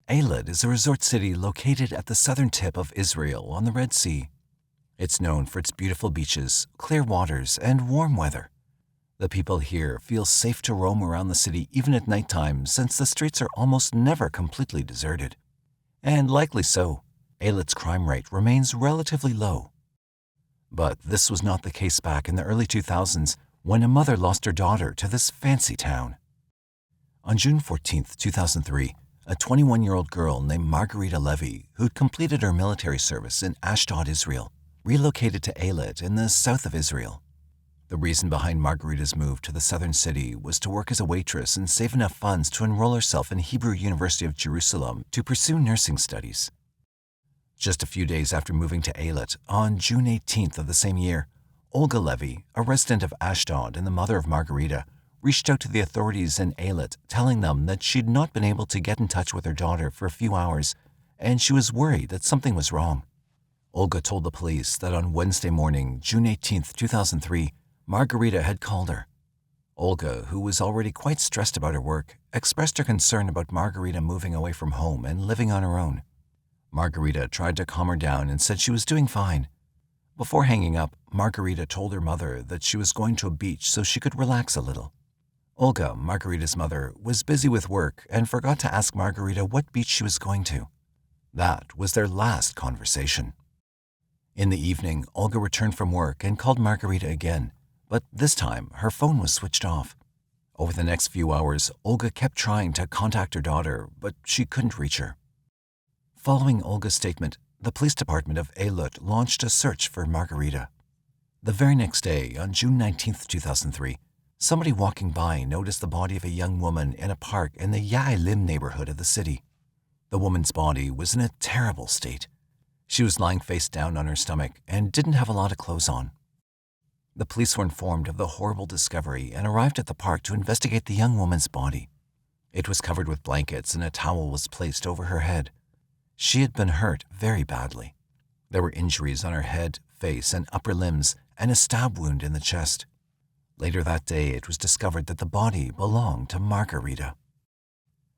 Eilat is a resort city located at the southern tip of Israel on the Red Sea. It's known for its beautiful beaches, clear waters, and warm weather. The people here feel safe to roam around the city even at nighttime since the streets are almost never completely deserted. And likely so, Eilat's crime rate remains relatively low. But this was not the case back in the early 2000s when a mother lost her daughter to this fancy town. On June 14, 2003, a 21-year-old girl named Margarita Levy, who'd completed her military service in Ashdod, Israel, relocated to Eilat in the south of Israel. The reason behind Margarita's move to the southern city was to work as a waitress and save enough funds to enroll herself in Hebrew University of Jerusalem to pursue nursing studies. Just a few days after moving to Eilat, on June 18th of the same year, Olga Levy, a resident of Ashdod and the mother of Margarita, reached out to the authorities in Eilat, telling them that she'd not been able to get in touch with her daughter for a few hours, and she was worried that something was wrong. Olga told the police that on Wednesday morning, June 18, 2003, Margarita had called her. Olga, who was already quite stressed about her work, expressed her concern about Margarita moving away from home and living on her own. Margarita tried to calm her down and said she was doing fine. Before hanging up, Margarita told her mother that she was going to a beach so she could relax a little. Olga, Margarita's mother, was busy with work and forgot to ask Margarita what beach she was going to. That was their last conversation. In the evening, Olga returned from work and called Margarita again, but this time her phone was switched off. Over the next few hours, Olga kept trying to contact her daughter, but she couldn't reach her. Following Olga's statement, the police department of Eilat launched a search for Margarita. The very next day, on June 19, 2003, somebody walking by noticed the body of a young woman in a park in the Ya'ilim neighborhood of the city. The woman's body was in a terrible state. She was lying face down on her stomach and didn't have a lot of clothes on. The police were informed of the horrible discovery and arrived at the park to investigate the young woman's body. It was covered with blankets and a towel was placed over her head. She had been hurt very badly. There were injuries on her head, face, and upper limbs, and a stab wound in the chest. Later that day, it was discovered that the body belonged to Margarita.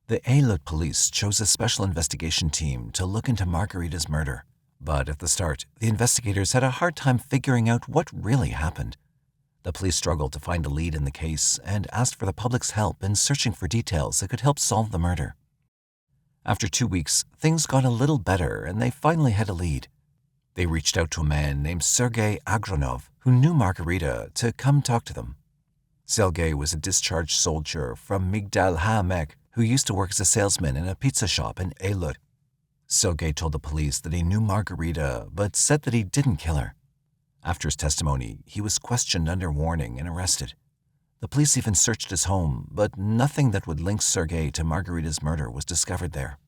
The Eilat police chose a special investigation team to look into Margarita's murder, but at the start, the investigators had a hard time figuring out what really happened. The police struggled to find a lead in the case and asked for the public's help in searching for details that could help solve the murder. After 2 weeks, things got a little better and they finally had a lead. They reached out to a man named Sergei Agronov, who knew Margarita, to come talk to them. Sergei was a discharged soldier from Migdal HaEmek who used to work as a salesman in a pizza shop in Eilat. Sergei told the police that he knew Margarita, but said that he didn't kill her. After his testimony, he was questioned under warning and arrested. The police even searched his home, but nothing that would link Sergei to Margarita's murder was discovered there.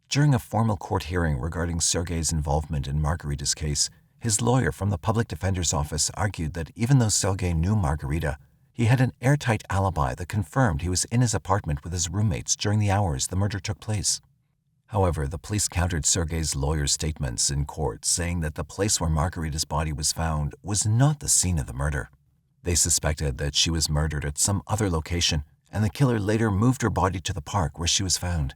During a formal court hearing regarding Sergei's involvement in Margarita's case, his lawyer from the public defender's office argued that even though Sergei knew Margarita, he had an airtight alibi that confirmed he was in his apartment with his roommates during the hours the murder took place. However, the police countered Sergei's lawyer's statements in court, saying that the place where Margarita's body was found was not the scene of the murder. They suspected that she was murdered at some other location, and the killer later moved her body to the park where she was found.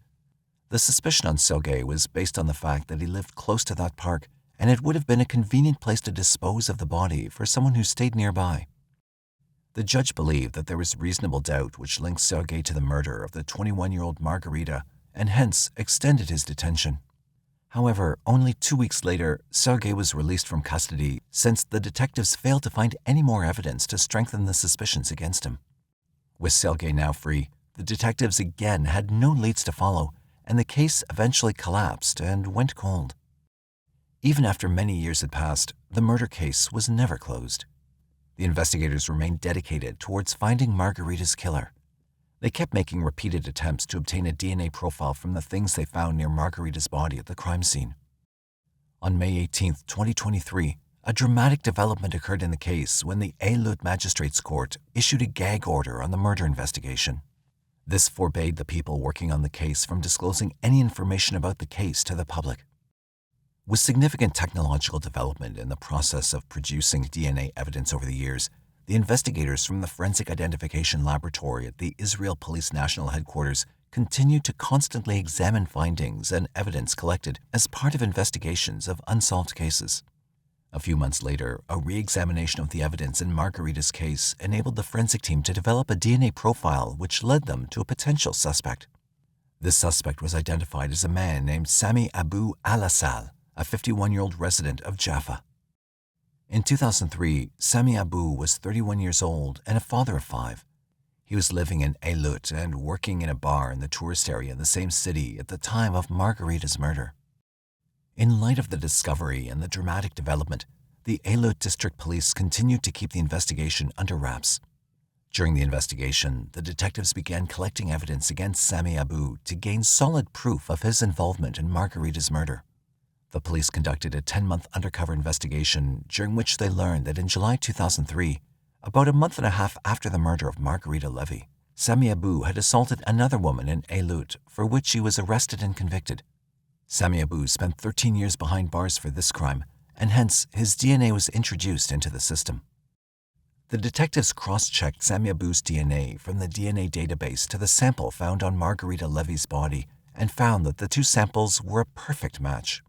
The suspicion on Sergei was based on the fact that he lived close to that park, and it would have been a convenient place to dispose of the body for someone who stayed nearby. The judge believed that there was reasonable doubt which linked Sergei to the murder of the 21-year-old Margarita, and hence extended his detention. However, only 2 weeks later, Sergei was released from custody since the detectives failed to find any more evidence to strengthen the suspicions against him. With Sergei now free, the detectives again had no leads to follow, and the case eventually collapsed and went cold. Even after many years had passed, the murder case was never closed. The investigators remained dedicated towards finding Margarita's killer. They kept making repeated attempts to obtain a DNA profile from the things they found near Margarita's body at the crime scene. On May 18, 2023, a dramatic development occurred in the case when the Eilat Magistrates Court issued a gag order on the murder investigation. This forbade the people working on the case from disclosing any information about the case to the public. With significant technological development in the process of producing DNA evidence over the years, the investigators from the Forensic Identification Laboratory at the Israel Police National Headquarters continued to constantly examine findings and evidence collected as part of investigations of unsolved cases. A few months later, a re-examination of the evidence in Margarita's case enabled the forensic team to develop a DNA profile which led them to a potential suspect. This suspect was identified as a man named Sami Abu al-Assal, a 51-year-old resident of Jaffa. In 2003, Sami Abu was 31 years old and a father of 5. He was living in Eilut and working in a bar in the tourist area in the same city at the time of Margarita's murder. In light of the discovery and the dramatic development, the Eilut District Police continued to keep the investigation under wraps. During the investigation, the detectives began collecting evidence against Sami Abu to gain solid proof of his involvement in Margarita's murder. The police conducted a 10-month undercover investigation during which they learned that in July 2003, about a month and a half after the murder of Margarita Levy, Sami Abu had assaulted another woman in Eilut, for which he was arrested and convicted. Sami Abu spent 13 years behind bars for this crime, and hence his DNA was introduced into the system. The detectives cross-checked Sami Abu's DNA from the DNA database to the sample found on Margarita Levy's body and found that the two samples were a perfect match.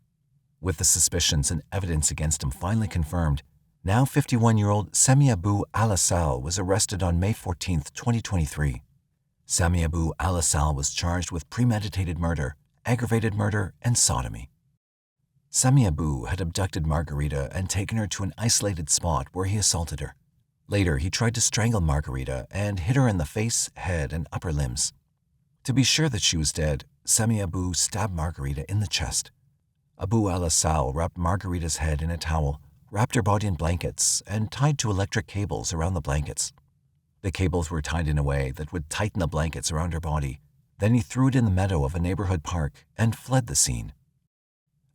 With the suspicions and evidence against him finally confirmed, now 51-year-old Sami Abu al-Assal was arrested on May 14, 2023. Sami Abu al-Assal was charged with premeditated murder, aggravated murder, and sodomy. Sami Abu had abducted Margarita and taken her to an isolated spot where he assaulted her. Later, he tried to strangle Margarita and hit her in the face, head, and upper limbs. To be sure that she was dead, Sami Abu stabbed Margarita in the chest. Abu al-Assal wrapped Margarita's head in a towel, wrapped her body in blankets, and tied two electric cables around the blankets. The cables were tied in a way that would tighten the blankets around her body. Then he threw it in the meadow of a neighborhood park and fled the scene.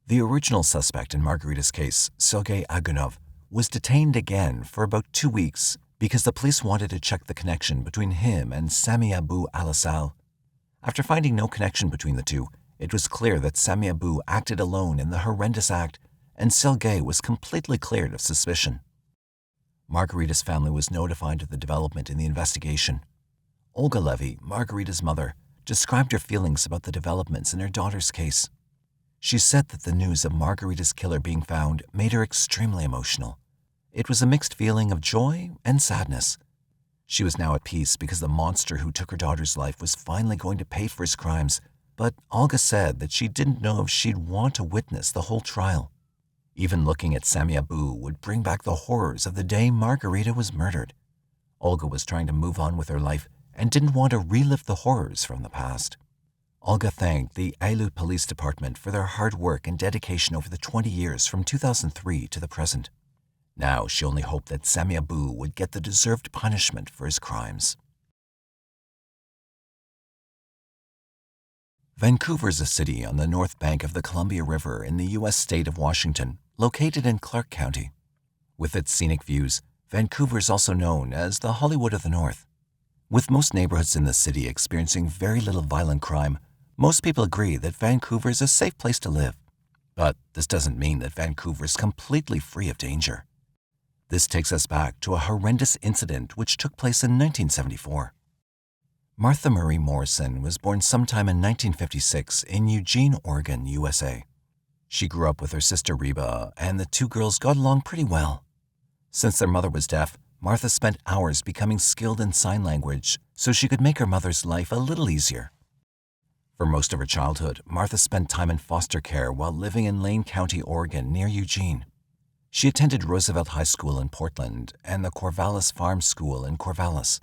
The original suspect in Margarita's case, Sergei Agunov, was detained again for about 2 weeks because the police wanted to check the connection between him and Sami Abu al-Assal. After finding no connection between the two, it was clear that Sami Abu acted alone in the horrendous act, and Sergei was completely cleared of suspicion. Margarita's family was notified of the development in the investigation. Olga Levy, Margarita's mother, described her feelings about the developments in her daughter's case. She said that the news of Margarita's killer being found made her extremely emotional. It was a mixed feeling of joy and sadness. She was now at peace because the monster who took her daughter's life was finally going to pay for his crimes, but Olga said that she didn't know if she'd want to witness the whole trial. Even looking at Sami Abu would bring back the horrors of the day Margarita was murdered. Olga was trying to move on with her life and didn't want to relive the horrors from the past. Olga thanked the Eilut Police Department for their hard work and dedication over the 20 years from 2003 to the present. Now she only hoped that Sami Abu would get the deserved punishment for his crimes. Vancouver is a city on the north bank of the Columbia River in the U.S. state of Washington, located in Clark County. With its scenic views, Vancouver is also known as the Hollywood of the North. With most neighborhoods in the city experiencing very little violent crime, most people agree that Vancouver is a safe place to live. But this doesn't mean that Vancouver is completely free of danger. This takes us back to a horrendous incident which took place in 1974. Martha Marie Morrison was born sometime in 1956 in Eugene, Oregon, USA. She grew up with her sister Reba, and the two girls got along pretty well. Since their mother was deaf, Martha spent hours becoming skilled in sign language so she could make her mother's life a little easier. For most of her childhood, Martha spent time in foster care while living in Lane County, Oregon, near Eugene. She attended Roosevelt High School in Portland and the Corvallis Farm School in Corvallis.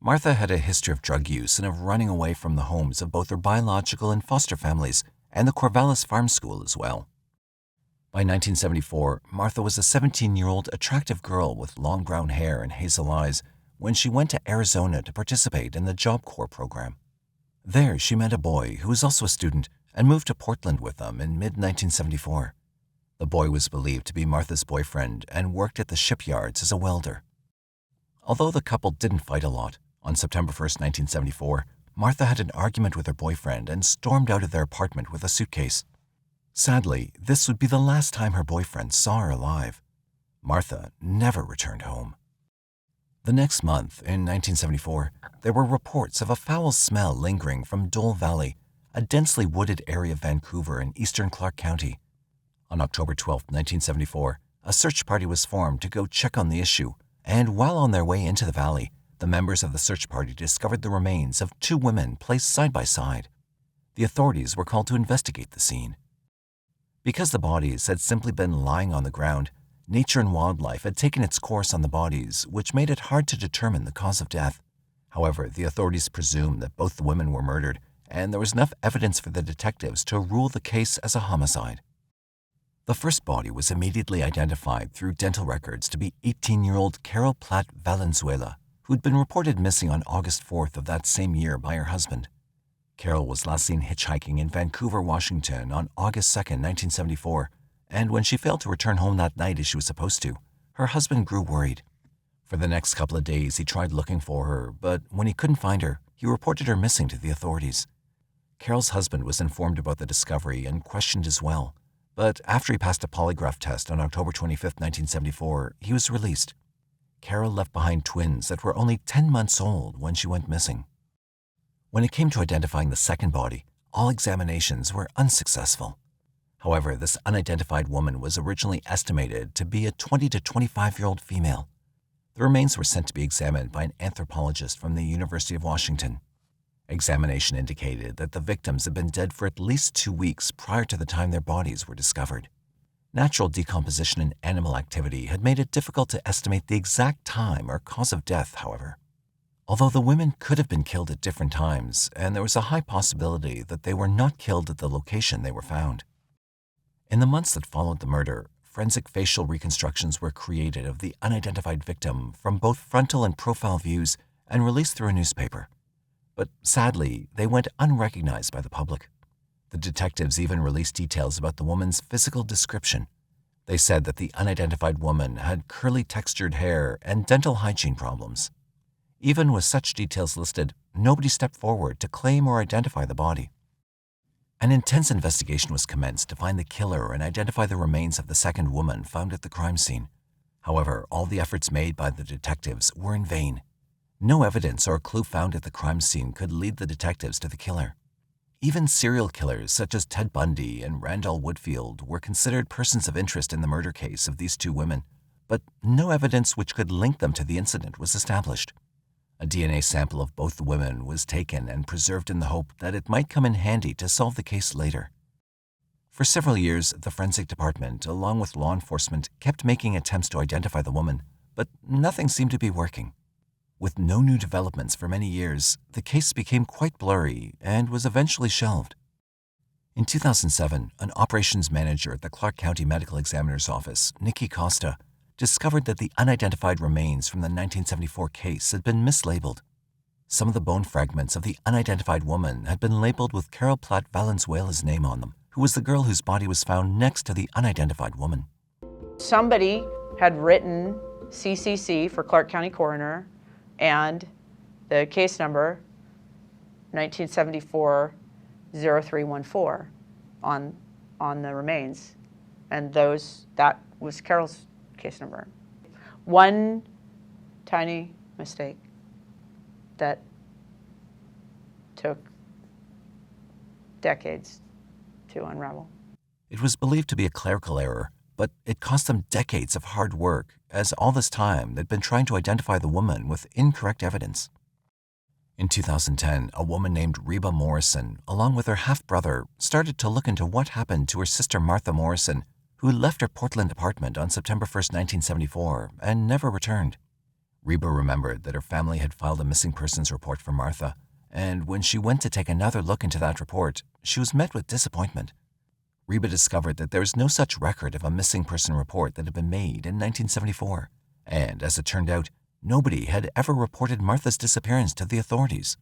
Martha had a history of drug use and of running away from the homes of both her biological and foster families and the Corvallis Farm School as well. By 1974, Martha was a 17-year-old attractive girl with long brown hair and hazel eyes when she went to Arizona to participate in the Job Corps program. There, she met a boy who was also a student and moved to Portland with them in mid-1974. The boy was believed to be Martha's boyfriend and worked at the shipyards as a welder. Although the couple didn't fight a lot, on September 1, 1974, Martha had an argument with her boyfriend and stormed out of their apartment with a suitcase. Sadly, this would be the last time her boyfriend saw her alive. Martha never returned home. The next month, in 1974, there were reports of a foul smell lingering from Dole Valley, a densely wooded area of Vancouver in eastern Clark County. On October 12, 1974, a search party was formed to go check on the issue, and while on their way into the valley, the members of the search party discovered the remains of two women placed side by side. The authorities were called to investigate the scene. Because the bodies had simply been lying on the ground, nature and wildlife had taken its course on the bodies, which made it hard to determine the cause of death. However, the authorities presumed that both the women were murdered, and there was enough evidence for the detectives to rule the case as a homicide. The first body was immediately identified through dental records to be 18-year-old Carol Platt Valenzuela, who'd been reported missing on August 4th of that same year by her husband. Carol was last seen hitchhiking in Vancouver, Washington on August 2, 1974, and when she failed to return home that night as she was supposed to, her husband grew worried. For the next couple of days, he tried looking for her, but when he couldn't find her, he reported her missing to the authorities. Carol's husband was informed about the discovery and questioned as well, but after he passed a polygraph test on October 25, 1974, he was released. Carol left behind twins that were only 10 months old when she went missing. When it came to identifying the second body, all examinations were unsuccessful. However, this unidentified woman was originally estimated to be a 20 to 25-year-old female. The remains were sent to be examined by an anthropologist from the University of Washington. Examination indicated that the victims had been dead for at least 2 weeks prior to the time their bodies were discovered. Natural decomposition and animal activity had made it difficult to estimate the exact time or cause of death, however. Although the women could have been killed at different times, and there was a high possibility that they were not killed at the location they were found. In the months that followed the murder, forensic facial reconstructions were created of the unidentified victim from both frontal and profile views and released through a newspaper. But sadly, they went unrecognized by the public. The detectives even released details about the woman's physical description. They said that the unidentified woman had curly textured hair and dental hygiene problems. Even with such details listed, nobody stepped forward to claim or identify the body. An intense investigation was commenced to find the killer and identify the remains of the second woman found at the crime scene. However, all the efforts made by the detectives were in vain. No evidence or clue found at the crime scene could lead the detectives to the killer. Even serial killers such as Ted Bundy and Randall Woodfield were considered persons of interest in the murder case of these two women, but no evidence which could link them to the incident was established. A DNA sample of both the women was taken and preserved in the hope that it might come in handy to solve the case later. For several years, the forensic department, along with law enforcement, kept making attempts to identify the woman, but nothing seemed to be working. With no new developments for many years, the case became quite blurry and was eventually shelved. In 2007, an operations manager at the Clark County Medical Examiner's Office, Nikki Costa, discovered that the unidentified remains from the 1974 case had been mislabeled. Some of the bone fragments of the unidentified woman had been labeled with Carol Platt Valenzuela's name on them, who was the girl whose body was found next to the unidentified woman. Somebody had written CCC for Clark County Coroner and the case number 1974-0314 on the remains, and that was Carol's case number. One tiny mistake that took decades to unravel. It was believed to be a clerical error, but it cost them decades of hard work, as all this time they'd been trying to identify the woman with incorrect evidence. In 2010, a woman named Reba Morrison, along with her half-brother, started to look into what happened to her sister Martha Morrison, who left her Portland apartment on September 1, 1974, and never returned. Reba remembered that her family had filed a missing persons report for Martha, and when she went to take another look into that report, she was met with disappointment. Reba discovered that there was no such record of a missing person report that had been made in 1974, and as it turned out, nobody had ever reported Martha's disappearance to the authorities.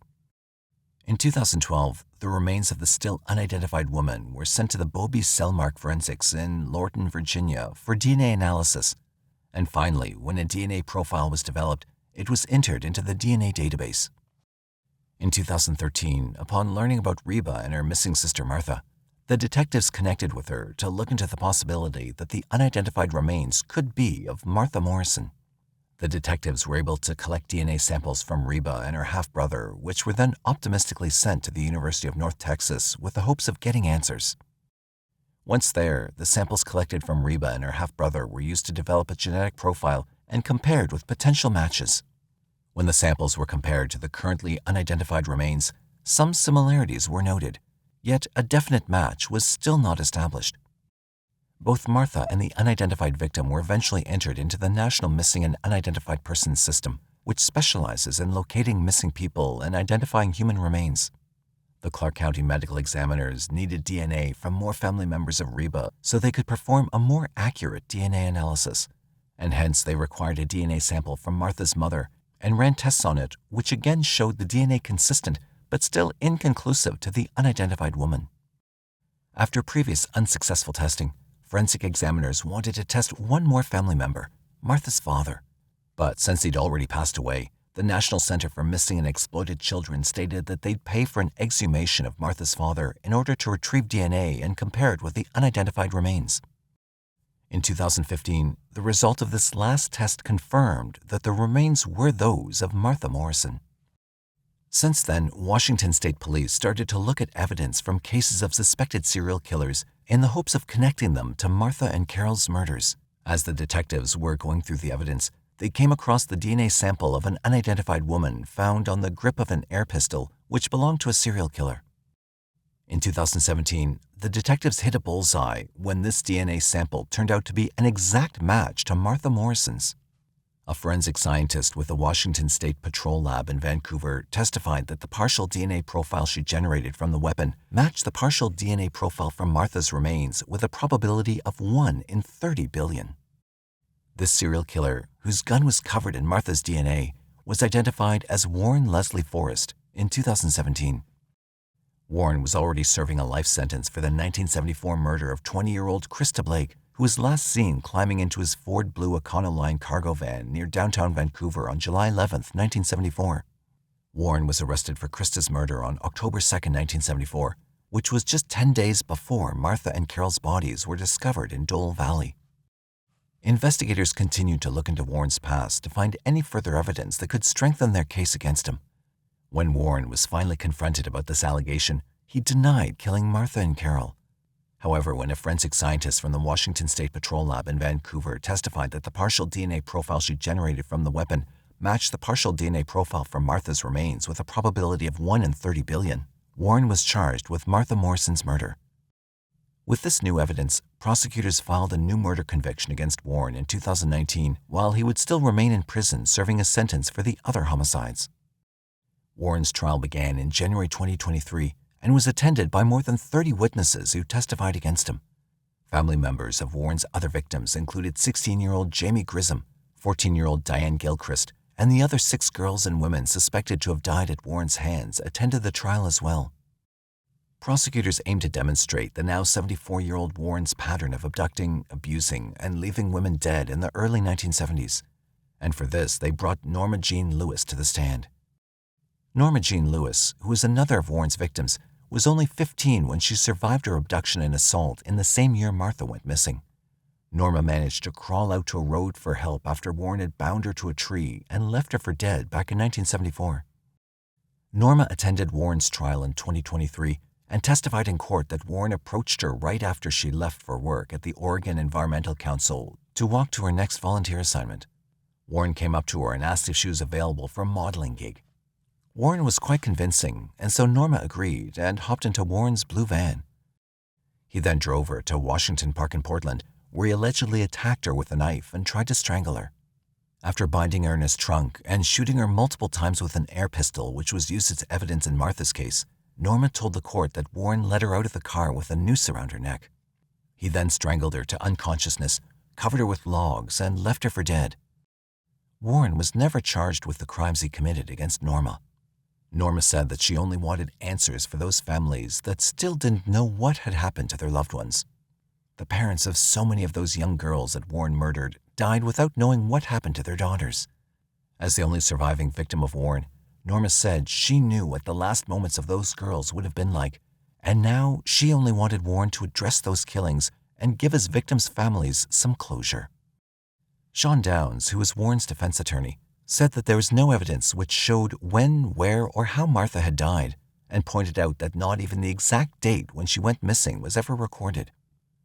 In 2012, the remains of the still unidentified woman were sent to the Bobby Cell Mark Forensics in Lorton, Virginia for DNA analysis, and finally, when a DNA profile was developed, it was entered into the DNA database. In 2013, upon learning about Reba and her missing sister Martha, the detectives connected with her to look into the possibility that the unidentified remains could be of Martha Morrison. The detectives were able to collect DNA samples from Reba and her half-brother, which were then optimistically sent to the University of North Texas with the hopes of getting answers. Once there, the samples collected from Reba and her half-brother were used to develop a genetic profile and compared with potential matches. When the samples were compared to the currently unidentified remains, some similarities were noted, yet a definite match was still not established. Both Martha and the unidentified victim were eventually entered into the National Missing and Unidentified Persons System, which specializes in locating missing people and identifying human remains. The Clark County medical examiners needed DNA from more family members of Reba so they could perform a more accurate DNA analysis, and hence they required a DNA sample from Martha's mother and ran tests on it, which again showed the DNA consistent but still inconclusive to the unidentified woman. After previous unsuccessful testing, forensic examiners wanted to test one more family member, Martha's father. But since he'd already passed away, the National Center for Missing and Exploited Children stated that they'd pay for an exhumation of Martha's father in order to retrieve DNA and compare it with the unidentified remains. In 2015, the result of this last test confirmed that the remains were those of Martha Morrison. Since then, Washington State Police started to look at evidence from cases of suspected serial killers in the hopes of connecting them to Martha and Carol's murders. As the detectives were going through the evidence, they came across the DNA sample of an unidentified woman found on the grip of an air pistol, which belonged to a serial killer. In 2017, the detectives hit a bullseye when this DNA sample turned out to be an exact match to Martha Morrison's. A forensic scientist with the Washington State Patrol Lab in Vancouver testified that the partial DNA profile she generated from the weapon matched the partial DNA profile from Martha's remains with a probability of 1 in 30 billion. This serial killer, whose gun was covered in Martha's DNA, was identified as Warren Leslie Forrest in 2017. Warren was already serving a life sentence for the 1974 murder of 20-year-old Krista Blake, who was last seen climbing into his Ford Blue Econoline cargo van near downtown Vancouver on July 11, 1974. Warren was arrested for Krista's murder on October 2, 1974, which was just 10 days before Martha and Carol's bodies were discovered in Dole Valley. Investigators continued to look into Warren's past to find any further evidence that could strengthen their case against him. When Warren was finally confronted about this allegation, he denied killing Martha and Carol. However, when a forensic scientist from the Washington State Patrol Lab in Vancouver testified that the partial DNA profile she generated from the weapon matched the partial DNA profile from Martha's remains with a probability of 1 in 30 billion, Warren was charged with Martha Morrison's murder. With this new evidence, prosecutors filed a new murder conviction against Warren in 2019 while he would still remain in prison serving a sentence for the other homicides. Warren's trial began in January 2023 and was attended by more than 30 witnesses who testified against him. Family members of Warren's other victims included 16-year-old Jamie Grissom, 14-year-old Diane Gilchrist, and the other 6 girls and women suspected to have died at Warren's hands attended the trial as well. Prosecutors aimed to demonstrate the now 74-year-old Warren's pattern of abducting, abusing, and leaving women dead in the early 1970s, and for this they brought Norma Jean Lewis to the stand. Norma Jean Lewis, who was another of Warren's victims, was only 15 when she survived her abduction and assault in the same year Martha went missing. Norma managed to crawl out to a road for help after Warren had bound her to a tree and left her for dead back in 1974. Norma attended Warren's trial in 2023 and testified in court that Warren approached her right after she left for work at the Oregon Environmental Council to walk to her next volunteer assignment. Warren came up to her and asked if she was available for a modeling gig. Warren was quite convincing, and so Norma agreed and hopped into Warren's blue van. He then drove her to Washington Park in Portland, where he allegedly attacked her with a knife and tried to strangle her. After binding her in his trunk and shooting her multiple times with an air pistol, which was used as evidence in Martha's case, Norma told the court that Warren led her out of the car with a noose around her neck. He then strangled her to unconsciousness, covered her with logs, and left her for dead. Warren was never charged with the crimes he committed against Norma. Norma said that she only wanted answers for those families that still didn't know what had happened to their loved ones. The parents of so many of those young girls that Warren murdered died without knowing what happened to their daughters. As the only surviving victim of Warren, Norma said she knew what the last moments of those girls would have been like, and now she only wanted Warren to address those killings and give his victims' families some closure. Sean Downs, who was Warren's defense attorney, said that there was no evidence which showed when, where, or how Martha had died, and pointed out that not even the exact date when she went missing was ever recorded.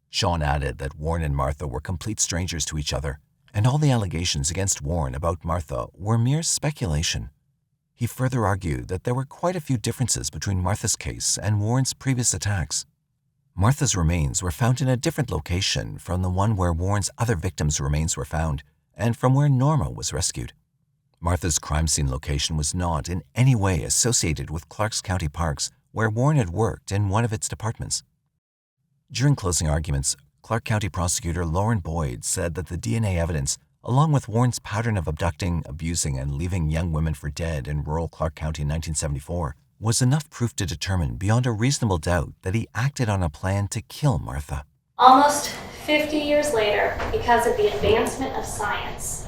Sean added that Warren and Martha were complete strangers to each other, and all the allegations against Warren about Martha were mere speculation. He further argued that there were quite a few differences between Martha's case and Warren's previous attacks. Martha's remains were found in a different location from the one where Warren's other victims' remains were found, and from where Norma was rescued. Martha's crime scene location was not in any way associated with Clarks County Parks, where Warren had worked in one of its departments. During closing arguments, Clark County prosecutor Lauren Boyd said that the DNA evidence, along with Warren's pattern of abducting, abusing, and leaving young women for dead in rural Clark County in 1974, was enough proof to determine beyond a reasonable doubt that he acted on a plan to kill Martha. Almost 50 years later, because of the advancement of science,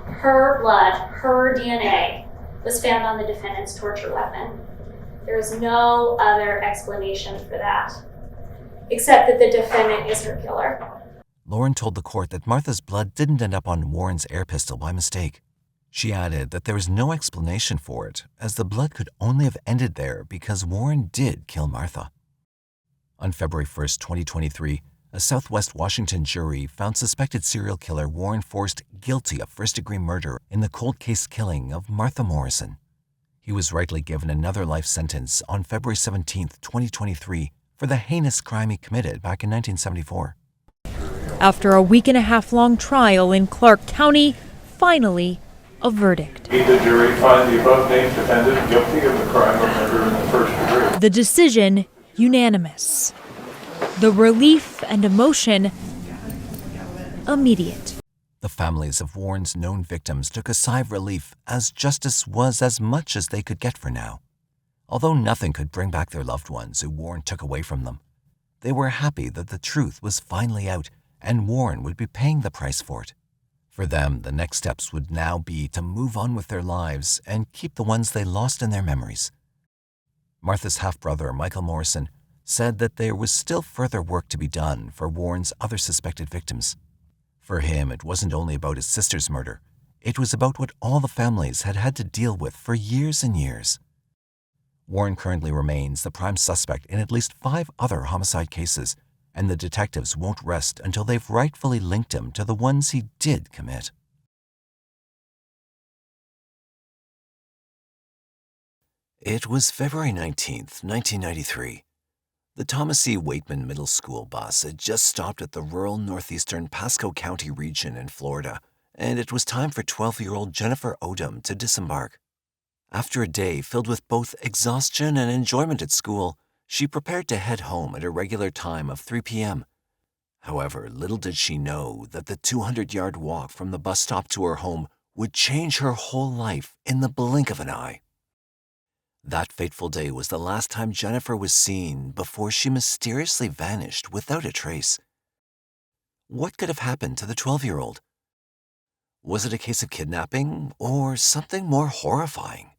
her blood, her DNA, was found on the defendant's torture weapon. There is no other explanation for that, except that the defendant is her killer. Lauren told the court that Martha's blood didn't end up on Warren's air pistol by mistake. She added that there was no explanation for it, as the blood could only have ended there because Warren did kill Martha. On February 1, 2023, a Southwest Washington jury found suspected serial killer Warren Forrest guilty of first-degree murder in the cold case killing of Martha Morrison. He was rightly given another life sentence on February 17, 2023, for the heinous crime he committed back in 1974. After a week-and-a-half-long trial in Clark County, finally, a verdict. Did the jury find the above-named defendant guilty of the crime of murder in the first degree? The decision, unanimous. The relief and emotion, immediate. The families of Warren's known victims took a sigh of relief, as justice was as much as they could get for now. Although nothing could bring back their loved ones who Warren took away from them, they were happy that the truth was finally out and Warren would be paying the price for it. For them, the next steps would now be to move on with their lives and keep the ones they lost in their memories. Martha's half-brother, Michael Morrison, said that there was still further work to be done for Warren's other suspected victims. For him, it wasn't only about his sister's murder. It was about what all the families had had to deal with for years and years. Warren currently remains the prime suspect in at least 5 other homicide cases, and the detectives won't rest until they've rightfully linked him to the ones he did commit. It was February 19th, 1993. The Thomas E. Waitman Middle School bus had just stopped at the rural northeastern Pasco County region in Florida, and it was time for 12-year-old Jennifer Odom to disembark. After a day filled with both exhaustion and enjoyment at school, she prepared to head home at a regular time of 3 p.m. However, little did she know that the 200-yard walk from the bus stop to her home would change her whole life in the blink of an eye. That fateful day was the last time Jennifer was seen before she mysteriously vanished without a trace. What could have happened to the 12-year-old? Was it a case of kidnapping or something more horrifying?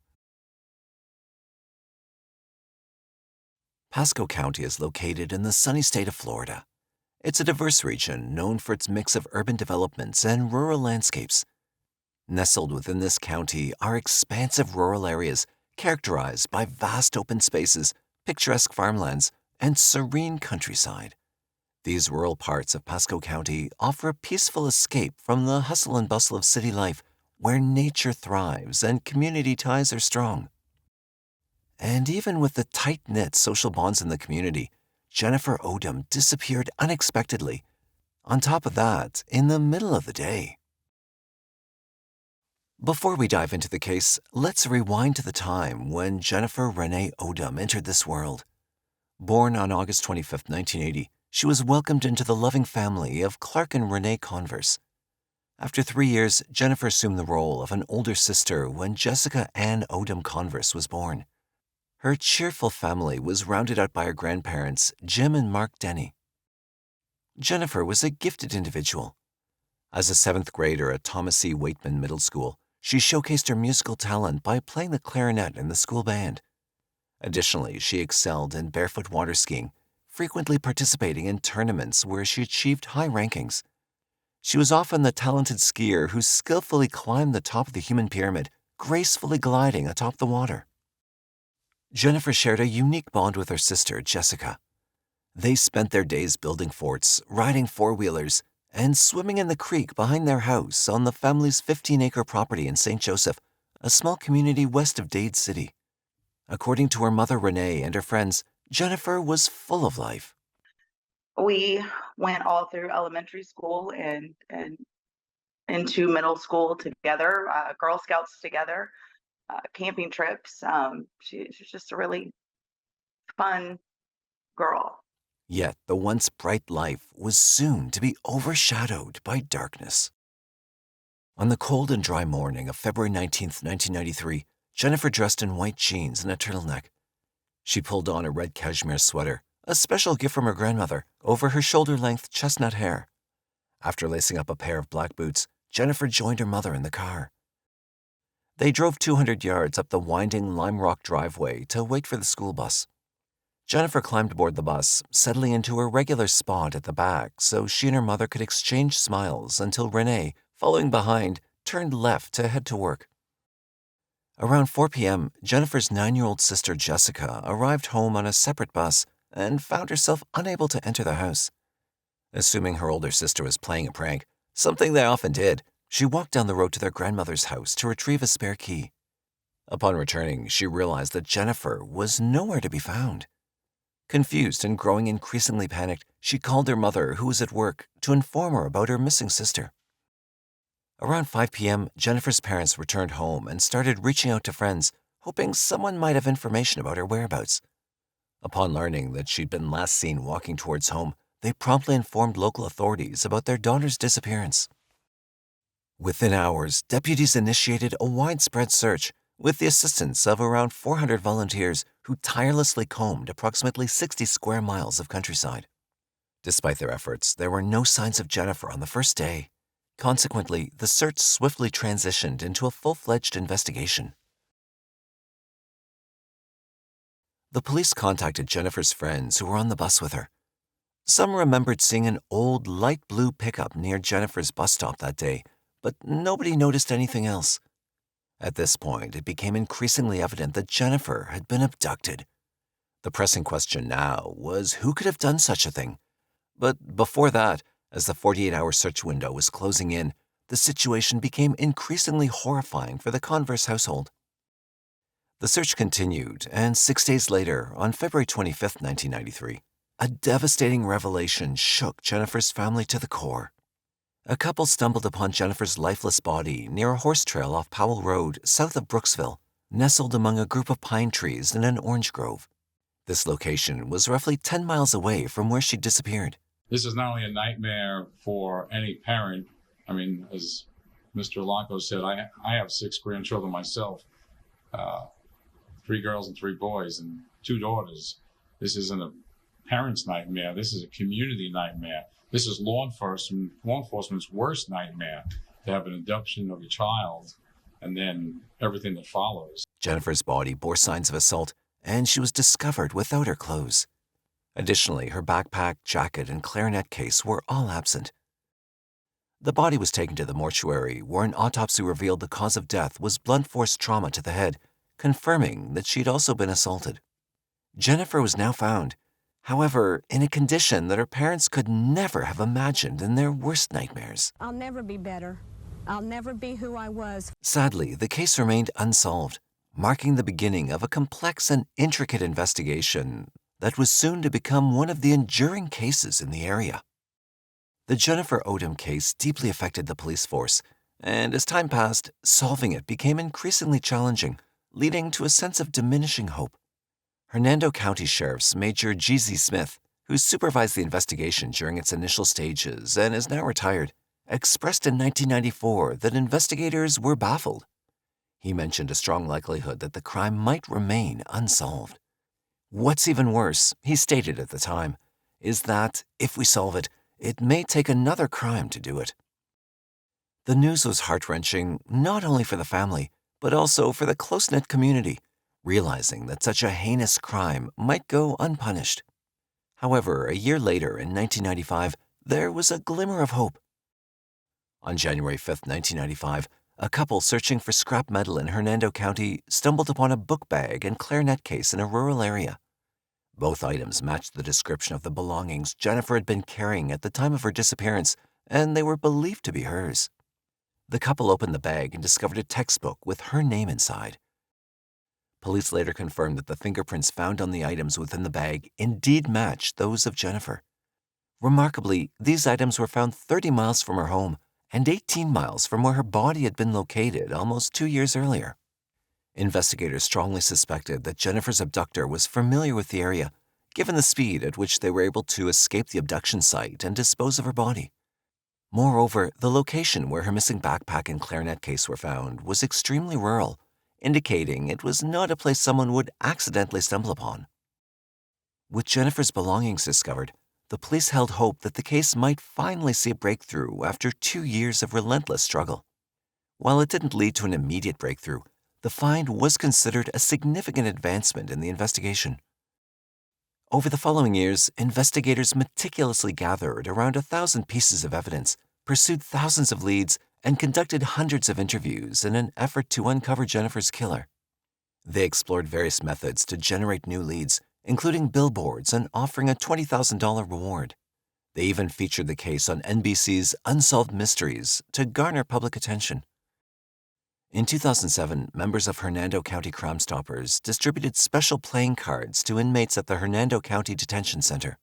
Pasco County is located in the sunny state of Florida. It's a diverse region known for its mix of urban developments and rural landscapes. Nestled within this county are expansive rural areas characterized by vast open spaces, picturesque farmlands, and serene countryside. These rural parts of Pasco County offer a peaceful escape from the hustle and bustle of city life, where nature thrives and community ties are strong. And even with the tight-knit social bonds in the community, Jennifer Odom disappeared unexpectedly. On top of that, in the middle of the day. Before we dive into the case, let's rewind to the time when Jennifer Renee Odom entered this world. Born on August 25, 1980, she was welcomed into the loving family of Clark and Renee Converse. After 3 years, Jennifer assumed the role of an older sister when Jessica Ann Odom Converse was born. Her cheerful family was rounded out by her grandparents, Jim and Mark Denny. Jennifer was a gifted individual. As a 7th grader at Thomas E. Waitman Middle School, she showcased her musical talent by playing the clarinet in the school band. Additionally, she excelled in barefoot water skiing, frequently participating in tournaments where she achieved high rankings. She was often the talented skier who skillfully climbed the top of the human pyramid, gracefully gliding atop the water. Jennifer shared a unique bond with her sister, Jessica. They spent their days building forts, riding four-wheelers, and swimming in the creek behind their house on the family's 15-acre property in St. Joseph, a small community west of Dade City. According to her mother, Renee, and her friends, Jennifer was full of life. We went all through elementary school and into middle school together, Girl Scouts together, camping trips. She's just a really fun girl. Yet the once bright life was soon to be overshadowed by darkness. On the cold and dry morning of February 19th, 1993, Jennifer dressed in white jeans and a turtleneck. She pulled on a red cashmere sweater, a special gift from her grandmother, over her shoulder-length chestnut hair. After lacing up a pair of black boots, Jennifer joined her mother in the car. They drove 200 yards up the winding Lime Rock driveway to wait for the school bus. Jennifer climbed aboard the bus, settling into her regular spot at the back so she and her mother could exchange smiles until Renee, following behind, turned left to head to work. Around 4 p.m., Jennifer's 9-year-old sister Jessica arrived home on a separate bus and found herself unable to enter the house. Assuming her older sister was playing a prank, something they often did, she walked down the road to their grandmother's house to retrieve a spare key. Upon returning, she realized that Jennifer was nowhere to be found. Confused and growing increasingly panicked, she called her mother, who was at work, to inform her about her missing sister. Around 5 p.m., Jennifer's parents returned home and started reaching out to friends, hoping someone might have information about her whereabouts. Upon learning that she'd been last seen walking towards home, they promptly informed local authorities about their daughter's disappearance. Within hours, deputies initiated a widespread search with the assistance of around 400 volunteers who tirelessly combed approximately 60 square miles of countryside. Despite their efforts, there were no signs of Jennifer on the first day. Consequently, the search swiftly transitioned into a full-fledged investigation. The police contacted Jennifer's friends who were on the bus with her. Some remembered seeing an old light blue pickup near Jennifer's bus stop that day, but nobody noticed anything else. At this point, it became increasingly evident that Jennifer had been abducted. The pressing question now was who could have done such a thing? But before that, as the 48-hour search window was closing in, the situation became increasingly horrifying for the Converse household. The search continued, and 6 days later, on February 25, 1993, a devastating revelation shook Jennifer's family to the core. A couple stumbled upon Jennifer's lifeless body near a horse trail off Powell Road, south of Brooksville, nestled among a group of pine trees in an orange grove. This location was roughly 10 miles away from where she disappeared. This is not only a nightmare for any parent. I mean, as Mr. Lonco said, I have 6 grandchildren myself, 3 girls and 3 boys and 2 daughters. This isn't a parent's nightmare. This is a community nightmare. This is law enforcement's worst nightmare, to have an abduction of a child and then everything that follows. Jennifer's body bore signs of assault, and she was discovered without her clothes. Additionally, her backpack, jacket, and clarinet case were all absent. The body was taken to the mortuary, where an autopsy revealed the cause of death was blunt force trauma to the head, confirming that she'd also been assaulted. Jennifer was now found, however, in a condition that her parents could never have imagined in their worst nightmares. I'll never be better. I'll never be who I was. Sadly, the case remained unsolved, marking the beginning of a complex and intricate investigation that was soon to become one of the enduring cases in the area. The Jennifer Odom case deeply affected the police force, and as time passed, solving it became increasingly challenging, leading to a sense of diminishing hope. Hernando County Sheriff's Major G.Z. Smith, who supervised the investigation during its initial stages and is now retired, expressed in 1994 that investigators were baffled. He mentioned a strong likelihood that the crime might remain unsolved. What's even worse, he stated at the time, is that, if we solve it, it may take another crime to do it. The news was heart-wrenching not only for the family, but also for the close-knit community, realizing that such a heinous crime might go unpunished. However, a year later, in 1995, there was a glimmer of hope. On January 5, 1995, a couple searching for scrap metal in Hernando County stumbled upon a book bag and clarinet case in a rural area. Both items matched the description of the belongings Jennifer had been carrying at the time of her disappearance, and they were believed to be hers. The couple opened the bag and discovered a textbook with her name inside. Police later confirmed that the fingerprints found on the items within the bag indeed matched those of Jennifer. Remarkably, these items were found 30 miles from her home and 18 miles from where her body had been located almost 2 years earlier. Investigators strongly suspected that Jennifer's abductor was familiar with the area, given the speed at which they were able to escape the abduction site and dispose of her body. Moreover, the location where her missing backpack and clarinet case were found was extremely rural, indicating it was not a place someone would accidentally stumble upon. With Jennifer's belongings discovered, the police held hope that the case might finally see a breakthrough after 2 years of relentless struggle. While it didn't lead to an immediate breakthrough, the find was considered a significant advancement in the investigation. Over the following years, investigators meticulously gathered around 1,000 pieces of evidence, pursued thousands of leads, and conducted hundreds of interviews in an effort to uncover Jennifer's killer. They explored various methods to generate new leads, including billboards and offering a $20,000 reward. They even featured the case on NBC's Unsolved Mysteries to garner public attention. In 2007, members of Hernando County Crime Stoppers distributed special playing cards to inmates at the Hernando County Detention Center.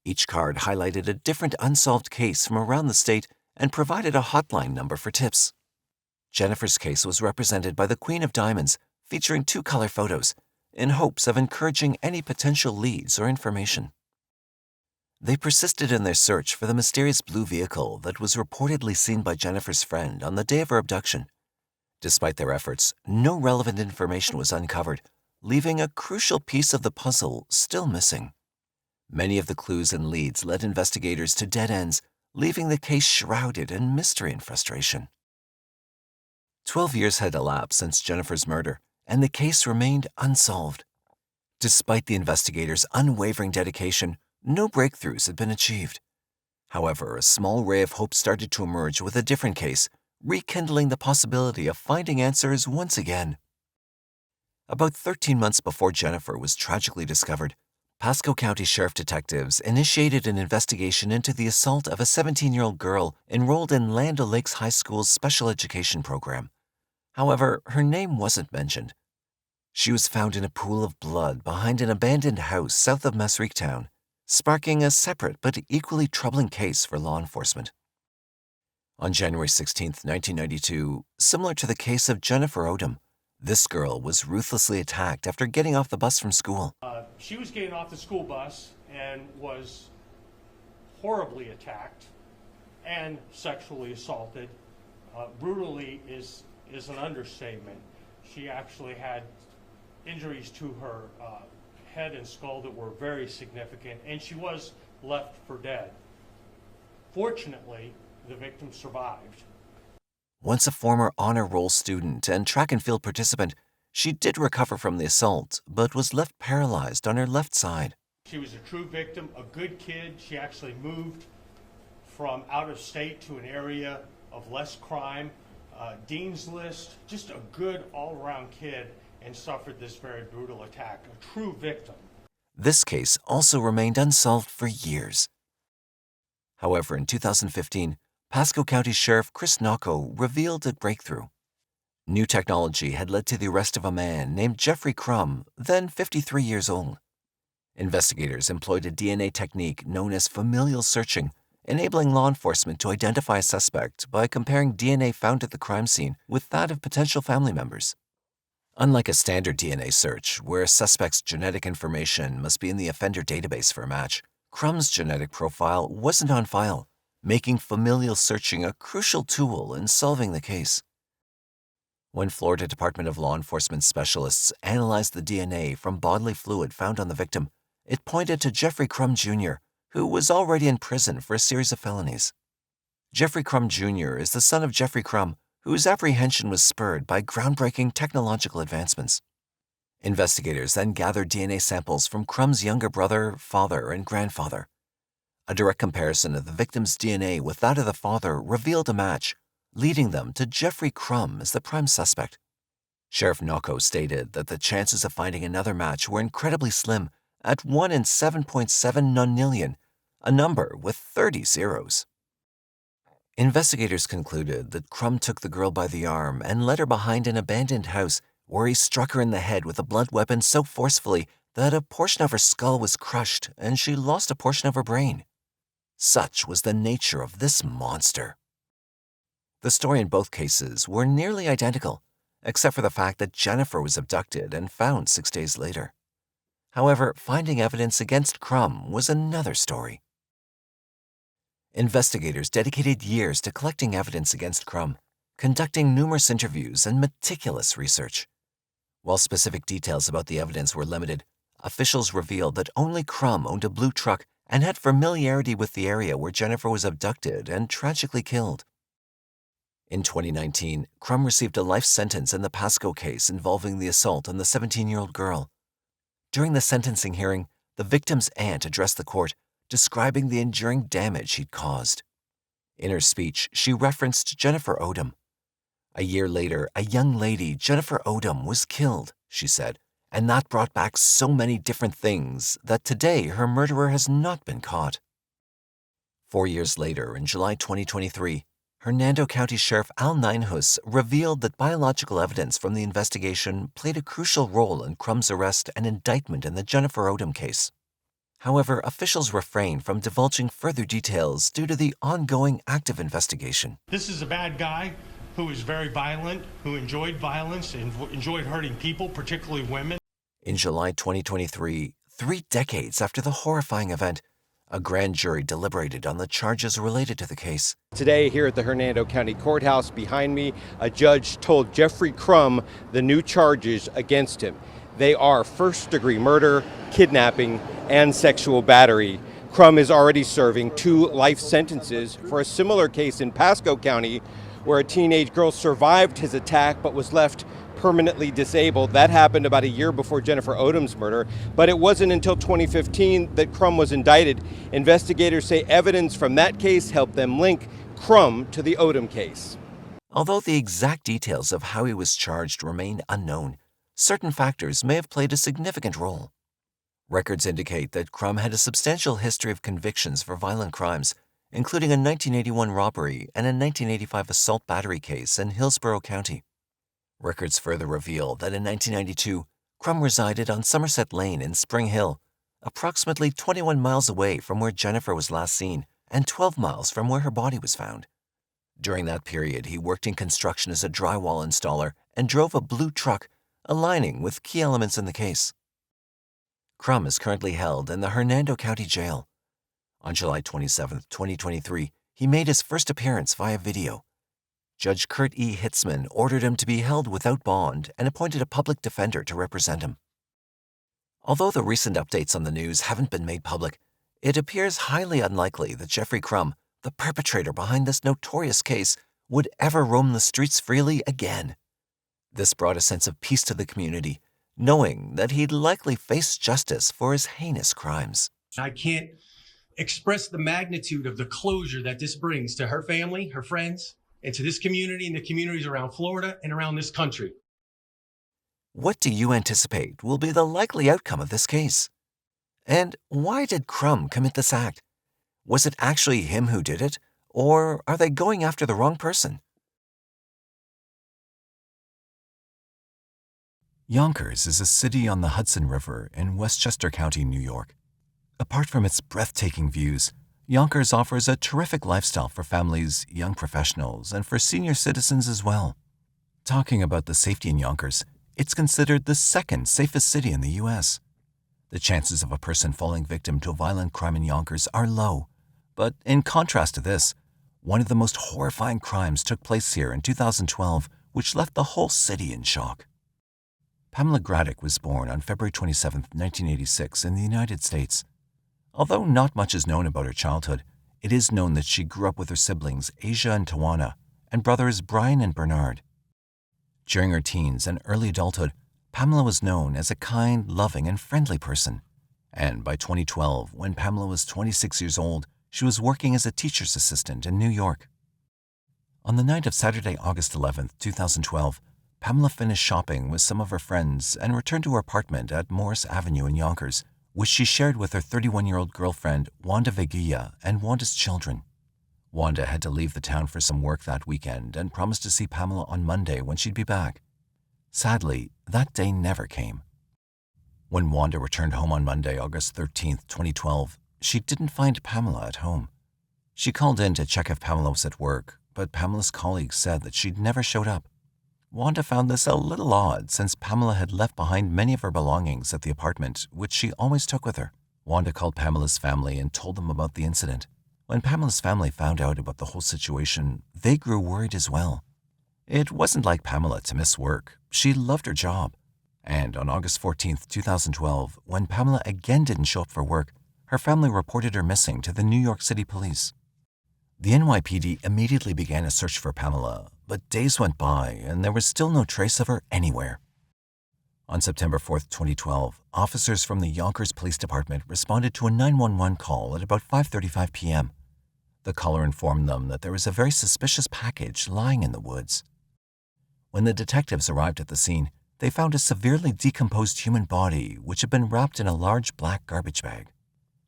Each card highlighted a different unsolved case from around the state and provided a hotline number for tips. Jennifer's case was represented by the Queen of Diamonds, featuring 2 color photos, in hopes of encouraging any potential leads or information. They persisted in their search for the mysterious blue vehicle that was reportedly seen by Jennifer's friend on the day of her abduction. Despite their efforts, no relevant information was uncovered, leaving a crucial piece of the puzzle still missing. Many of the clues and leads led investigators to dead ends, leaving the case shrouded in mystery and frustration. 12 years had elapsed since Jennifer's murder, and the case remained unsolved. Despite the investigators' unwavering dedication, no breakthroughs had been achieved. However, a small ray of hope started to emerge with a different case, rekindling the possibility of finding answers once again. About 13 months before Jennifer was tragically discovered, Pasco County Sheriff detectives initiated an investigation into the assault of a 17-year-old girl enrolled in Land O'Lakes High School's special education program. However, her name wasn't mentioned. She was found in a pool of blood behind an abandoned house south of Massareek Town, sparking a separate but equally troubling case for law enforcement. On January 16, 1992, similar to the case of Jennifer Odom, this girl was ruthlessly attacked after getting off the bus from school. She was getting off the school bus and was horribly attacked and sexually assaulted. Brutally is an understatement. She actually had injuries to her head and skull that were very significant, and she was left for dead. Fortunately, the victim survived. Once a former honor roll student and track and field participant, she did recover from the assault, but was left paralyzed on her left side. She was a true victim, a good kid. She actually moved from out of state to an area of less crime, Dean's List, just a good all-around kid, and suffered this very brutal attack, a true victim. This case also remained unsolved for years. However, in 2015, Pasco County Sheriff Chris Nocco revealed a breakthrough. New technology had led to the arrest of a man named Jeffrey Crum, then 53 years old. Investigators employed a DNA technique known as familial searching, enabling law enforcement to identify a suspect by comparing DNA found at the crime scene with that of potential family members. Unlike a standard DNA search, where a suspect's genetic information must be in the offender database for a match, Crum's genetic profile wasn't on file, making familial searching a crucial tool in solving the case. When Florida Department of Law Enforcement specialists analyzed the DNA from bodily fluid found on the victim, it pointed to Jeffrey Crum Jr., who was already in prison for a series of felonies. Jeffrey Crum Jr. is the son of Jeffrey Crum, whose apprehension was spurred by groundbreaking technological advancements. Investigators then gathered DNA samples from Crum's younger brother, father, and grandfather. A direct comparison of the victim's DNA with that of the father revealed a match, leading them to Jeffrey Crum as the prime suspect. Sheriff Nocco stated that the chances of finding another match were incredibly slim, at 1 in 7.7 nonillion, a number with 30 zeros. Investigators concluded that Crum took the girl by the arm and led her behind an abandoned house where he struck her in the head with a blunt weapon so forcefully that a portion of her skull was crushed and she lost a portion of her brain. Such was the nature of this monster. The story in both cases were nearly identical, except for the fact that Jennifer was abducted and found 6 days later. However, finding evidence against Crum was another story. Investigators dedicated years to collecting evidence against Crum, conducting numerous interviews and meticulous research. While specific details about the evidence were limited, officials revealed that only Crum owned a blue truck and had familiarity with the area where Jennifer was abducted and tragically killed. In 2019, Crum received a life sentence in the Pasco case involving the assault on the 17-year-old girl. During the sentencing hearing, the victim's aunt addressed the court, describing the enduring damage he'd caused. In her speech, she referenced Jennifer Odom. A year later, a young lady, Jennifer Odom, was killed, she said, and that brought back so many different things that today her murderer has not been caught. 4 years later, in July 2023, Hernando County Sheriff Al Ninehus revealed that biological evidence from the investigation played a crucial role in Crum's arrest and indictment in the Jennifer Odom case. However, officials refrained from divulging further details due to the ongoing active investigation. This is a bad guy who is very violent, who enjoyed violence and enjoyed hurting people, particularly women. In July 2023, 3 decades after the horrifying event, a grand jury deliberated on the charges related to the case. Today, here at the Hernando County Courthouse behind me, a judge told Jeffrey Crum the new charges against him. They are first-degree murder, kidnapping, and sexual battery. Crum is already serving 2 life sentences for a similar case in Pasco County, where a teenage girl survived his attack but was left permanently disabled. That happened about a year before Jennifer Odom's murder, but it wasn't until 2015 that Crum was indicted. Investigators say evidence from that case helped them link Crum to the Odom case. Although the exact details of how he was charged remain unknown, certain factors may have played a significant role. Records indicate that Crum had a substantial history of convictions for violent crimes, including a 1981 robbery and a 1985 assault battery case in Hillsborough County. Records further reveal that in 1992, Crum resided on Somerset Lane in Spring Hill, approximately 21 miles away from where Jennifer was last seen and 12 miles from where her body was found. During that period, he worked in construction as a drywall installer and drove a blue truck, aligning with key elements in the case. Crum is currently held in the Hernando County Jail. On July 27, 2023, he made his first appearance via video. Judge Kurt E. Hitzman ordered him to be held without bond and appointed a public defender to represent him. Although the recent updates on the news haven't been made public, it appears highly unlikely that Jeffrey Crum, the perpetrator behind this notorious case, would ever roam the streets freely again. This brought a sense of peace to the community, knowing that he'd likely face justice for his heinous crimes. I can't express the magnitude of the closure that this brings to her family, her friends, and to this community and the communities around Florida and around this country. What do you anticipate will be the likely outcome of this case? And why did Crum commit this act? Was it actually him who did it, or are they going after the wrong person? Yonkers is a city on the Hudson River in Westchester County, New York. Apart from its breathtaking views, Yonkers offers a terrific lifestyle for families, young professionals, and for senior citizens as well. Talking about the safety in Yonkers, it's considered the 2nd safest city in the U.S. The chances of a person falling victim to a violent crime in Yonkers are low, but in contrast to this, one of the most horrifying crimes took place here in 2012, which left the whole city in shock. Pamela Graddick was born on February 27, 1986, in the United States. Although not much is known about her childhood, it is known that she grew up with her siblings Asia and Tawana, and brothers Brian and Bernard. During her teens and early adulthood, Pamela was known as a kind, loving, and friendly person. And by 2012, when Pamela was 26 years old, She was working as a teacher's assistant in New York. On the night of Saturday, August 11, 2012, Pamela finished shopping with some of her friends and returned to her apartment at Morris Avenue in Yonkers, which she shared with her 31-year-old girlfriend, Wanda Vickie, and Wanda's children. Wanda had to leave the town for some work that weekend and promised to see Pamela on Monday when she'd be back. Sadly, that day never came. When Wanda returned home on Monday, August 13, 2012, she didn't find Pamela at home. She called in to check if Pamela was at work, but Pamela's colleagues said that she'd never showed up. Wanda found this a little odd since Pamela had left behind many of her belongings at the apartment, which she always took with her. Wanda called Pamela's family and told them about the incident. When Pamela's family found out about the whole situation, they grew worried as well. It wasn't like Pamela to miss work. She loved her job. And on August 14, 2012, when Pamela again didn't show up for work, her family reported her missing to the New York City police. The NYPD immediately began a search for Pamela, but days went by and there was still no trace of her anywhere. On September 4, 2012, officers from the Yonkers Police Department responded to a 911 call at about 5:35 p.m. The caller informed them that there was a very suspicious package lying in the woods. When the detectives arrived at the scene, they found a severely decomposed human body which had been wrapped in a large black garbage bag.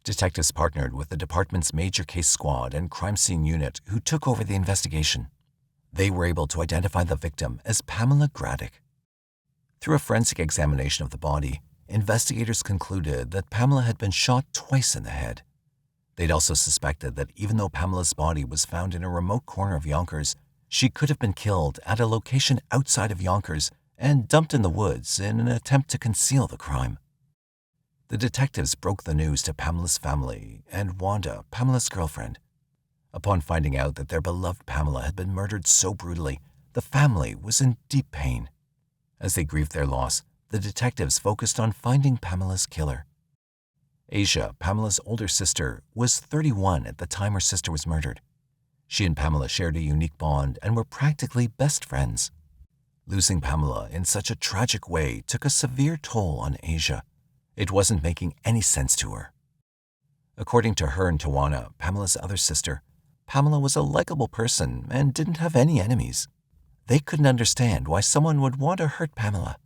Detectives partnered with the department's major case squad and crime scene unit who took over the investigation. They were able to identify the victim as Pamela Graddick. Through a forensic examination of the body, investigators concluded that Pamela had been shot twice in the head. They'd also suspected that even though Pamela's body was found in a remote corner of Yonkers, she could have been killed at a location outside of Yonkers and dumped in the woods in an attempt to conceal the crime. The detectives broke the news to Pamela's family and Wanda, Pamela's girlfriend. Upon finding out that their beloved Pamela had been murdered so brutally, the family was in deep pain. As they grieved their loss, the detectives focused on finding Pamela's killer. Asia, Pamela's older sister, was 31 at the time her sister was murdered. She and Pamela shared a unique bond and were practically best friends. Losing Pamela in such a tragic way took a severe toll on Asia. It wasn't making any sense to her. According to her and Tawana, Pamela's other sister, Pamela was a likable person and didn't have any enemies. They couldn't understand why someone would want to hurt Pamela.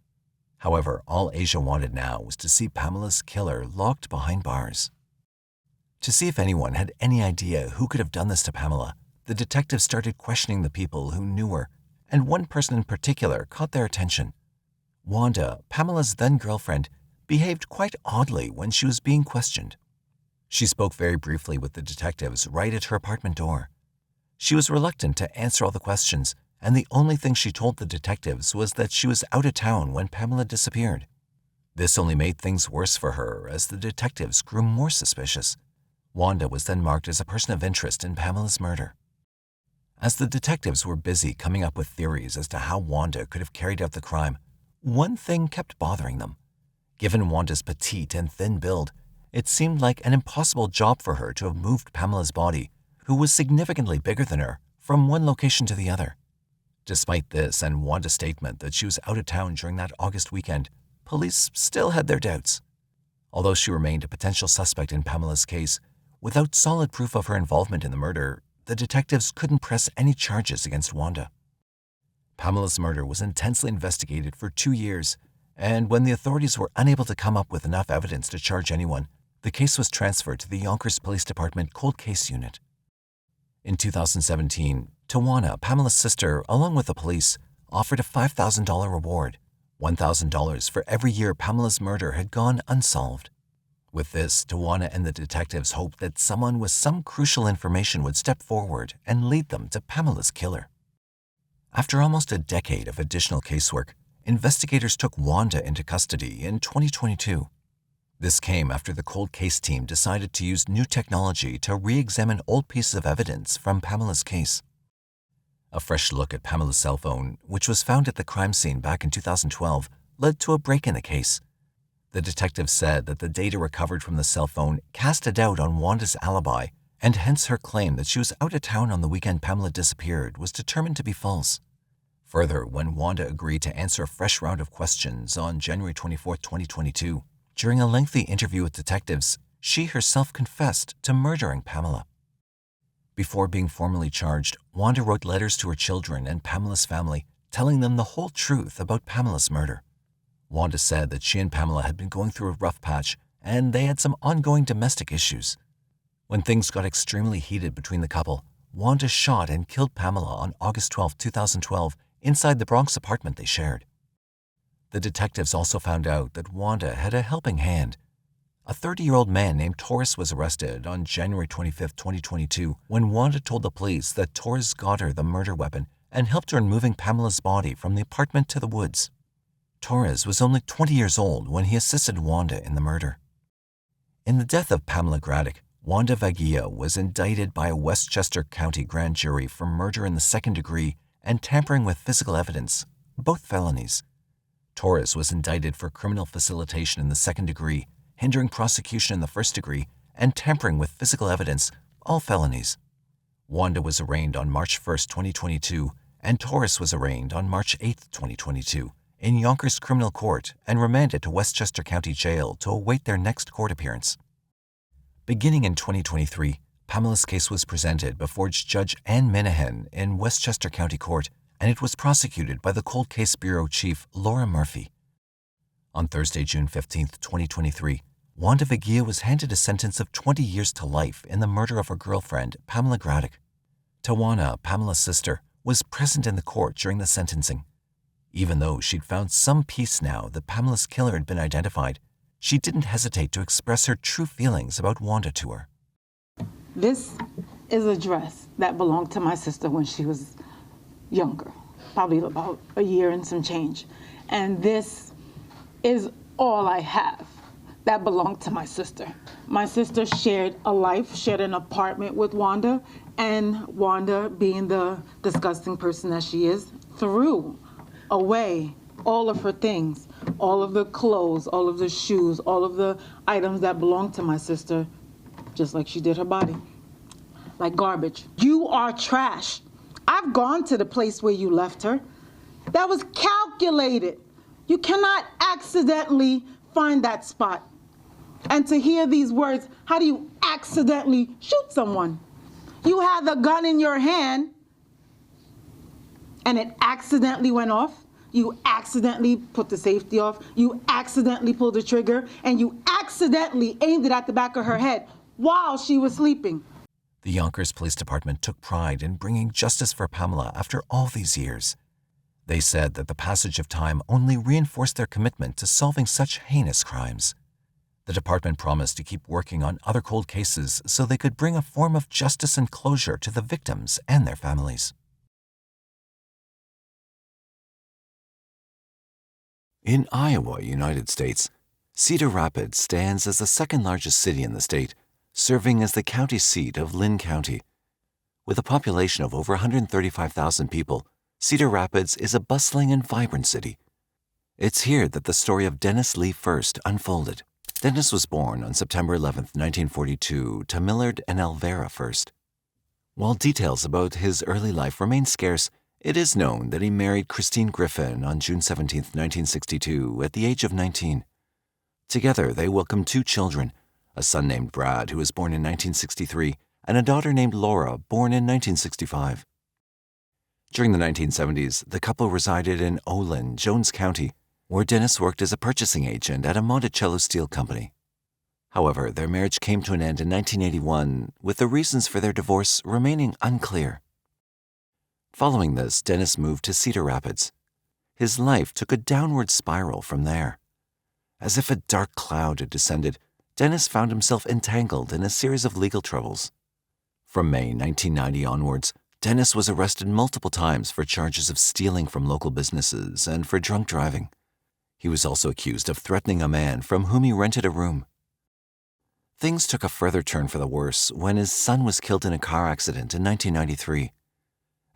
However, all Asia wanted now was to see Pamela's killer locked behind bars. To see if anyone had any idea who could have done this to Pamela, the detectives started questioning the people who knew her, and one person in particular caught their attention. Wanda, Pamela's then-girlfriend, behaved quite oddly when she was being questioned. She spoke very briefly with the detectives right at her apartment door. She was reluctant to answer all the questions, and the only thing she told the detectives was that she was out of town when Pamela disappeared. This only made things worse for her as the detectives grew more suspicious. Wanda was then marked as a person of interest in Pamela's murder. As the detectives were busy coming up with theories as to how Wanda could have carried out the crime, one thing kept bothering them. Given Wanda's petite and thin build, it seemed like an impossible job for her to have moved Pamela's body, who was significantly bigger than her, from one location to the other. Despite this and Wanda's statement that she was out of town during that August weekend, police still had their doubts. Although she remained a potential suspect in Pamela's case, without solid proof of her involvement in the murder, the detectives couldn't press any charges against Wanda. Pamela's murder was intensely investigated for 2 years, and when the authorities were unable to come up with enough evidence to charge anyone, the case was transferred to the Yonkers Police Department Cold Case Unit. In 2017, Tawana, Pamela's sister, along with the police, offered a $5,000 reward, $1,000 for every year Pamela's murder had gone unsolved. With this, Tawana and the detectives hoped that someone with some crucial information would step forward and lead them to Pamela's killer. After almost a decade of additional casework, investigators took Wanda into custody in 2022. This came after the cold case team decided to use new technology to re-examine old pieces of evidence from Pamela's case. A fresh look at Pamela's cell phone, which was found at the crime scene back in 2012, led to a break in the case. The detectives said that the data recovered from the cell phone cast a doubt on Wanda's alibi, and hence her claim that she was out of town on the weekend Pamela disappeared was determined to be false. Further, when Wanda agreed to answer a fresh round of questions on January 24, 2022, during a lengthy interview with detectives, she herself confessed to murdering Pamela. Before being formally charged, Wanda wrote letters to her children and Pamela's family, telling them the whole truth about Pamela's murder. Wanda said that she and Pamela had been going through a rough patch and they had some ongoing domestic issues. When things got extremely heated between the couple, Wanda shot and killed Pamela on August 12, 2012, inside the Bronx apartment they shared. The detectives also found out that Wanda had a helping hand. A 30-year-old man named Torres was arrested on January 25, 2022, when Wanda told the police that Torres got her the murder weapon and helped her in moving Pamela's body from the apartment to the woods. Torres was only 20 years old when he assisted Wanda in the murder. In the death of Pamela Graddick, Wanda Vickie was indicted by a Westchester County grand jury for murder in the second degree and tampering with physical evidence, both felonies. Torres was indicted for criminal facilitation in the second degree, hindering prosecution in the first degree, and tampering with physical evidence, all felonies. Wanda was arraigned on March 1, 2022, and Torres was arraigned on March 8, 2022, in Yonkers Criminal Court and remanded to Westchester County Jail to await their next court appearance. Beginning in 2023, Pamela's case was presented before Judge Ann Minahan in Westchester County Court, and it was prosecuted by the Cold Case Bureau Chief Laura Murphy. On Thursday, June 15, 2023, Wanda Vickie was handed a sentence of 20 years to life in the murder of her girlfriend, Pamela Graddick. Tawana, Pamela's sister, was present in the court during the sentencing. Even though she'd found some peace now that Pamela's killer had been identified, she didn't hesitate to express her true feelings about Wanda to her. This is a dress that belonged to my sister when she was younger, probably about a year and some change. And this is all I have that belonged to my sister. My sister shared a life, shared an apartment with Wanda, and Wanda, being the disgusting person that she is, threw away all of her things, all of the clothes, all of the shoes, all of the items that belonged to my sister, just like she did her body, like garbage. You are trash. I've gone to the place where you left her. That was calculated. You cannot accidentally find that spot. And to hear these words, how do you accidentally shoot someone? You had the gun in your hand and it accidentally went off. You accidentally put the safety off. You accidentally pulled the trigger, and you accidentally aimed it at the back of her head while she was sleeping. The Yonkers Police Department took pride in bringing justice for Pamela after all these years. They said that the passage of time only reinforced their commitment to solving such heinous crimes. The department promised to keep working on other cold cases so they could bring a form of justice and closure to the victims and their families. In Iowa, United States, Cedar Rapids stands as the second largest city in the state, serving as the county seat of Lynn County. With a population of over 135,000 people, Cedar Rapids is a bustling and vibrant city. It's here that the story of Dennis Lee First unfolded. Dennis was born on September 11, 1942, to Millard and Elvera First. While details about his early life remain scarce, it is known that he married Christine Griffin on June 17, 1962, at the age of 19. Together, they welcomed 2 children, a son named Brad, who was born in 1963, and a daughter named Laura, born in 1965. During the 1970s, the couple resided in Olin, Jones County, where Dennis worked as a purchasing agent at a Monticello steel company. However, their marriage came to an end in 1981, with the reasons for their divorce remaining unclear. Following this, Dennis moved to Cedar Rapids. His life took a downward spiral from there. As if a dark cloud had descended, Dennis found himself entangled in a series of legal troubles. From May 1990 onwards, Dennis was arrested multiple times for charges of stealing from local businesses and for drunk driving. He was also accused of threatening a man from whom he rented a room. Things took a further turn for the worse when his son was killed in a car accident in 1993.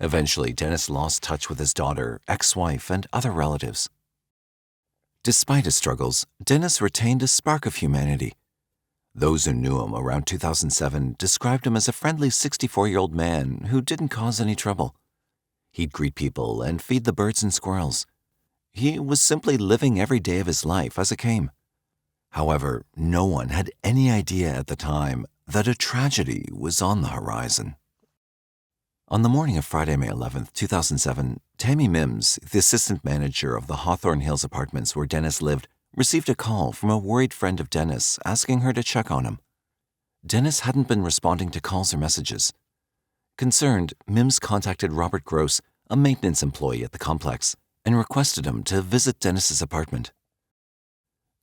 Eventually, Dennis lost touch with his daughter, ex-wife, and other relatives. Despite his struggles, Dennis retained a spark of humanity. Those who knew him around 2007 described him as a friendly 64-year-old man who didn't cause any trouble. He'd greet people and feed the birds and squirrels. He was simply living every day of his life as it came. However, no one had any idea at the time that a tragedy was on the horizon. On the morning of Friday, May 11, 2007, Tammy Mims, the assistant manager of the Hawthorne Hills apartments where Dennis lived, received a call from a worried friend of Dennis asking her to check on him. Dennis hadn't been responding to calls or messages. Concerned, Mims contacted Robert Gross, a maintenance employee at the complex, and requested him to visit Dennis's apartment.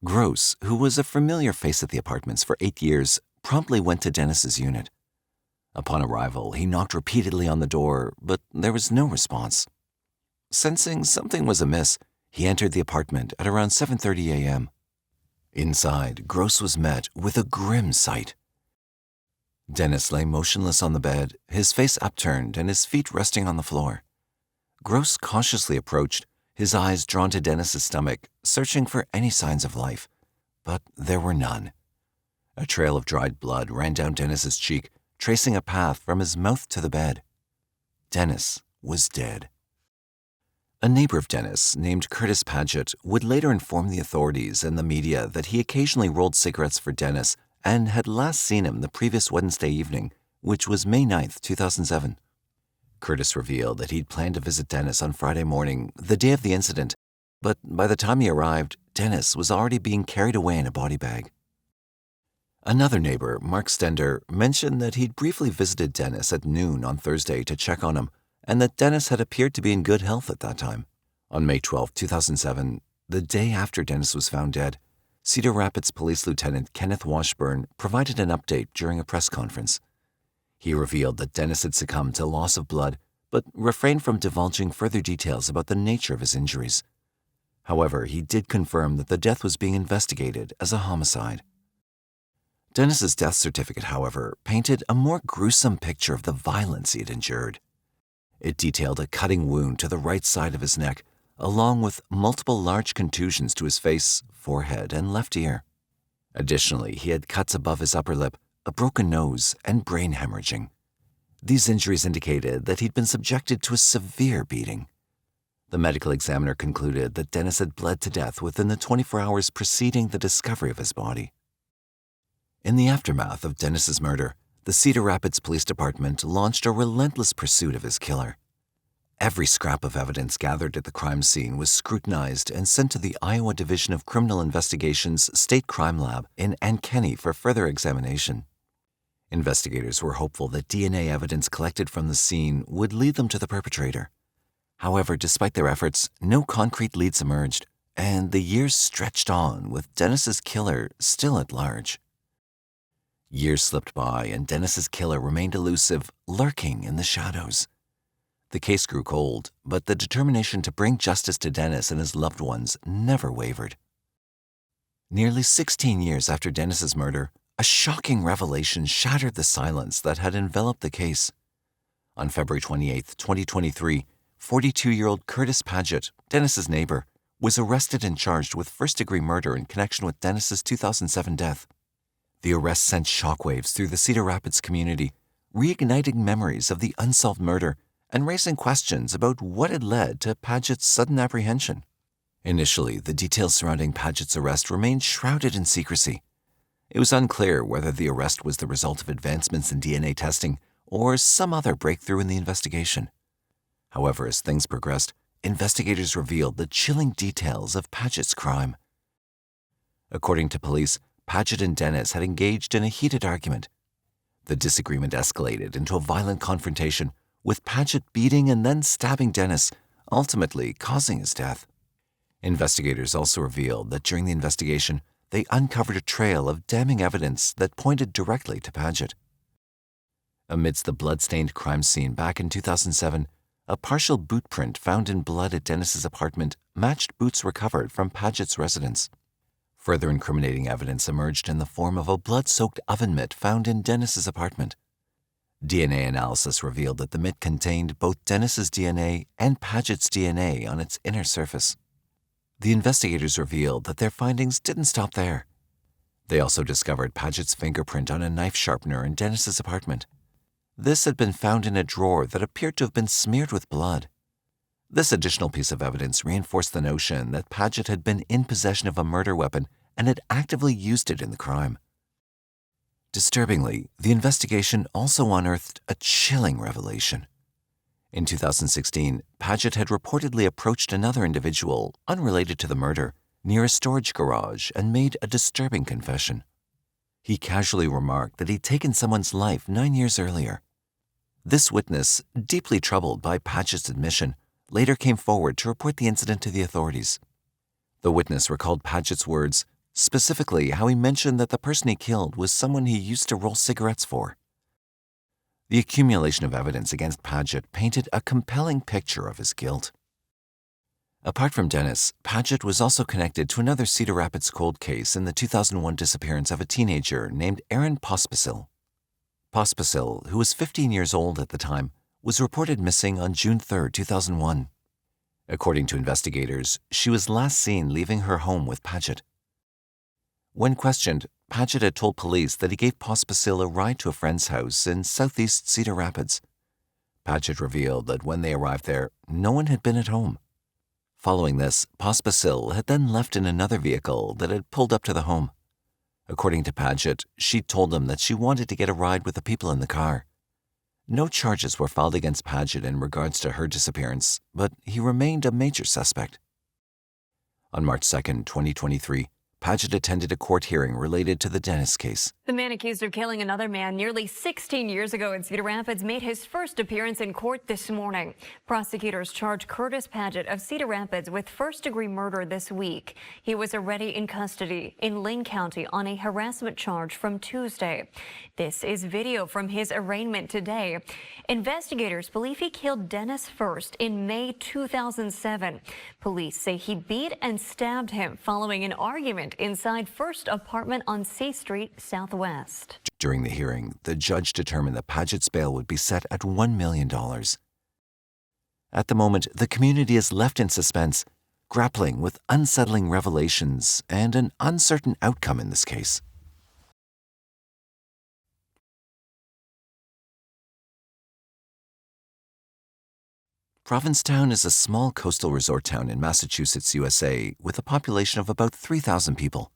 Gross, who was a familiar face at the apartments for 8 years, promptly went to Dennis's unit. Upon arrival, he knocked repeatedly on the door, but there was no response. Sensing something was amiss, he entered the apartment at around 7:30 a.m. Inside, Gross was met with a grim sight. Dennis lay motionless on the bed, his face upturned and his feet resting on the floor. Gross cautiously approached, his eyes drawn to Dennis's stomach, searching for any signs of life, but there were none. A trail of dried blood ran down Dennis's cheek, tracing a path from his mouth to the bed. Dennis was dead. A neighbor of Dennis, named Curtis Paquette, would later inform the authorities and the media that he occasionally rolled cigarettes for Dennis and had last seen him the previous Wednesday evening, which was May 9, 2007. Curtis revealed that he'd planned to visit Dennis on Friday morning, the day of the incident, but by the time he arrived, Dennis was already being carried away in a body bag. Another neighbor, Mark Stender, mentioned that he'd briefly visited Dennis at noon on Thursday to check on him, and that Dennis had appeared to be in good health at that time. On May 12, 2007, the day after Dennis was found dead, Cedar Rapids Police Lieutenant Kenneth Washburn provided an update during a press conference. He revealed that Dennis had succumbed to loss of blood, but refrained from divulging further details about the nature of his injuries. However, he did confirm that the death was being investigated as a homicide. Dennis's death certificate, however, painted a more gruesome picture of the violence he had endured. It detailed a cutting wound to the right side of his neck, along with multiple large contusions to his face, forehead, and left ear. Additionally, he had cuts above his upper lip, a broken nose, and brain hemorrhaging. These injuries indicated that he'd been subjected to a severe beating. The medical examiner concluded that Dennis had bled to death within the 24 hours preceding the discovery of his body. In the aftermath of Dennis's murder, the Cedar Rapids Police Department launched a relentless pursuit of his killer. Every scrap of evidence gathered at the crime scene was scrutinized and sent to the Iowa Division of Criminal Investigation's State Crime Lab in Ankeny for further examination. Investigators were hopeful that DNA evidence collected from the scene would lead them to the perpetrator. However, despite their efforts, no concrete leads emerged, and the years stretched on with Dennis's killer still at large. Years slipped by and Dennis's killer remained elusive, lurking in the shadows. The case grew cold, but the determination to bring justice to Dennis and his loved ones never wavered. Nearly 16 years after Dennis's murder, a shocking revelation shattered the silence that had enveloped the case. On February 28, 2023, 42-year-old Curtis Paquette, Dennis's neighbor, was arrested and charged with first-degree murder in connection with Dennis's 2007 death. The arrest sent shockwaves through the Cedar Rapids community, reigniting memories of the unsolved murder and raising questions about what had led to Paquette's sudden apprehension. Initially, the details surrounding Paquette's arrest remained shrouded in secrecy. It was unclear whether the arrest was the result of advancements in DNA testing or some other breakthrough in the investigation. However, as things progressed, investigators revealed the chilling details of Paquette's crime. According to police, Paquette and Dennis had engaged in a heated argument. The disagreement escalated into a violent confrontation, with Paquette beating and then stabbing Dennis, ultimately causing his death. Investigators also revealed that during the investigation, they uncovered a trail of damning evidence that pointed directly to Paquette. Amidst the blood-stained crime scene back in 2007, a partial boot print found in blood at Dennis's apartment matched boots recovered from Paquette's residence. Further incriminating evidence emerged in the form of a blood-soaked oven mitt found in Dennis's apartment. DNA analysis revealed that the mitt contained both Dennis's DNA and Paquette's DNA on its inner surface. The investigators revealed that their findings didn't stop there. They also discovered Paquette's fingerprint on a knife sharpener in Dennis's apartment. This had been found in a drawer that appeared to have been smeared with blood. This additional piece of evidence reinforced the notion that Paquette had been in possession of a murder weapon and had actively used it in the crime. Disturbingly, the investigation also unearthed a chilling revelation. In 2016, Paquette had reportedly approached another individual, unrelated to the murder, near a storage garage and made a disturbing confession. He casually remarked that he'd taken someone's life 9 years earlier. This witness, deeply troubled by Paquette's admission, later came forward to report the incident to the authorities. The witness recalled Paquette's words, specifically how he mentioned that the person he killed was someone he used to roll cigarettes for. The accumulation of evidence against Paquette painted a compelling picture of his guilt. Apart from Dennis, Paquette was also connected to another Cedar Rapids cold case in the 2001 disappearance of a teenager named Aaron Pospisil. Pospisil, who was 15 years old at the time, was reported missing on June 3, 2001. According to investigators, she was last seen leaving her home with Paquette. When questioned, Paquette had told police that he gave Pospisil a ride to a friend's house in southeast Cedar Rapids. Paquette revealed that when they arrived there, no one had been at home. Following this, Pospisil had then left in another vehicle that had pulled up to the home. According to Paquette, she told him that she wanted to get a ride with the people in the car. No charges were filed against Paquette in regards to her disappearance, but he remained a major suspect. On March 2, 2023, Paquette attended a court hearing related to the Dennis case. The man accused of killing another man nearly 16 years ago in Cedar Rapids made his first appearance in court this morning. Prosecutors charged Curtis Paquette of Cedar Rapids with first-degree murder this week. He was already in custody in Lynn County on a harassment charge from Tuesday. This is video from his arraignment today. Investigators believe he killed Dennis first in May 2007. Police say he beat and stabbed him following an argument inside First Apartment on C Street Southwest. During the hearing, the judge determined that Paquette's bail would be set at $1 million. At the moment, the community is left in suspense, grappling with unsettling revelations and an uncertain outcome in this case. Provincetown is a small coastal resort town in Massachusetts, USA, with a population of about 3,000 people.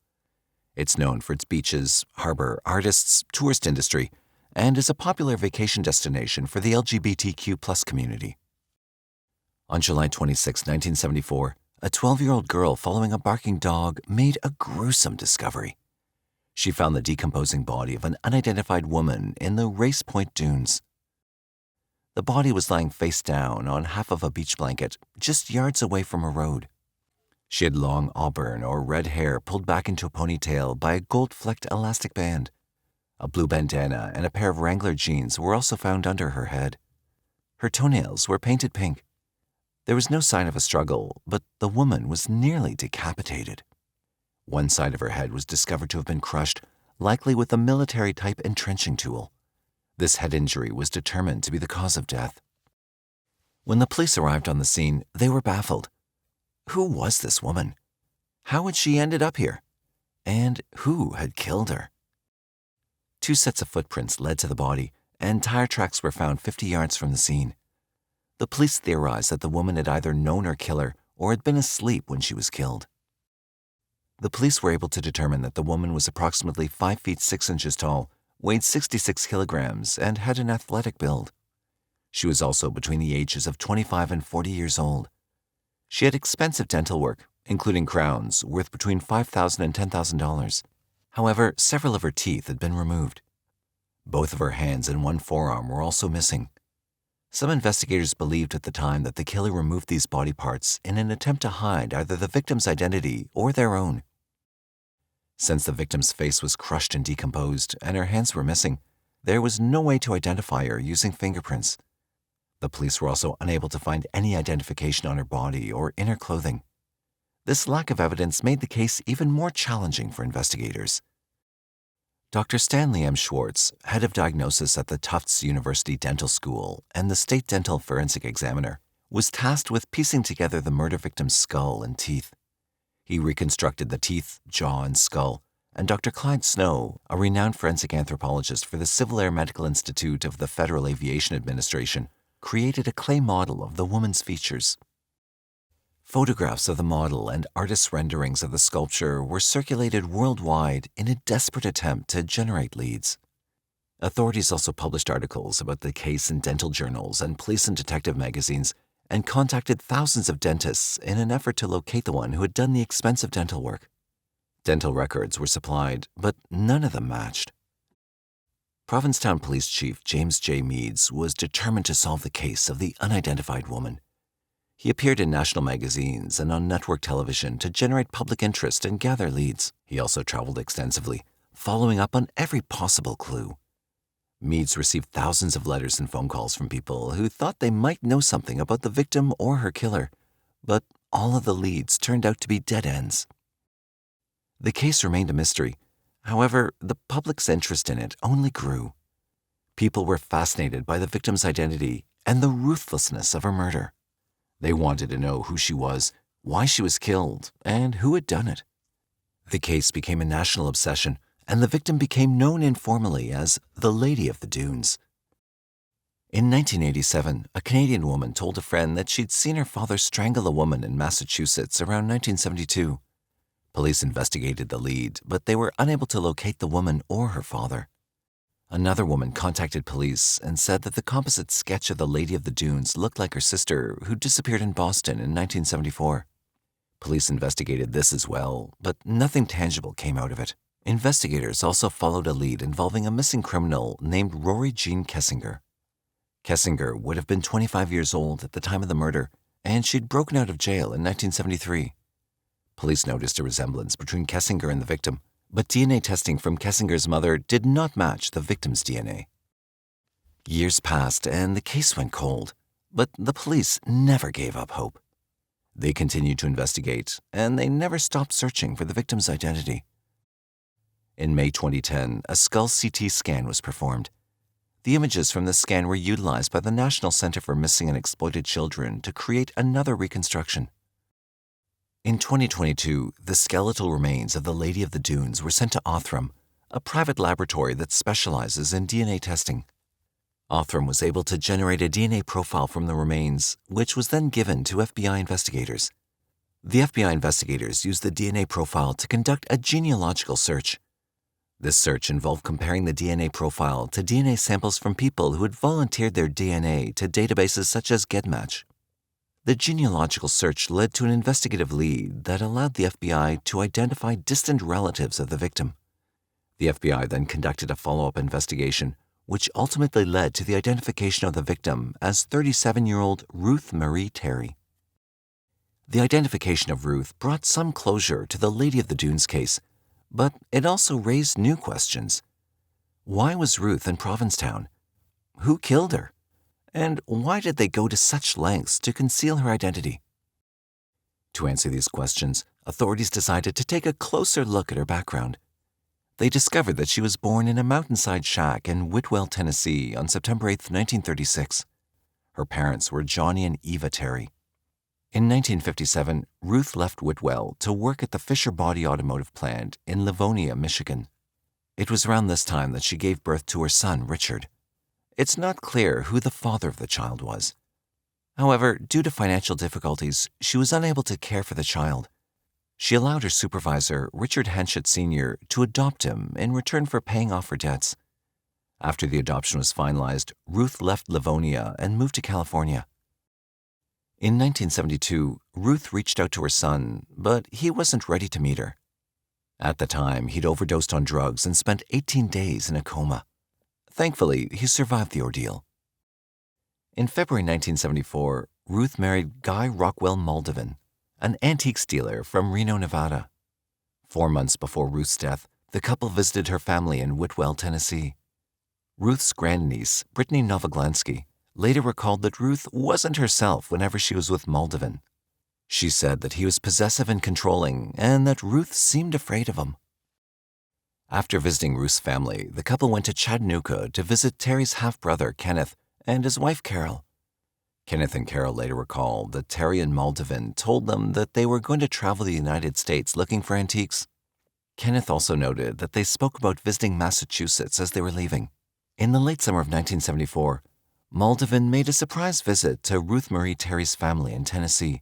It's known for its beaches, harbor, artists, tourist industry, and is a popular vacation destination for the LGBTQ+ community. On July 26, 1974, a 12-year-old girl following a barking dog made a gruesome discovery. She found the decomposing body of an unidentified woman in the Race Point Dunes. The body was lying face down on half of a beach blanket, just yards away from a road. She had long auburn or red hair pulled back into a ponytail by a gold-flecked elastic band. A blue bandana and a pair of Wrangler jeans were also found under her head. Her toenails were painted pink. There was no sign of a struggle, but the woman was nearly decapitated. One side of her head was discovered to have been crushed, likely with a military-type entrenching tool. This head injury was determined to be the cause of death. When the police arrived on the scene, they were baffled. Who was this woman? How had she ended up here? And who had killed her? 2 sets of footprints led to the body, and tire tracks were found 50 yards from the scene. The police theorized that the woman had either known her killer or had been asleep when she was killed. The police were able to determine that the woman was approximately 5 feet 6 inches tall, weighed 66 kilograms, and had an athletic build. She was also between the ages of 25 and 40 years old. She had expensive dental work, including crowns, worth between $5,000 and $10,000. However, several of her teeth had been removed. Both of her hands and one forearm were also missing. Some investigators believed at the time that the killer removed these body parts in an attempt to hide either the victim's identity or their own. Since the victim's face was crushed and decomposed and her hands were missing, there was no way to identify her using fingerprints. The police were also unable to find any identification on her body or in her clothing. This lack of evidence made the case even more challenging for investigators. Dr. Stanley M. Schwartz, head of diagnosis at the Tufts University Dental School and the state dental forensic examiner, was tasked with piecing together the murder victim's skull and teeth. He reconstructed the teeth, jaw, and skull, and Dr. Clyde Snow, a renowned forensic anthropologist for the Civil Air Medical Institute of the Federal Aviation Administration, created a clay model of the woman's features. Photographs of the model and artists' renderings of the sculpture were circulated worldwide in a desperate attempt to generate leads. Authorities also published articles about the case in dental journals and police and detective magazines, and contacted thousands of dentists in an effort to locate the one who had done the expensive dental work. Dental records were supplied, but none of them matched. Provincetown Police Chief James J. Meads was determined to solve the case of the unidentified woman. He appeared in national magazines and on network television to generate public interest and gather leads. He also traveled extensively, following up on every possible clue. Meads received thousands of letters and phone calls from people who thought they might know something about the victim or her killer, but all of the leads turned out to be dead ends. The case remained a mystery. However, the public's interest in it only grew. People were fascinated by the victim's identity and the ruthlessness of her murder. They wanted to know who she was, why she was killed, and who had done it. The case became a national obsession, and the victim became known informally as the Lady of the Dunes. In 1987, a Canadian woman told a friend that she'd seen her father strangle a woman in Massachusetts around 1972. Police investigated the lead, but they were unable to locate the woman or her father. Another woman contacted police and said that the composite sketch of the Lady of the Dunes looked like her sister, who disappeared in Boston in 1974. Police investigated this as well, but nothing tangible came out of it. Investigators also followed a lead involving a missing criminal named Rory Jean Kessinger. Kessinger would have been 25 years old at the time of the murder, and she'd broken out of jail in 1973. Police noticed a resemblance between Kessinger and the victim, but DNA testing from Kessinger's mother did not match the victim's DNA. Years passed and the case went cold, but the police never gave up hope. They continued to investigate, and they never stopped searching for the victim's identity. In May 2010, a skull CT scan was performed. The images from the scan were utilized by the National Center for Missing and Exploited Children to create another reconstruction. In 2022, the skeletal remains of the Lady of the Dunes were sent to Othram, a private laboratory that specializes in DNA testing. Othram was able to generate a DNA profile from the remains, which was then given to FBI investigators. The FBI investigators used the DNA profile to conduct a genealogical search. This search involved comparing the DNA profile to DNA samples from people who had volunteered their DNA to databases such as GEDmatch. The genealogical search led to an investigative lead that allowed the FBI to identify distant relatives of the victim. The FBI then conducted a follow-up investigation, which ultimately led to the identification of the victim as 37-year-old Ruth Marie Terry. The identification of Ruth brought some closure to the Lady of the Dunes case, but it also raised new questions. Why was Ruth in Provincetown? Who killed her? And why did they go to such lengths to conceal her identity? To answer these questions, authorities decided to take a closer look at her background. They discovered that she was born in a mountainside shack in Whitwell, Tennessee on September 8, 1936. Her parents were Johnny and Eva Terry. In 1957, Ruth left Whitwell to work at the Fisher Body Automotive Plant in Livonia, Michigan. It was around this time that she gave birth to her son, Richard. It's not clear who the father of the child was. However, due to financial difficulties, she was unable to care for the child. She allowed her supervisor, Richard Henschett Sr., to adopt him in return for paying off her debts. After the adoption was finalized, Ruth left Livonia and moved to California. In 1972, Ruth reached out to her son, but he wasn't ready to meet her. At the time, he'd overdosed on drugs and spent 18 days in a coma. Thankfully, he survived the ordeal. In February 1974, Ruth married Guy Rockwell Moldovan, an antiques dealer from Reno, Nevada. 4 months before Ruth's death, the couple visited her family in Whitwell, Tennessee. Ruth's grandniece, Brittany Novoglansky, later recalled that Ruth wasn't herself whenever she was with Moldovan. She said that he was possessive and controlling, and that Ruth seemed afraid of him. After visiting Ruth's family, the couple went to Chattanooga to visit Terry's half-brother, Kenneth, and his wife, Carol. Kenneth and Carol later recalled that Terry and Moldovan told them that they were going to travel the United States looking for antiques. Kenneth also noted that they spoke about visiting Massachusetts as they were leaving. In the late summer of 1974, Moldovan made a surprise visit to Ruth Marie Terry's family in Tennessee.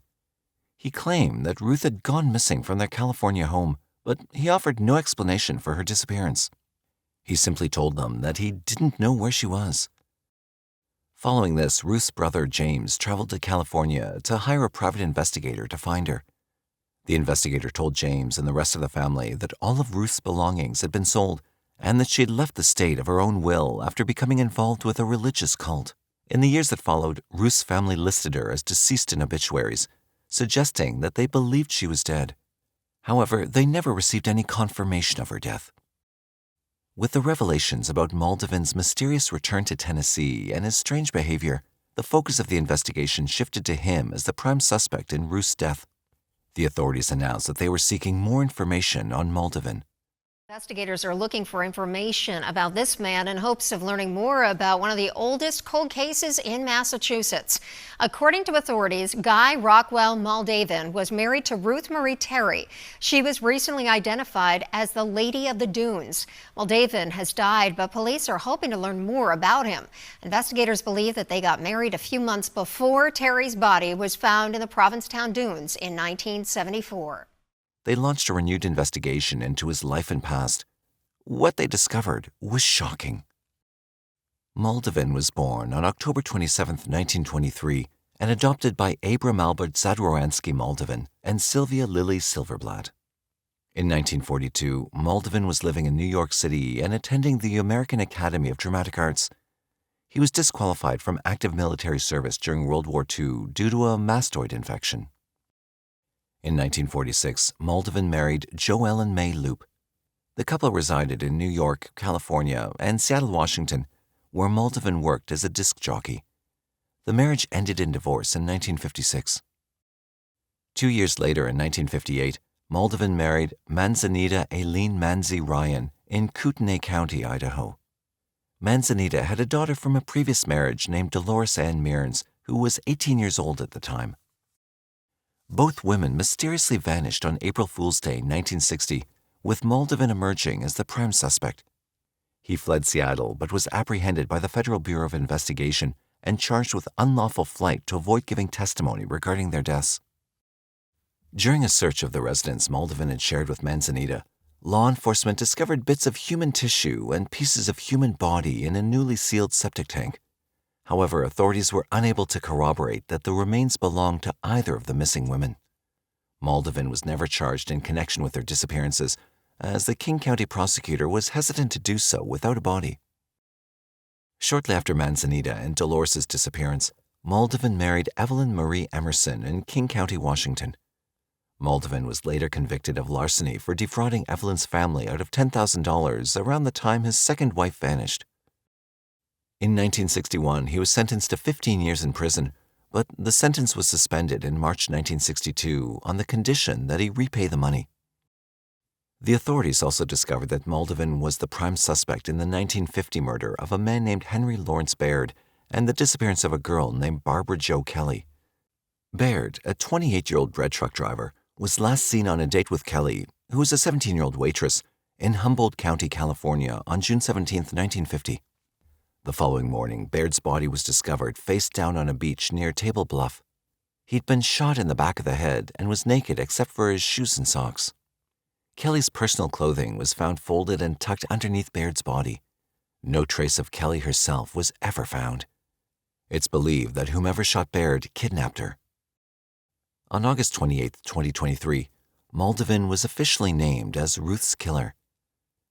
He claimed that Ruth had gone missing from their California home, but he offered no explanation for her disappearance. He simply told them that he didn't know where she was. Following this, Ruth's brother James traveled to California to hire a private investigator to find her. The investigator told James and the rest of the family that all of Ruth's belongings had been sold and that she had left the state of her own will after becoming involved with a religious cult. In the years that followed, Ruth's family listed her as deceased in obituaries, suggesting that they believed she was dead. However, they never received any confirmation of her death. With the revelations about Moldovan's mysterious return to Tennessee and his strange behavior, the focus of the investigation shifted to him as the prime suspect in Ruth's death. The authorities announced that they were seeking more information on Moldovan. Investigators are looking for information about this man in hopes of learning more about one of the oldest cold cases in Massachusetts. According to authorities, Guy Rockwell Moldovan was married to Ruth Marie Terry. She was recently identified as the Lady of the Dunes. Moldovan has died, but police are hoping to learn more about him. Investigators believe that they got married a few months before Terry's body was found in the Provincetown Dunes in 1974. They launched a renewed investigation into his life and past. What they discovered was shocking. Moldovan was born on October 27, 1923, and adopted by Abram Albert Zadroransky Moldovan and Sylvia Lily Silverblatt. In 1942, Moldovan was living in New York City and attending the American Academy of Dramatic Arts. He was disqualified from active military service during World War II due to a mastoid infection. In 1946, Moldovan married Jo Ellen May Loop. The couple resided in New York, California, and Seattle, Washington, where Moldovan worked as a disc jockey. The marriage ended in divorce in 1956. 2 years later, in 1958, Moldovan married Manzanita Aileen Manzi Ryan in Kootenai County, Idaho. Manzanita had a daughter from a previous marriage named Dolores Ann Mearns, who was 18 years old at the time. Both women mysteriously vanished on April Fool's Day, 1960, with Moldovan emerging as the prime suspect. He fled Seattle but was apprehended by the Federal Bureau of Investigation and charged with unlawful flight to avoid giving testimony regarding their deaths. During a search of the residence Moldovan had shared with Manzanita, law enforcement discovered bits of human tissue and pieces of human body in a newly sealed septic tank. However, authorities were unable to corroborate that the remains belonged to either of the missing women. Moldovan was never charged in connection with their disappearances, as the King County prosecutor was hesitant to do so without a body. Shortly after Manzanita and Dolores' disappearance, Moldovan married Evelyn Marie Emerson in King County, Washington. Moldovan was later convicted of larceny for defrauding Evelyn's family out of $10,000 around the time his second wife vanished. In 1961, he was sentenced to 15 years in prison, but the sentence was suspended in March 1962 on the condition that he repay the money. The authorities also discovered that Moldovan was the prime suspect in the 1950 murder of a man named Henry Lawrence Baird and the disappearance of a girl named Barbara Jo Kelly. Baird, a 28-year-old bread truck driver, was last seen on a date with Kelly, who was a 17-year-old waitress, in Humboldt County, California on June 17, 1950. The following morning, Baird's body was discovered face down on a beach near Table Bluff. He'd been shot in the back of the head and was naked except for his shoes and socks. Kelly's personal clothing was found folded and tucked underneath Baird's body. No trace of Kelly herself was ever found. It's believed that whomever shot Baird kidnapped her. On August 28, 2023, Moldovan was officially named as Ruth's killer.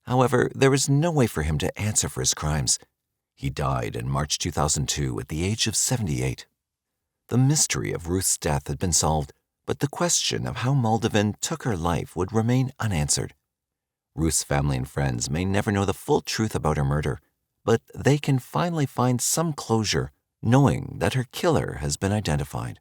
However, there was no way for him to answer for his crimes. He died in March 2002 at the age of 78. The mystery of Ruth's death had been solved, but the question of how Moldovan took her life would remain unanswered. Ruth's family and friends may never know the full truth about her murder, but they can finally find some closure knowing that her killer has been identified.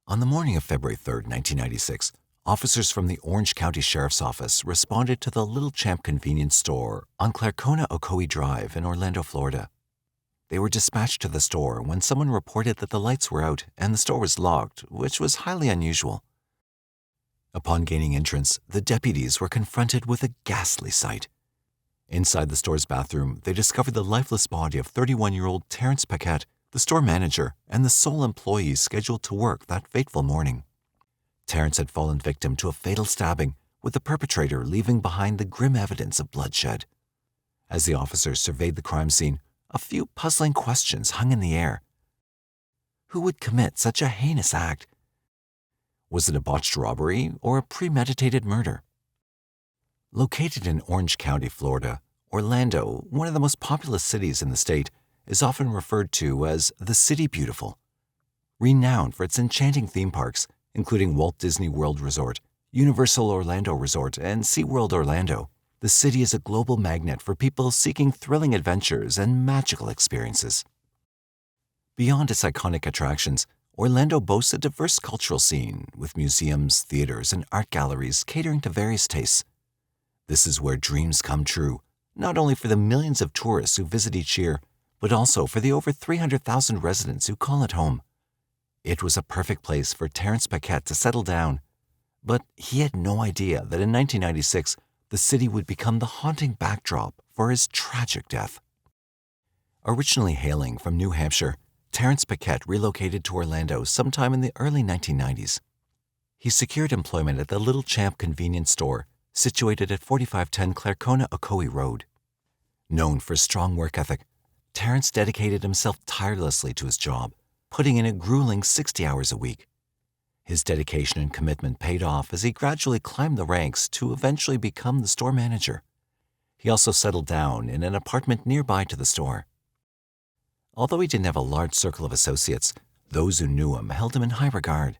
On the morning of February 3, 1996, officers from the Orange County Sheriff's Office responded to the Little Champ convenience store on Clarcona Ocoee Drive in Orlando, Florida. They were dispatched to the store when someone reported that the lights were out and the store was locked, which was highly unusual. Upon gaining entrance, the deputies were confronted with a ghastly sight. Inside the store's bathroom, they discovered the lifeless body of 31-year-old Terrance Paquette, the store manager and the sole employee scheduled to work that fateful morning. Terrance had fallen victim to a fatal stabbing, with the perpetrator leaving behind the grim evidence of bloodshed. As the officers surveyed the crime scene, a few puzzling questions hung in the air. Who would commit such a heinous act? Was it a botched robbery or a premeditated murder? Located in Orange County, Florida, Orlando, one of the most populous cities in the state, is often referred to as the City Beautiful. Renowned for its enchanting theme parks, including Walt Disney World Resort, Universal Orlando Resort, and SeaWorld Orlando, the city is a global magnet for people seeking thrilling adventures and magical experiences. Beyond its iconic attractions, Orlando boasts a diverse cultural scene, with museums, theaters, and art galleries catering to various tastes. This is where dreams come true, not only for the millions of tourists who visit each year, but also for the over 300,000 residents who call it home. It was a perfect place for Terrance Paquette to settle down, but he had no idea that in 1996, the city would become the haunting backdrop for his tragic death. Originally hailing from New Hampshire, Terrance Paquette relocated to Orlando sometime in the early 1990s. He secured employment at the Little Champ convenience store, situated at 4510 Clarcona Ocoee Road. Known for his strong work ethic, Terrance dedicated himself tirelessly to his job, putting in a grueling 60 hours a week. His dedication and commitment paid off as he gradually climbed the ranks to eventually become the store manager. He also settled down in an apartment nearby to the store. Although he didn't have a large circle of associates, those who knew him held him in high regard.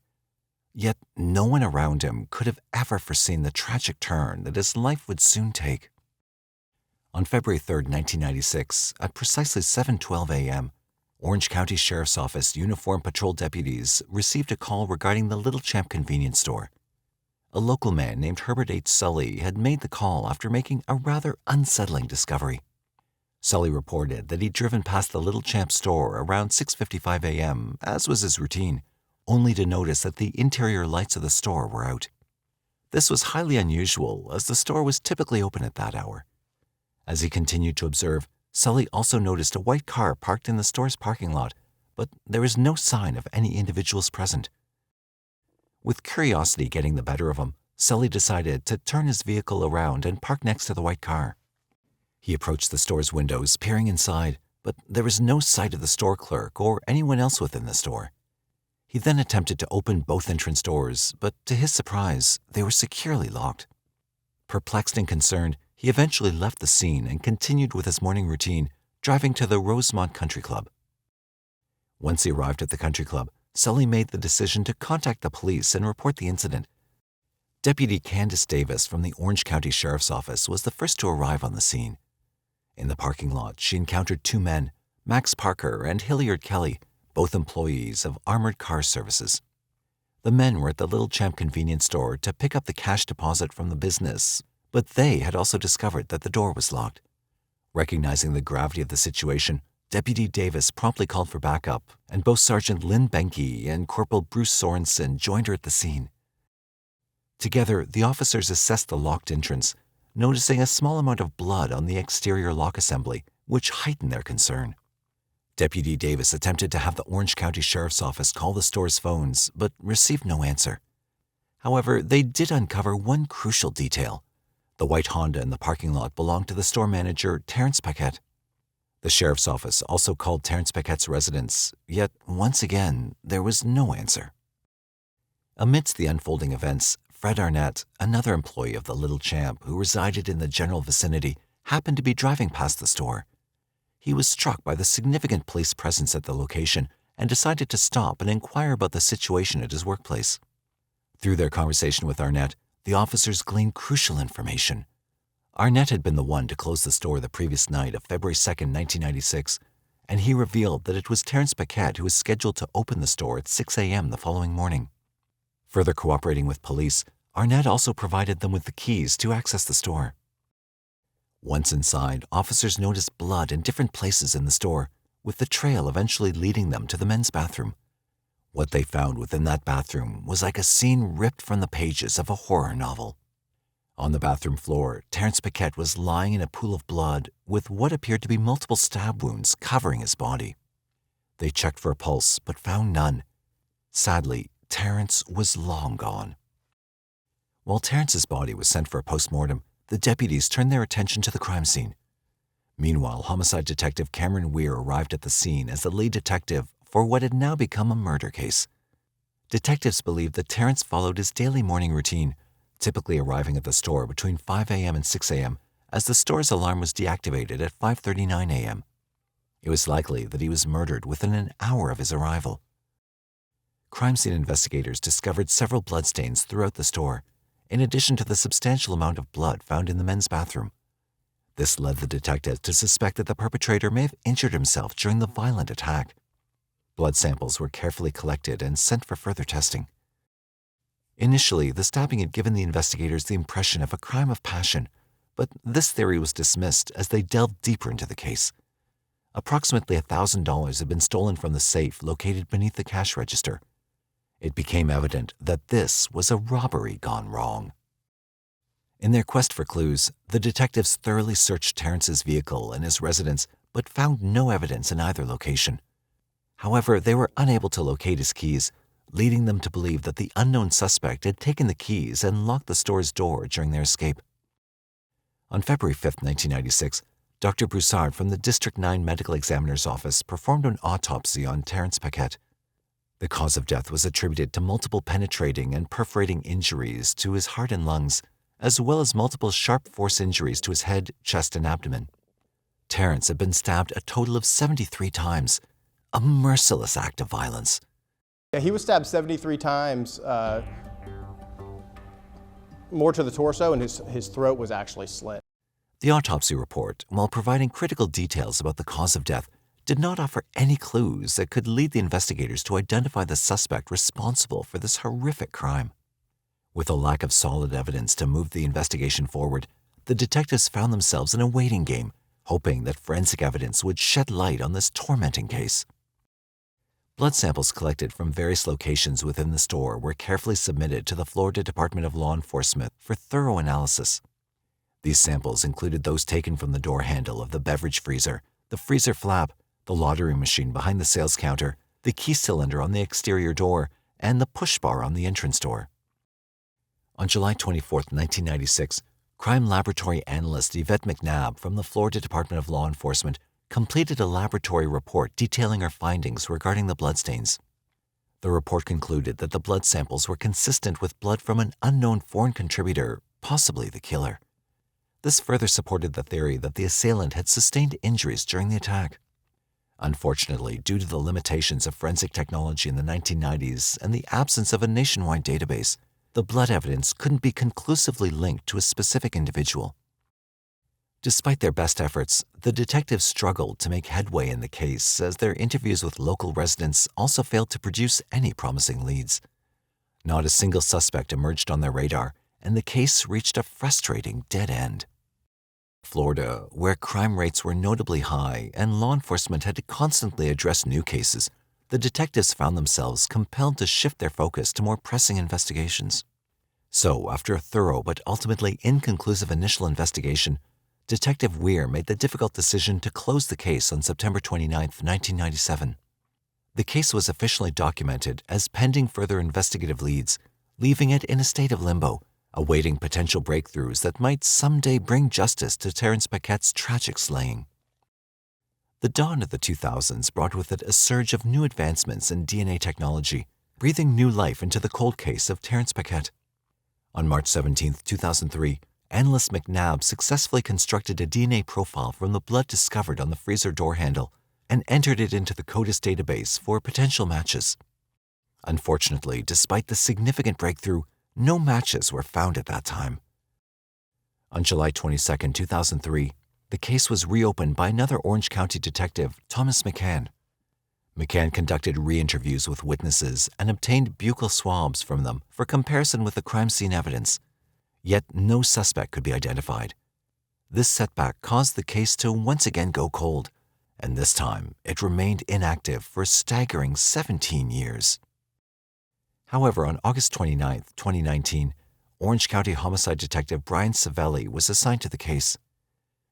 Yet no one around him could have ever foreseen the tragic turn that his life would soon take. On February 3, 1996, at precisely 7:12 a.m., Orange County Sheriff's Office uniformed patrol deputies received a call regarding the Little Champ convenience store. A local man named Herbert H. Sully had made the call after making a rather unsettling discovery. Sully reported that he'd driven past the Little Champ store around 6:55 a.m., as was his routine, only to notice that the interior lights of the store were out. This was highly unusual, as the store was typically open at that hour. As he continued to observe, Sully also noticed a white car parked in the store's parking lot, but there was no sign of any individuals present. With curiosity getting the better of him, Sully decided to turn his vehicle around and park next to the white car. He approached the store's windows, peering inside, but there was no sight of the store clerk or anyone else within the store. He then attempted to open both entrance doors, but to his surprise, they were securely locked. Perplexed and concerned, he eventually left the scene and continued with his morning routine, driving to the Rosemont Country Club. Once he arrived at the country club, Sully made the decision to contact the police and report the incident. Deputy Candace Davis from the Orange County Sheriff's Office was the first to arrive on the scene. In the parking lot, she encountered two men, Max Parker and Hilliard Kelly, both employees of Armored Car Services. The men were at the Little Champ convenience store to pick up the cash deposit from the business, but they had also discovered that the door was locked. Recognizing the gravity of the situation, Deputy Davis promptly called for backup, and both Sergeant Lynn Benke and Corporal Bruce Sorensen joined her at the scene. Together, the officers assessed the locked entrance, noticing a small amount of blood on the exterior lock assembly, which heightened their concern. Deputy Davis attempted to have the Orange County Sheriff's Office call the store's phones, but received no answer. However, they did uncover one crucial detail. The white Honda in the parking lot belonged to the store manager, Terrance Paquette. The sheriff's office also called Terrance Paquette's residence, yet once again, there was no answer. Amidst the unfolding events, Fred Arnett, another employee of the Little Champ who resided in the general vicinity, happened to be driving past the store. He was struck by the significant police presence at the location and decided to stop and inquire about the situation at his workplace. Through their conversation with Arnett, the officers gleaned crucial information. Arnett had been the one to close the store the previous night of February 2, 1996, and he revealed that it was Terrance Paquette who was scheduled to open the store at 6 a.m. the following morning. Further cooperating with police, Arnett also provided them with the keys to access the store. Once inside, officers noticed blood in different places in the store, with the trail eventually leading them to the men's bathroom. What they found within that bathroom was like a scene ripped from the pages of a horror novel. On the bathroom floor, Terrance Paquette was lying in a pool of blood with what appeared to be multiple stab wounds covering his body. They checked for a pulse but found none. Sadly, Terrance was long gone. While Terrance's body was sent for a post-mortem, the deputies turned their attention to the crime scene. Meanwhile, homicide detective Cameron Weir arrived at the scene as the lead detective for what had now become a murder case. Detectives believed that Terrance followed his daily morning routine, typically arriving at the store between 5 a.m. and 6 a.m., as the store's alarm was deactivated at 5:39 a.m. It was likely that he was murdered within an hour of his arrival. Crime scene investigators discovered several bloodstains throughout the store, in addition to the substantial amount of blood found in the men's bathroom. This led the detectives to suspect that the perpetrator may have injured himself during the violent attack. Blood samples were carefully collected and sent for further testing. Initially, the stabbing had given the investigators the impression of a crime of passion, but this theory was dismissed as they delved deeper into the case. Approximately $1,000 had been stolen from the safe located beneath the cash register. It became evident that this was a robbery gone wrong. In their quest for clues, the detectives thoroughly searched Terrance's vehicle and his residence, but found no evidence in either location. However, they were unable to locate his keys, leading them to believe that the unknown suspect had taken the keys and locked the store's door during their escape. On February 5, 1996, Dr. Broussard from the District 9 Medical Examiner's Office performed an autopsy on Terrance Paquette. The cause of death was attributed to multiple penetrating and perforating injuries to his heart and lungs, as well as multiple sharp force injuries to his head, chest, and abdomen. Terrance had been stabbed a total of 73 times, a merciless act of violence. Yeah, he was stabbed 73 times, more to the torso, and his throat was actually slit. The autopsy report, while providing critical details about the cause of death, did not offer any clues that could lead the investigators to identify the suspect responsible for this horrific crime. With a lack of solid evidence to move the investigation forward, the detectives found themselves in a waiting game, hoping that forensic evidence would shed light on this tormenting case. Blood samples collected from various locations within the store were carefully submitted to the Florida Department of Law Enforcement for thorough analysis. These samples included those taken from the door handle of the beverage freezer, the freezer flap, the lottery machine behind the sales counter, the key cylinder on the exterior door, and the push bar on the entrance door. On July 24, 1996, crime laboratory analyst Yvette McNabb from the Florida Department of Law Enforcement completed a laboratory report detailing her findings regarding the bloodstains. The report concluded that the blood samples were consistent with blood from an unknown foreign contributor, possibly the killer. This further supported the theory that the assailant had sustained injuries during the attack. Unfortunately, due to the limitations of forensic technology in the 1990s and the absence of a nationwide database, the blood evidence couldn't be conclusively linked to a specific individual. Despite their best efforts, the detectives struggled to make headway in the case as their interviews with local residents also failed to produce any promising leads. Not a single suspect emerged on their radar, and the case reached a frustrating dead end. Florida, where crime rates were notably high and law enforcement had to constantly address new cases, the detectives found themselves compelled to shift their focus to more pressing investigations. So, after a thorough but ultimately inconclusive initial investigation, Detective Weir made the difficult decision to close the case on September 29, 1997. The case was officially documented as pending further investigative leads, leaving it in a state of limbo, awaiting potential breakthroughs that might someday bring justice to Terrance Paquette's tragic slaying. The dawn of the 2000s brought with it a surge of new advancements in DNA technology, breathing new life into the cold case of Terrance Paquette. On March 17, 2003, analyst McNabb successfully constructed a DNA profile from the blood discovered on the freezer door handle and entered it into the CODES database for potential matches. Unfortunately, despite the significant breakthrough, no matches were found at that time. On July 22, 2003, the case was reopened by another Orange County detective, Thomas McCann. McCann conducted re-interviews with witnesses and obtained buccal swabs from them for comparison with the crime scene evidence. Yet no suspect could be identified. This setback caused the case to once again go cold, and this time it remained inactive for a staggering 17 years. However, on August 29, 2019, Orange County homicide detective Brian Savelli was assigned to the case.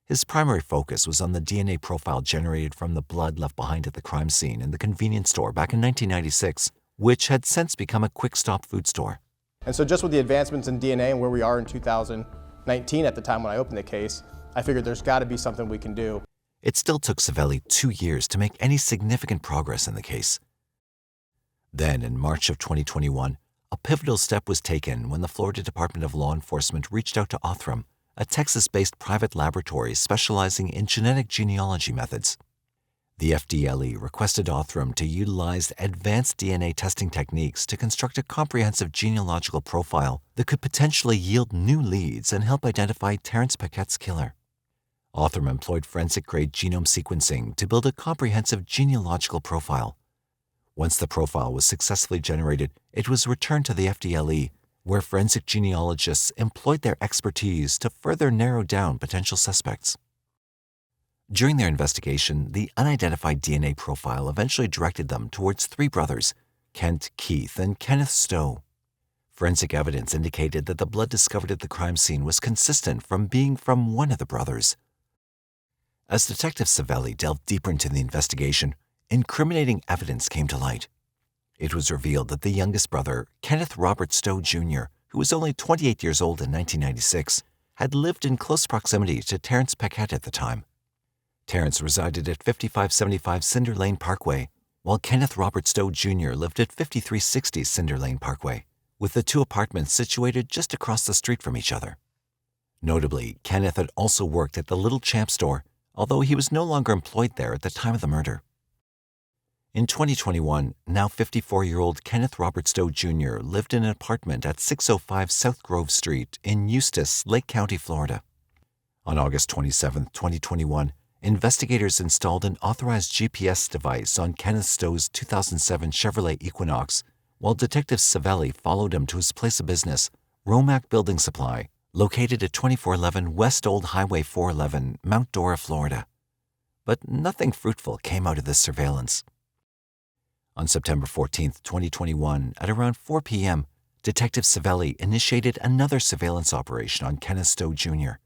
His primary focus was on the DNA profile generated from the blood left behind at the crime scene in the convenience store back in 1996, which had since become a quick-stop food store. And so just with the advancements in DNA and where we are in 2019 at the time when I opened the case, I figured there's got to be something we can do. It still took Savelli 2 years to make any significant progress in the case. Then, in March of 2021, a pivotal step was taken when the Florida Department of Law Enforcement reached out to Othram, a Texas-based private laboratory specializing in genetic genealogy methods. The FDLE requested Othram to utilize advanced DNA testing techniques to construct a comprehensive genealogical profile that could potentially yield new leads and help identify Terrance Paquette's killer. Othram employed forensic-grade genome sequencing to build a comprehensive genealogical profile. Once the profile was successfully generated, it was returned to the FDLE, where forensic genealogists employed their expertise to further narrow down potential suspects. During their investigation, the unidentified DNA profile eventually directed them towards 3 brothers, Kent, Keith, and Kenneth Stowe. Forensic evidence indicated that the blood discovered at the crime scene was consistent from being from one of the brothers. As Detective Savelli delved deeper into the investigation, incriminating evidence came to light. It was revealed that the youngest brother, Kenneth Robert Stowe Jr., who was only 28 years old in 1996, had lived in close proximity to Terrance Paquette at the time. Terrance resided at 5575 Cinder Lane Parkway, while Kenneth Robert Stowe Jr. lived at 5360 Cinder Lane Parkway, with the 2 apartments situated just across the street from each other. Notably, Kenneth had also worked at the Little Champ store, although he was no longer employed there at the time of the murder. In 2021, now 54-year-old Kenneth Robert Stowe Jr. lived in an apartment at 605 South Grove Street in Eustis, Lake County, Florida. On August 27, 2021, investigators installed an authorized GPS device on Kenneth Stowe's 2007 Chevrolet Equinox, while Detective Savelli followed him to his place of business, Romac Building Supply, located at 2411 West Old Highway 411, Mount Dora, Florida. But nothing fruitful came out of this surveillance. On September 14, 2021, at around 4 p.m., Detective Savelli initiated another surveillance operation on Kenneth Stowe Jr.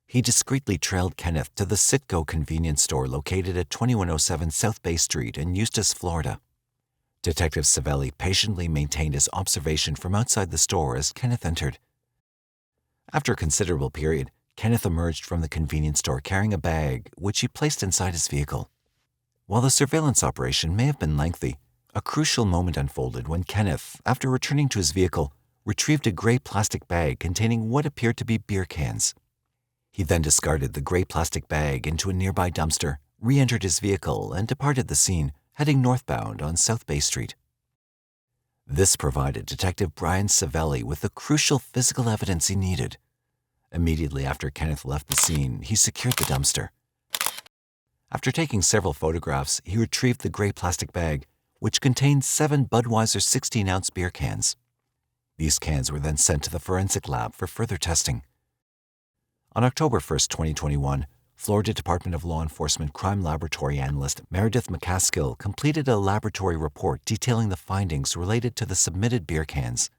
He discreetly trailed Kenneth to the Citgo convenience store located at 2107 South Bay Street in Eustis, Florida. Detective Savelli patiently maintained his observation from outside the store as Kenneth entered. After a considerable period, Kenneth emerged from the convenience store carrying a bag, which he placed inside his vehicle. While the surveillance operation may have been lengthy, a crucial moment unfolded when Kenneth, after returning to his vehicle, retrieved a gray plastic bag containing what appeared to be beer cans. He then discarded the gray plastic bag into a nearby dumpster, re-entered his vehicle, and departed the scene, heading northbound on South Bay Street. This provided Detective Brian Savelli with the crucial physical evidence he needed. Immediately after Kenneth left the scene, he secured the dumpster. After taking several photographs, he retrieved the gray plastic bag, which contained 7 Budweiser 16-ounce beer cans. These cans were then sent to the forensic lab for further testing. On October 1, 2021, Florida Department of Law Enforcement Crime Laboratory Analyst Meredith McCaskill completed a laboratory report detailing the findings related to the submitted beer cans.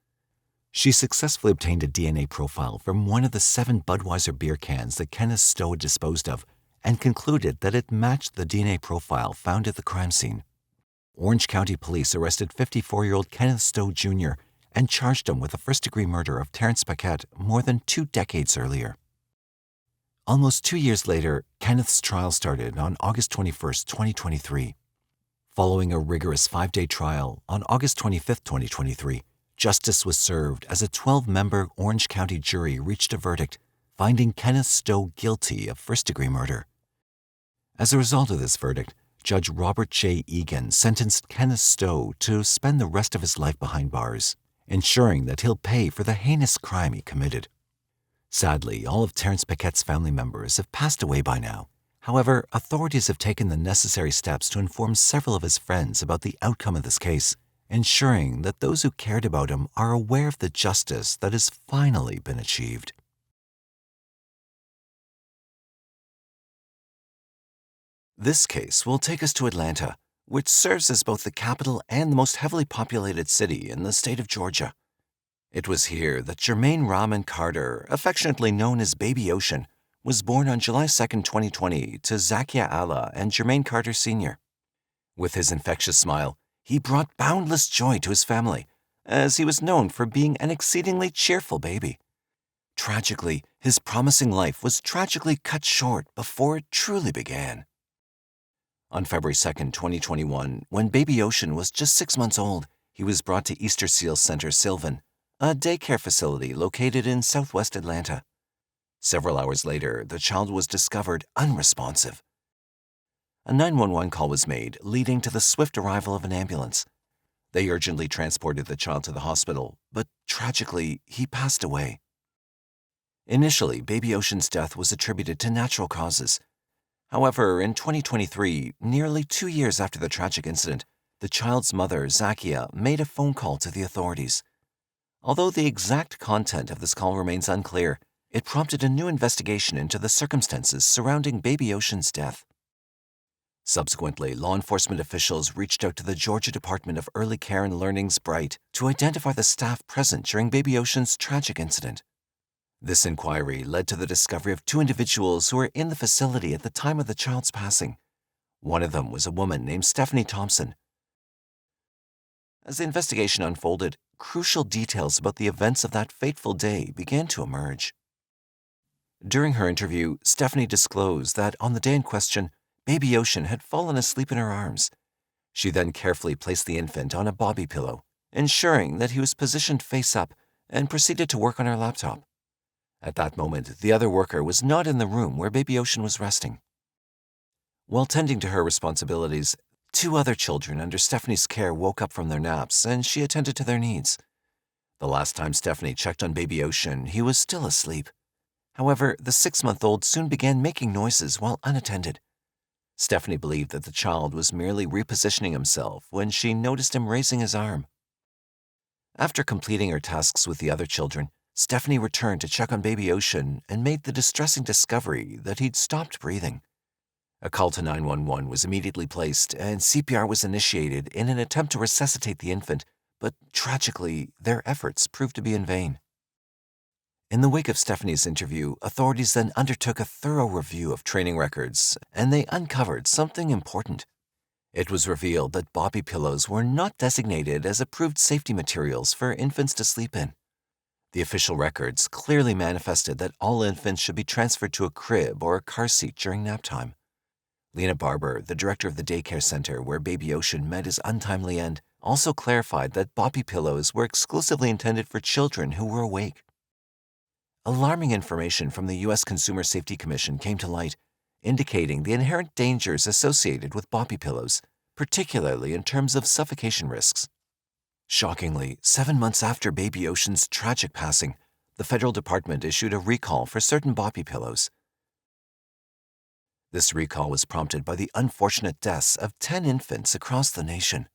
She successfully obtained a DNA profile from one of the 7 Budweiser beer cans that Kenneth Stowe had disposed of and concluded that it matched the DNA profile found at the crime scene. Orange County Police arrested 54-year-old Kenneth Stowe Jr. and charged him with the first-degree murder of Terrance Paquette more than 2 decades earlier. Almost 2 years later, Kenneth's trial started on August 21, 2023. Following a rigorous 5-day trial, on August 25, 2023, justice was served as a 12-member Orange County jury reached a verdict, finding Kenneth Stowe guilty of first-degree murder. As a result of this verdict, Judge Robert J. Egan sentenced Kenneth Stowe to spend the rest of his life behind bars, ensuring that he'll pay for the heinous crime he committed. Sadly, all of Terrance Paquette's family members have passed away by now. However, authorities have taken the necessary steps to inform several of his friends about the outcome of this case, ensuring that those who cared about him are aware of the justice that has finally been achieved. This case will take us to Atlanta, which serves as both the capital and the most heavily populated city in the state of Georgia. It was here that Jermaine Rahman Carter, affectionately known as Baby Ocean, was born on July 2, 2020 to Zakia Allah and Jermaine Carter Sr. With his infectious smile, he brought boundless joy to his family, as he was known for being an exceedingly cheerful baby. Tragically, his promising life was tragically cut short before it truly began. On February 2, 2021, when baby Ocean was just 6 months old, he was brought to Easter Seal Center Sylvan, a daycare facility located in southwest Atlanta. Several hours later, the child was discovered unresponsive. A 911 call was made, leading to the swift arrival of an ambulance. They urgently transported the child to the hospital, but tragically, he passed away. Initially, baby Ocean's death was attributed to natural causes. However, in 2023, nearly 2 years after the tragic incident, the child's mother, Zakia, made a phone call to the authorities. Although the exact content of this call remains unclear, it prompted a new investigation into the circumstances surrounding baby Ocean's death. Subsequently, law enforcement officials reached out to the Georgia Department of Early Care and Learning's BRIGHT to identify the staff present during baby Ocean's tragic incident. This inquiry led to the discovery of 2 individuals who were in the facility at the time of the child's passing. One of them was a woman named Stephanie Thompson. As the investigation unfolded, crucial details about the events of that fateful day began to emerge. During her interview, Stephanie disclosed that on the day in question, baby Ocean had fallen asleep in her arms. She then carefully placed the infant on a bobby pillow, ensuring that he was positioned face up, and proceeded to work on her laptop. At that moment, the other worker was not in the room where baby Ocean was resting. While tending to her responsibilities, 2 other children under Stephanie's care woke up from their naps, and she attended to their needs. The last time Stephanie checked on baby Ocean, he was still asleep. However, the 6-month-old soon began making noises while unattended. Stephanie believed that the child was merely repositioning himself when she noticed him raising his arm. After completing her tasks with the other children, Stephanie returned to check on baby Ocean and made the distressing discovery that he'd stopped breathing. A call to 911 was immediately placed and CPR was initiated in an attempt to resuscitate the infant, but tragically, their efforts proved to be in vain. In the wake of Stephanie's interview, authorities then undertook a thorough review of training records, and they uncovered something important. It was revealed that bobby pillows were not designated as approved safety materials for infants to sleep in. The official records clearly manifested that all infants should be transferred to a crib or a car seat during nap time. Lena Barber, the director of the daycare center where baby Ocean met his untimely end, also clarified that bobby pillows were exclusively intended for children who were awake. Alarming information from the U.S. Consumer Safety Commission came to light, indicating the inherent dangers associated with bobby pillows, particularly in terms of suffocation risks. Shockingly, 7 months after baby Ocean's tragic passing, the federal department issued a recall for certain bobby pillows. This recall was prompted by the unfortunate deaths of 10 infants across the nation.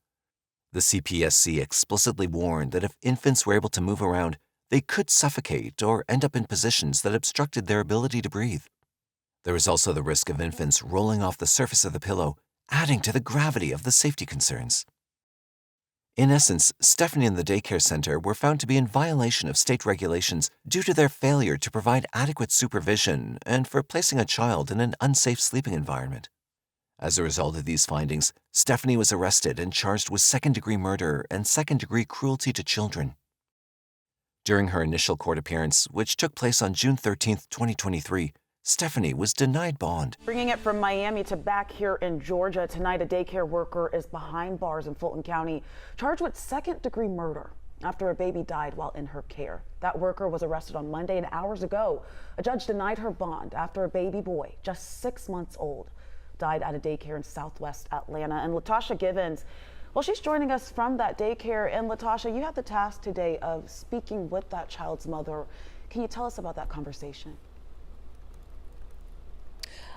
The CPSC explicitly warned that if infants were able to move around, they could suffocate or end up in positions that obstructed their ability to breathe. There was also the risk of infants rolling off the surface of the pillow, adding to the gravity of the safety concerns. In essence, Stephanie and the daycare center were found to be in violation of state regulations due to their failure to provide adequate supervision and for placing a child in an unsafe sleeping environment. As a result of these findings, Stephanie was arrested and charged with second-degree murder and second-degree cruelty to children. During her initial court appearance, which took place on June 13, 2023, Stephanie was denied bond. Bringing it from Miami to back here in Georgia, tonight a daycare worker is behind bars in Fulton County, charged with second-degree murder after a baby died while in her care. That worker was arrested on Monday, and hours ago, a judge denied her bond after a baby boy, just 6 months old, died at a daycare in southwest Atlanta. And Latasha Givens, well, she's joining us from that daycare. And Latasha, you had the task today of speaking with that child's mother. Can you tell us about that conversation?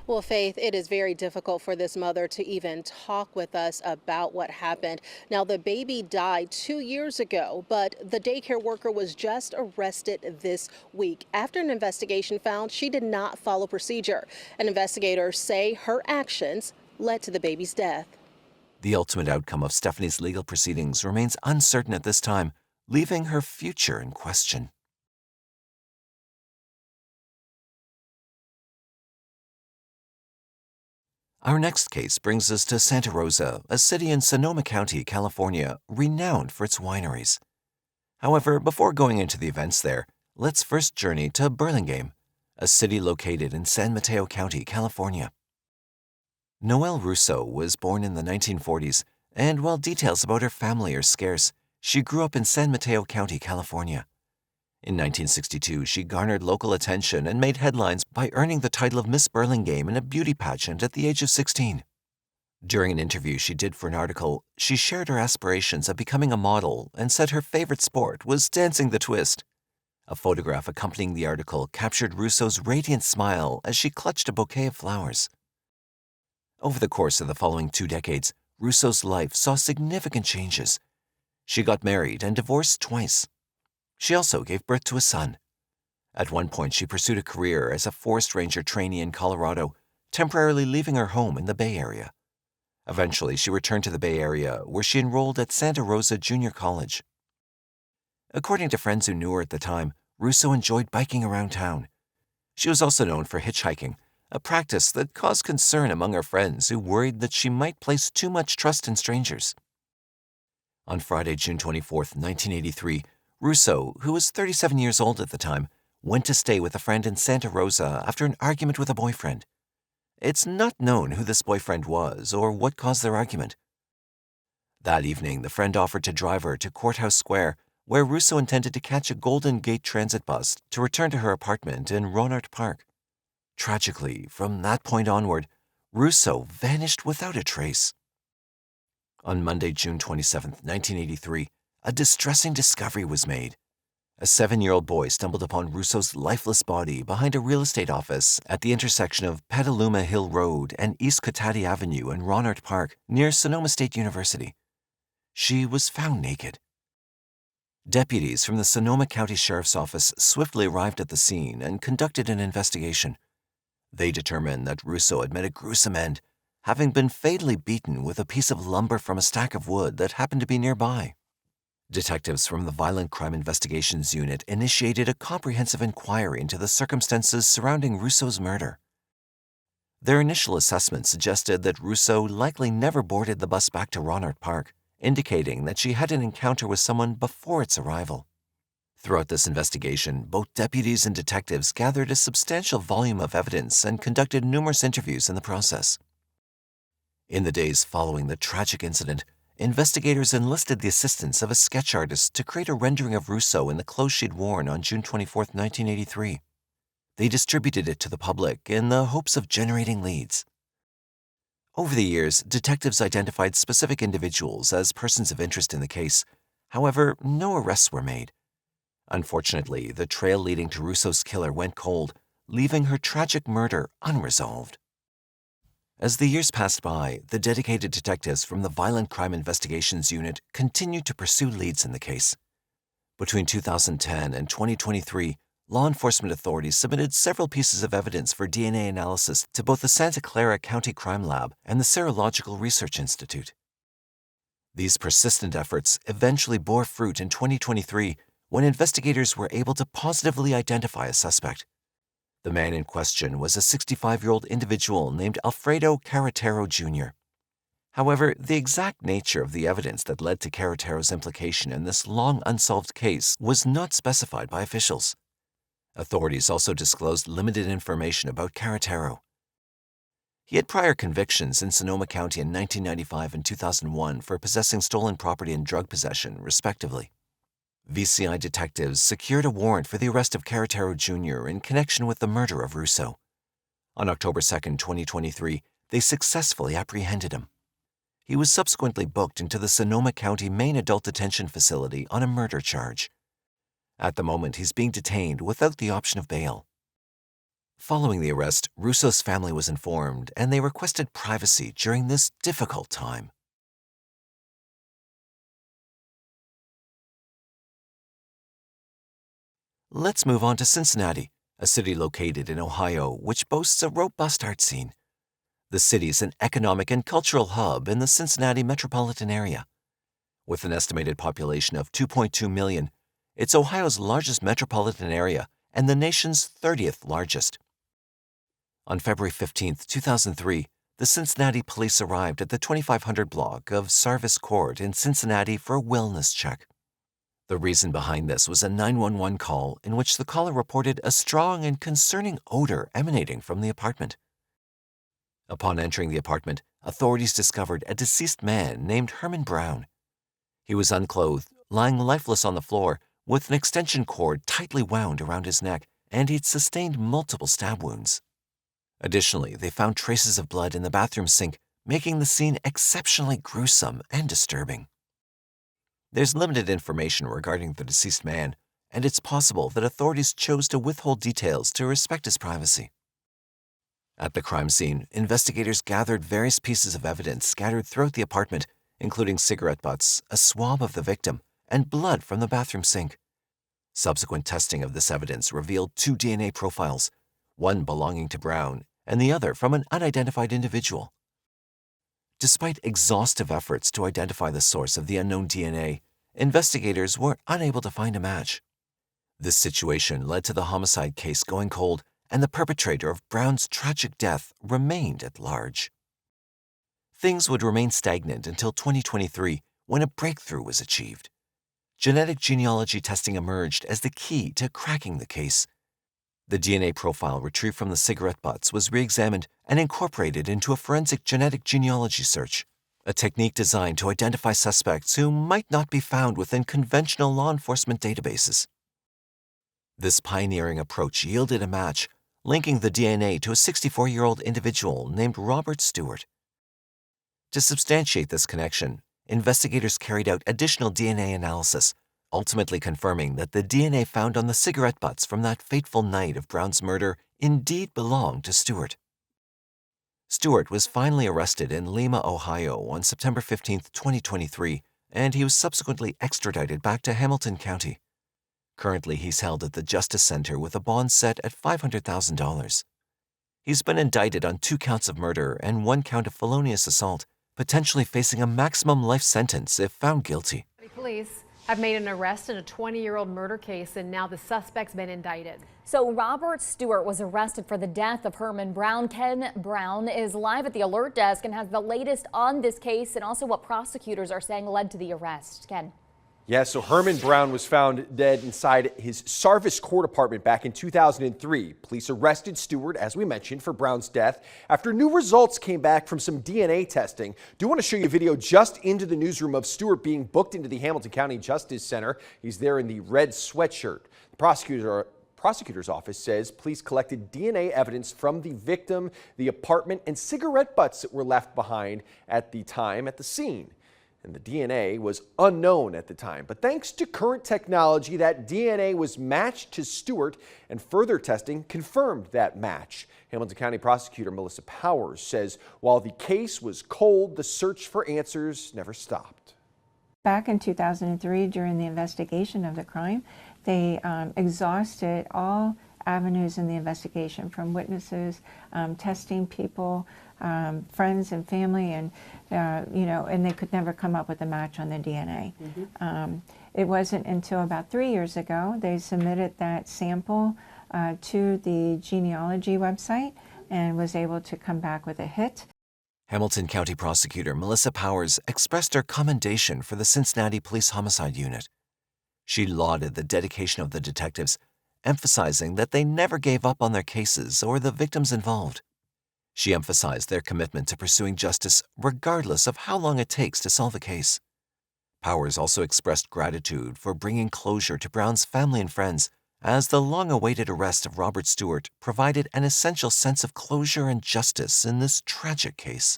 Well, Faith, it is very difficult for this mother to even talk with us about what happened. Now, the baby died 2 years ago, but the daycare worker was just arrested this week after an investigation found she did not follow procedure. And investigators say her actions led to the baby's death. The ultimate outcome of Stephanie's legal proceedings remains uncertain at this time, leaving her future in question. Our next case brings us to Santa Rosa, a city in Sonoma County, California, renowned for its wineries. However, before going into the events there, let's first journey to Burlingame, a city located in San Mateo County, California. Noelle Russo was born in the 1940s, and while details about her family are scarce, she grew up in San Mateo County, California. In 1962, she garnered local attention and made headlines by earning the title of Miss Burlingame in a beauty pageant at the age of 16. During an interview she did for an article, she shared her aspirations of becoming a model and said her favorite sport was dancing the twist. A photograph accompanying the article captured Russo's radiant smile as she clutched a bouquet of flowers. Over the course of the following 2 decades, Russo's life saw significant changes. She got married and divorced twice. She also gave birth to a son. At one point, she pursued a career as a forest ranger trainee in Colorado, temporarily leaving her home in the Bay Area. Eventually, she returned to the Bay Area, where she enrolled at Santa Rosa Junior College. According to friends who knew her at the time, Russo enjoyed biking around town. She was also known for hitchhiking, a practice that caused concern among her friends who worried that she might place too much trust in strangers. On Friday, June 24, 1983, Russo, who was 37 years old at the time, went to stay with a friend in Santa Rosa after an argument with a boyfriend. It's not known who this boyfriend was or what caused their argument. That evening, the friend offered to drive her to Courthouse Square, where Russo intended to catch a Golden Gate Transit bus to return to her apartment in Rohnert Park. Tragically, from that point onward, Russo vanished without a trace. On Monday, June 27, 1983, a distressing discovery was made. A 7-year-old boy stumbled upon Russo's lifeless body behind a real estate office at the intersection of Petaluma Hill Road and East Cotati Avenue in Rohnert Park, near Sonoma State University. She was found naked. Deputies from the Sonoma County Sheriff's Office swiftly arrived at the scene and conducted an investigation. They determined that Russo had met a gruesome end, having been fatally beaten with a piece of lumber from a stack of wood that happened to be nearby. Detectives from the Violent Crime Investigations Unit initiated a comprehensive inquiry into the circumstances surrounding Russo's murder. Their initial assessment suggested that Russo likely never boarded the bus back to Rohnert Park, indicating that she had an encounter with someone before its arrival. Throughout this investigation, both deputies and detectives gathered a substantial volume of evidence and conducted numerous interviews in the process. In the days following the tragic incident, investigators enlisted the assistance of a sketch artist to create a rendering of Russo in the clothes she'd worn on June 24, 1983. They distributed it to the public in the hopes of generating leads. Over the years, detectives identified specific individuals as persons of interest in the case. However, no arrests were made. Unfortunately, the trail leading to Russo's killer went cold, leaving her tragic murder unresolved. As the years passed by, the dedicated detectives from the Violent Crime Investigations Unit continued to pursue leads in the case. Between 2010 and 2023, law enforcement authorities submitted several pieces of evidence for DNA analysis to both the Santa Clara County Crime Lab and the Serological Research Institute. These persistent efforts eventually bore fruit in 2023 when investigators were able to positively identify a suspect. The man in question was a 65-year-old individual named Alfredo Carretero Jr. However, the exact nature of the evidence that led to Carretero's implication in this long unsolved case was not specified by officials. Authorities also disclosed limited information about Carretero. He had prior convictions in Sonoma County in 1995 and 2001 for possessing stolen property and drug possession, respectively. VCI detectives secured a warrant for the arrest of Carretero Jr. in connection with the murder of Russo. On October 2, 2023, they successfully apprehended him. He was subsequently booked into the Sonoma County Main Adult Detention Facility on a murder charge. At the moment, he's being detained without the option of bail. Following the arrest, Russo's family was informed, and they requested privacy during this difficult time. Let's move on to Cincinnati, a city located in Ohio which boasts a robust art scene. The city is an economic and cultural hub in the Cincinnati metropolitan area. With an estimated population of 2.2 million, it's Ohio's largest metropolitan area and the nation's 30th largest. On February 15, 2003, the Cincinnati police arrived at the 2500 block of Sarvis Court in Cincinnati for a wellness check. The reason behind this was a 911 call in which the caller reported a strong and concerning odor emanating from the apartment. Upon entering the apartment, authorities discovered a deceased man named Herman Brown. He was unclothed, lying lifeless on the floor, with an extension cord tightly wound around his neck, and he'd sustained multiple stab wounds. Additionally, they found traces of blood in the bathroom sink, making the scene exceptionally gruesome and disturbing. There's limited information regarding the deceased man, and it's possible that authorities chose to withhold details to respect his privacy. At the crime scene, investigators gathered various pieces of evidence scattered throughout the apartment, including cigarette butts, a swab of the victim, and blood from the bathroom sink. Subsequent testing of this evidence revealed 2 DNA profiles, one belonging to Brown and the other from an unidentified individual. Despite exhaustive efforts to identify the source of the unknown DNA, investigators were unable to find a match. This situation led to the homicide case going cold, and the perpetrator of Brown's tragic death remained at large. Things would remain stagnant until 2023, when a breakthrough was achieved. Genetic genealogy testing emerged as the key to cracking the case. The DNA profile retrieved from the cigarette butts was re-examined and incorporated into a forensic genetic genealogy search, a technique designed to identify suspects who might not be found within conventional law enforcement databases. This pioneering approach yielded a match, linking the DNA to a 64-year-old individual named Robert Stewart. To substantiate this connection, investigators carried out additional DNA analysis, ultimately confirming that the DNA found on the cigarette butts from that fateful night of Brown's murder indeed belonged to Stewart. Stewart was finally arrested in Lima, Ohio on September 15, 2023, and he was subsequently extradited back to Hamilton County. Currently, he's held at the Justice Center with a bond set at $500,000. He's been indicted on 2 counts of murder and 1 count of felonious assault, potentially facing a maximum life sentence if found guilty. Police have made an arrest in a 20-year-old murder case, and now the suspect's been indicted. So Robert Stewart was arrested for the death of Herman Brown. Ken Brown is live at the alert desk and has the latest on this case and also what prosecutors are saying led to the arrest. Ken. Yeah, so Herman Brown was found dead inside his Sarvis Court apartment back in 2003. Police arrested Stewart, as we mentioned, for Brown's death after new results came back from some DNA testing. Do want to show you a video just into the newsroom of Stewart being booked into the Hamilton County Justice Center. He's there in the red sweatshirt. The prosecutor's office says police collected DNA evidence from the victim, the apartment, and cigarette butts that were left behind at the time at the scene. And the DNA was unknown at the time. But thanks to current technology, that DNA was matched to Stewart, and further testing confirmed that match. Hamilton County Prosecutor Melissa Powers says while the case was cold, the search for answers never stopped. Back in 2003, during the investigation of the crime, they exhausted all avenues in the investigation, from witnesses, testing people, friends and family, and and they could never come up with a match on the DNA. It wasn't until about 3 years ago they submitted that sample to the genealogy website and was able to come back with a hit. Hamilton County Prosecutor Melissa Powers expressed her commendation for the Cincinnati Police Homicide Unit. She lauded the dedication of the detectives, emphasizing that they never gave up on their cases or the victims involved. She emphasized their commitment to pursuing justice regardless of how long it takes to solve a case. Powers also expressed gratitude for bringing closure to Brown's family and friends, as the long-awaited arrest of Robert Stewart provided an essential sense of closure and justice in this tragic case.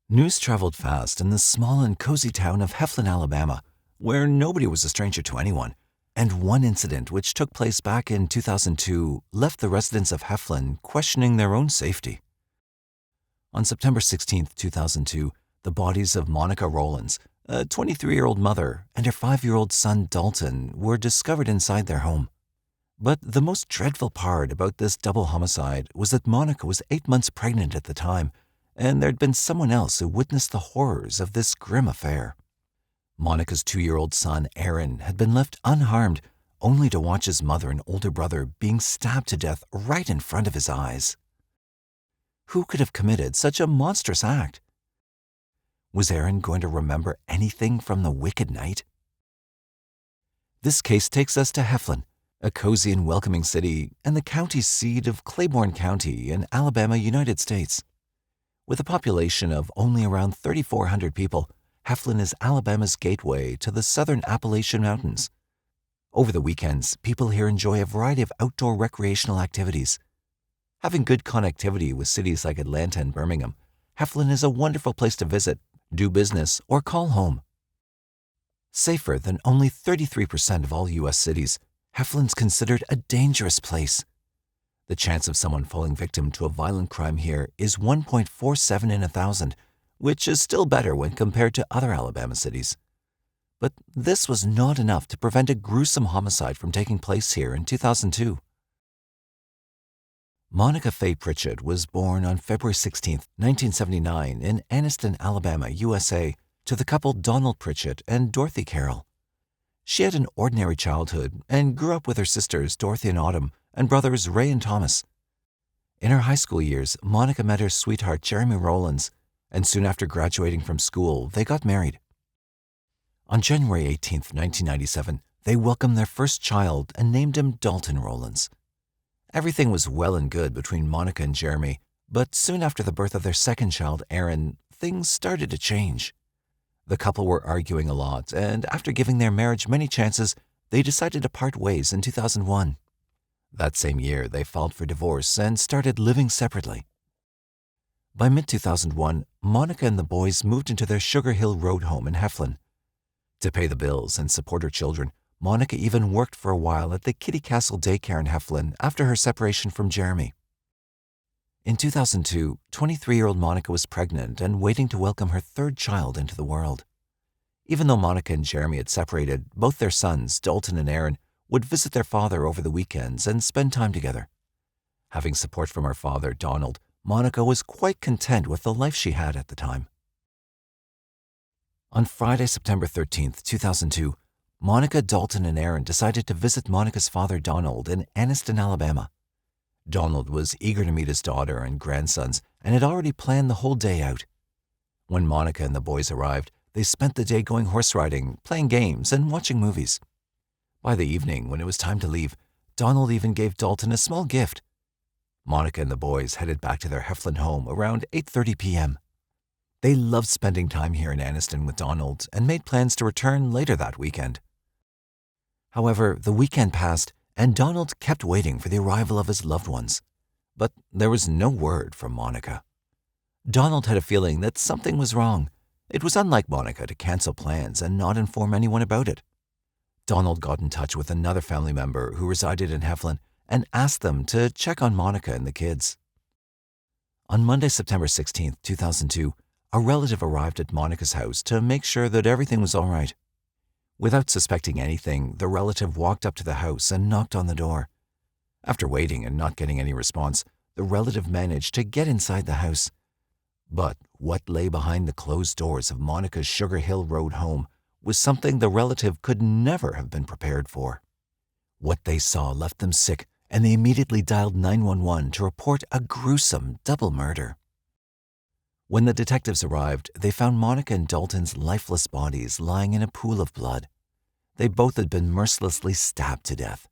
News traveled fast in the small and cozy town of Heflin, Alabama, where nobody was a stranger to anyone, and one incident which took place back in 2002 left the residents of Heflin questioning their own safety. On September 16, 2002, the bodies of Monica Rollins, a 23-year-old mother, and her 5-year-old son Dalton were discovered inside their home. But the most dreadful part about this double homicide was that Monica was 8 months pregnant at the time, and there'd been someone else who witnessed the horrors of this grim affair. Monica's 2-year-old son, Aaron, had been left unharmed, only to watch his mother and older brother being stabbed to death right in front of his eyes. Who could have committed such a monstrous act? Was Aaron going to remember anything from the wicked night? This case takes us to Heflin, a cozy and welcoming city and the county seat of Claiborne County in Alabama, United States. With a population of only around 3,400 people, Heflin is Alabama's gateway to the southern Appalachian Mountains. Over the weekends, people here enjoy a variety of outdoor recreational activities. Having good connectivity with cities like Atlanta and Birmingham, Heflin is a wonderful place to visit, do business, or call home. Safer than only 33% of all U.S. cities, Heflin's considered a dangerous place. The chance of someone falling victim to a violent crime here is 1.47 in 1,000, which is still better when compared to other Alabama cities. But this was not enough to prevent a gruesome homicide from taking place here in 2002. Monica Faye Pritchett was born on February 16, 1979 in Anniston, Alabama, USA, to the couple Donald Pritchett and Dorothy Carroll. She had an ordinary childhood and grew up with her sisters Dorothy and Odom and brothers Ray and Thomas. In her high school years, Monica met her sweetheart Jeremy Rollins, and soon after graduating from school, they got married. On January 18, 1997, they welcomed their first child and named him Dalton Rollins. Everything was well and good between Monica and Jeremy, but soon after the birth of their second child, Aaron, things started to change. The couple were arguing a lot, and after giving their marriage many chances, they decided to part ways in 2001. That same year, they filed for divorce and started living separately. By mid-2001, Monica and the boys moved into their Sugar Hill Road home in Heflin. To pay the bills and support her children, Monica even worked for a while at the Kitty Castle Daycare in Heflin after her separation from Jeremy. In 2002, 23-year-old Monica was pregnant and waiting to welcome her third child into the world. Even though Monica and Jeremy had separated, both their sons, Dalton and Aaron, would visit their father over the weekends and spend time together. Having support from her father, Donald, Monica was quite content with the life she had at the time. On Friday, September 13, 2002, Monica, Dalton, and Aaron decided to visit Monica's father, Donald, in Anniston, Alabama. Donald was eager to meet his daughter and grandsons and had already planned the whole day out. When Monica and the boys arrived, they spent the day going horse riding, playing games, and watching movies. By the evening, when it was time to leave, Donald even gave Dalton a small gift. Monica and the boys headed back to their Heflin home around 8:30 p.m. They loved spending time here in Anniston with Donald and made plans to return later that weekend. However, the weekend passed, and Donald kept waiting for the arrival of his loved ones. But there was no word from Monica. Donald had a feeling that something was wrong. It was unlike Monica to cancel plans and not inform anyone about it. Donald got in touch with another family member who resided in Heflin and asked them to check on Monica and the kids. On Monday, September 16, 2002, a relative arrived at Monica's house to make sure that everything was all right. Without suspecting anything, the relative walked up to the house and knocked on the door. After waiting and not getting any response, the relative managed to get inside the house. But what lay behind the closed doors of Monica's Sugar Hill Road home was something the relative could never have been prepared for. What they saw left them sick, and they immediately dialed 911 to report a gruesome double murder. When the detectives arrived, they found Monica and Dalton's lifeless bodies lying in a pool of blood. They both had been mercilessly stabbed to death.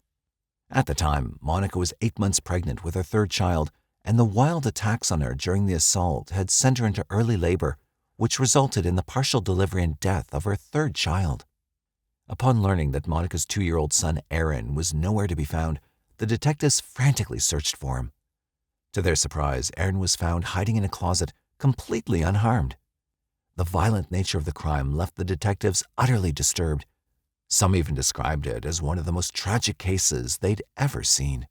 At the time, Monica was 8 months pregnant with her third child, and the wild attacks on her during the assault had sent her into early labor, which resulted in the partial delivery and death of her third child. Upon learning that Monica's 2-year-old son Aaron was nowhere to be found, the detectives frantically searched for him. To their surprise, Aaron was found hiding in a closet, completely unharmed. The violent nature of the crime left the detectives utterly disturbed. Some even described it as one of the most tragic cases they'd ever seen.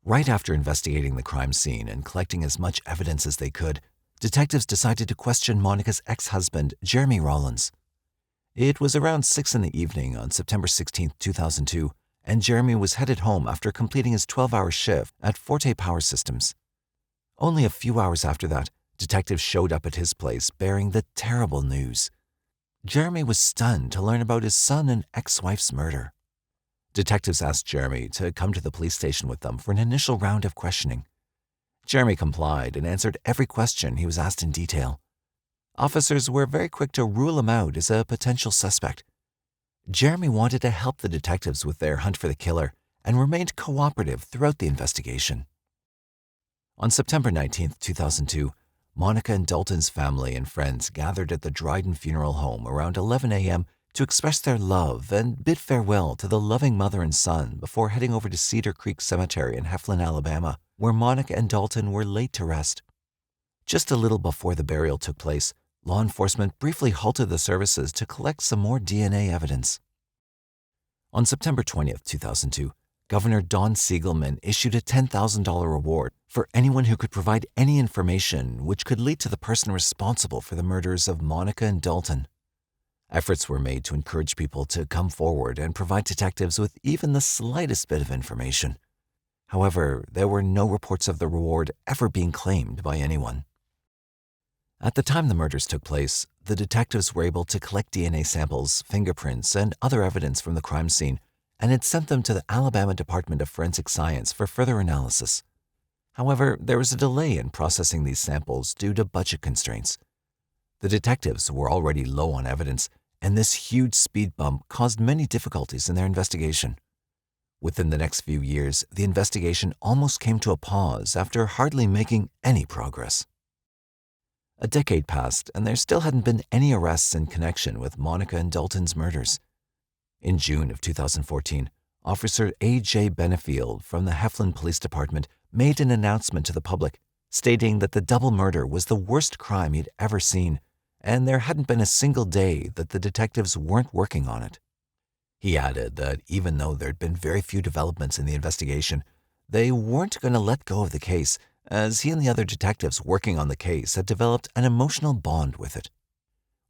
Right after investigating the crime scene and collecting as much evidence as they could, detectives decided to question Monica's ex-husband, Jeremy Rollins. It was around 6 p.m. on September 16, 2002, and Jeremy was headed home after completing his 12-hour shift at Forte Power Systems. Only a few hours after that, detectives showed up at his place bearing the terrible news. Jeremy was stunned to learn about his son and ex-wife's murder. Detectives asked Jeremy to come to the police station with them for an initial round of questioning. Jeremy complied and answered every question he was asked in detail. officers were very quick to rule him out as a potential suspect. Jeremy wanted to help the detectives with their hunt for the killer and remained cooperative throughout the investigation. On September 19, 2002, Monica and Dalton's family and friends gathered at the Dryden Funeral Home around 11 a.m. to express their love and bid farewell to the loving mother and son before heading over to Cedar Creek Cemetery in Heflin, Alabama, where Monica and Dalton were laid to rest. Just a little before the burial took place, law enforcement briefly halted the services to collect some more DNA evidence. On September 20, 2002, Governor Don Siegelman issued a $10,000 reward for anyone who could provide any information which could lead to the person responsible for the murders of Monica and Dalton. Efforts were made to encourage people to come forward and provide detectives with even the slightest bit of information. However, there were no reports of the reward ever being claimed by anyone. At the time the murders took place, the detectives were able to collect DNA samples, fingerprints, and other evidence from the crime scene and had sent them to the Alabama Department of Forensic Science for further analysis. However, there was a delay in processing these samples due to budget constraints. The detectives were already low on evidence, and this huge speed bump caused many difficulties in their investigation. Within the next few years, the investigation almost came to a pause after hardly making any progress. A decade passed, and there still hadn't been any arrests in connection with Monica and Dalton's murders. In June of 2014, Officer A.J. Benefield from the Heflin Police Department made an announcement to the public, stating that the double murder was the worst crime he'd ever seen, and there hadn't been a single day that the detectives weren't working on it. He added that even though there'd been very few developments in the investigation, they weren't going to let go of the case, as he and the other detectives working on the case had developed an emotional bond with it.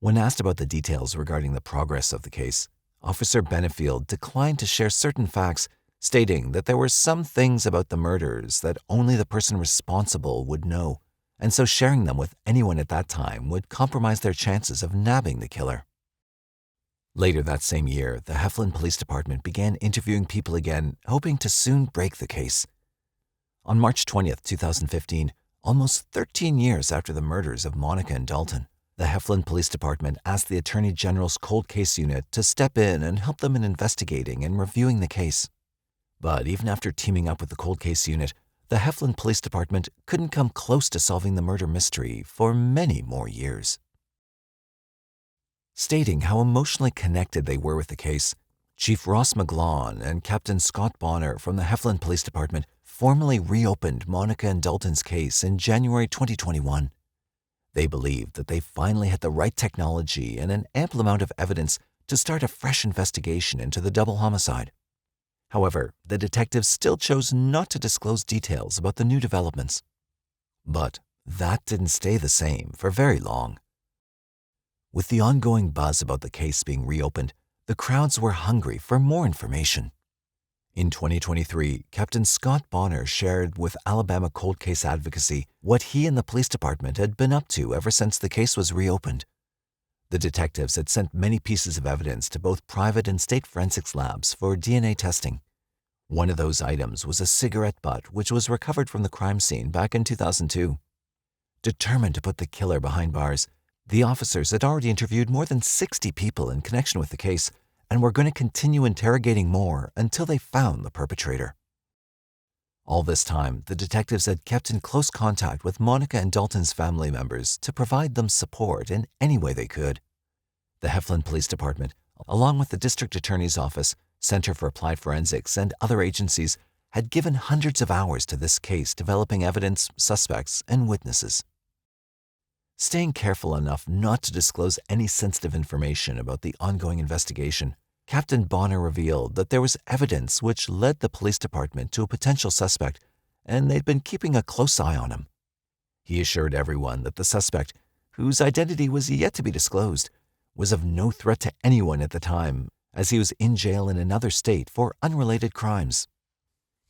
When asked about the details regarding the progress of the case, Officer Benefield declined to share certain facts, stating that there were some things about the murders that only the person responsible would know, and so sharing them with anyone at that time would compromise their chances of nabbing the killer. Later that same year, the Heflin Police Department began interviewing people again, hoping to soon break the case. On March 20, 2015, almost 13 years after the murders of Monica and Dalton, the Heflin Police Department asked the Attorney General's Cold Case Unit to step in and help them in investigating and reviewing the case. But even after teaming up with the Cold Case Unit, the Heflin Police Department couldn't come close to solving the murder mystery for many more years. Stating how emotionally connected they were with the case, Chief Ross McGlawn and Captain Scott Bonner from the Heflin Police Department formally reopened Monica and Dalton's case in January 2021. They believed that they finally had the right technology and an ample amount of evidence to start a fresh investigation into the double homicide. However, the detectives still chose not to disclose details about the new developments. But that didn't stay the same for very long. With the ongoing buzz about the case being reopened, the crowds were hungry for more information. In 2023, Captain Scott Bonner shared with Alabama Cold Case Advocacy what he and the police department had been up to ever since the case was reopened. The detectives had sent many pieces of evidence to both private and state forensics labs for DNA testing. One of those items was a cigarette butt which was recovered from the crime scene back in 2002. Determined to put the killer behind bars, the officers had already interviewed more than 60 people in connection with the case and were going to continue interrogating more until they found the perpetrator. All this time, the detectives had kept in close contact with Monica and Dalton's family members to provide them support in any way they could. The Heflin Police Department, along with the District Attorney's Office, Center for Applied Forensics, and other agencies, had given hundreds of hours to this case, developing evidence, suspects, and witnesses. Staying careful enough not to disclose any sensitive information about the ongoing investigation, Captain Bonner revealed that there was evidence which led the police department to a potential suspect, and they'd been keeping a close eye on him. He assured everyone that the suspect, whose identity was yet to be disclosed, was of no threat to anyone at the time, as he was in jail in another state for unrelated crimes.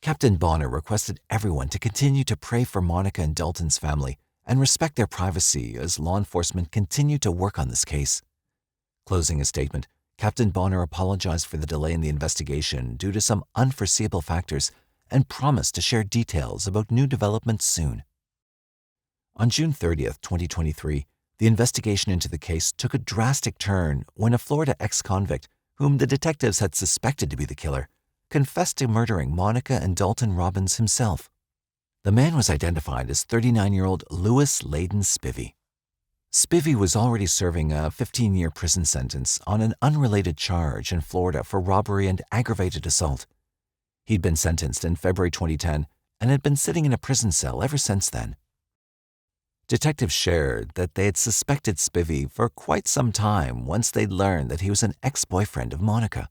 Captain Bonner requested everyone to continue to pray for Monica and Dalton's family and respect their privacy as law enforcement continued to work on this case. Closing his statement, Captain Bonner apologized for the delay in the investigation due to some unforeseeable factors and promised to share details about new developments soon. On June 30, 2023, the investigation into the case took a drastic turn when a Florida ex-convict, whom the detectives had suspected to be the killer, confessed to murdering Monica and Dalton Robbins himself. The man was identified as 39-year-old Louis Layden Spivey. Spivey was already serving a 15-year prison sentence on an unrelated charge in Florida for robbery and aggravated assault. He'd been sentenced in February 2010 and had been sitting in a prison cell ever since then. Detectives shared that they had suspected Spivey for quite some time once they'd learned that he was an ex-boyfriend of Monica.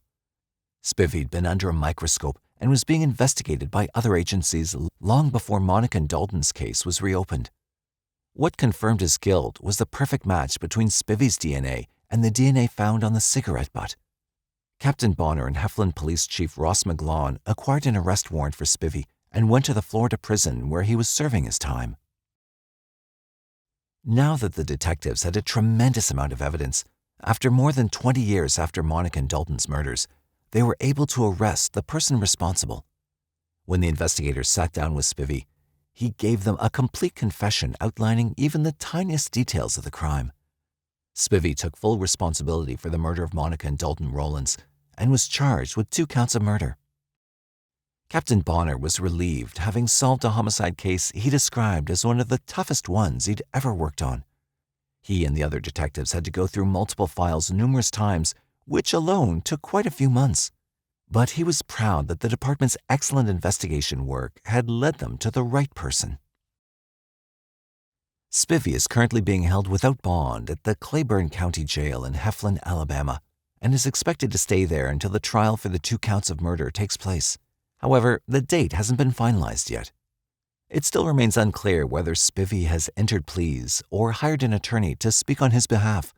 Spivey'd been under a microscope and was being investigated by other agencies long before Monica and Dalton's case was reopened. What confirmed his guilt was the perfect match between Spivey's DNA and the DNA found on the cigarette butt. Captain Bonner and Heflin Police Chief Ross McGlawn acquired an arrest warrant for Spivey and went to the Florida prison where he was serving his time. Now that the detectives had a tremendous amount of evidence, after more than 20 years after Monica and Dalton's murders, they were able to arrest the person responsible. When the investigators sat down with Spivey, he gave them a complete confession outlining even the tiniest details of the crime. Spivey took full responsibility for the murder of Monica and Dalton Rollins and was charged with 2 counts of murder. Captain Bonner was relieved, having solved a homicide case he described as one of the toughest ones he'd ever worked on. He and the other detectives had to go through multiple files numerous times, which alone took quite a few months. But he was proud that the department's excellent investigation work had led them to the right person. Spivey is currently being held without bond at the Claiborne County Jail in Heflin, Alabama, and is expected to stay there until the trial for the 2 counts of murder takes place. However, the date hasn't been finalized yet. It still remains unclear whether Spivey has entered pleas or hired an attorney to speak on his behalf.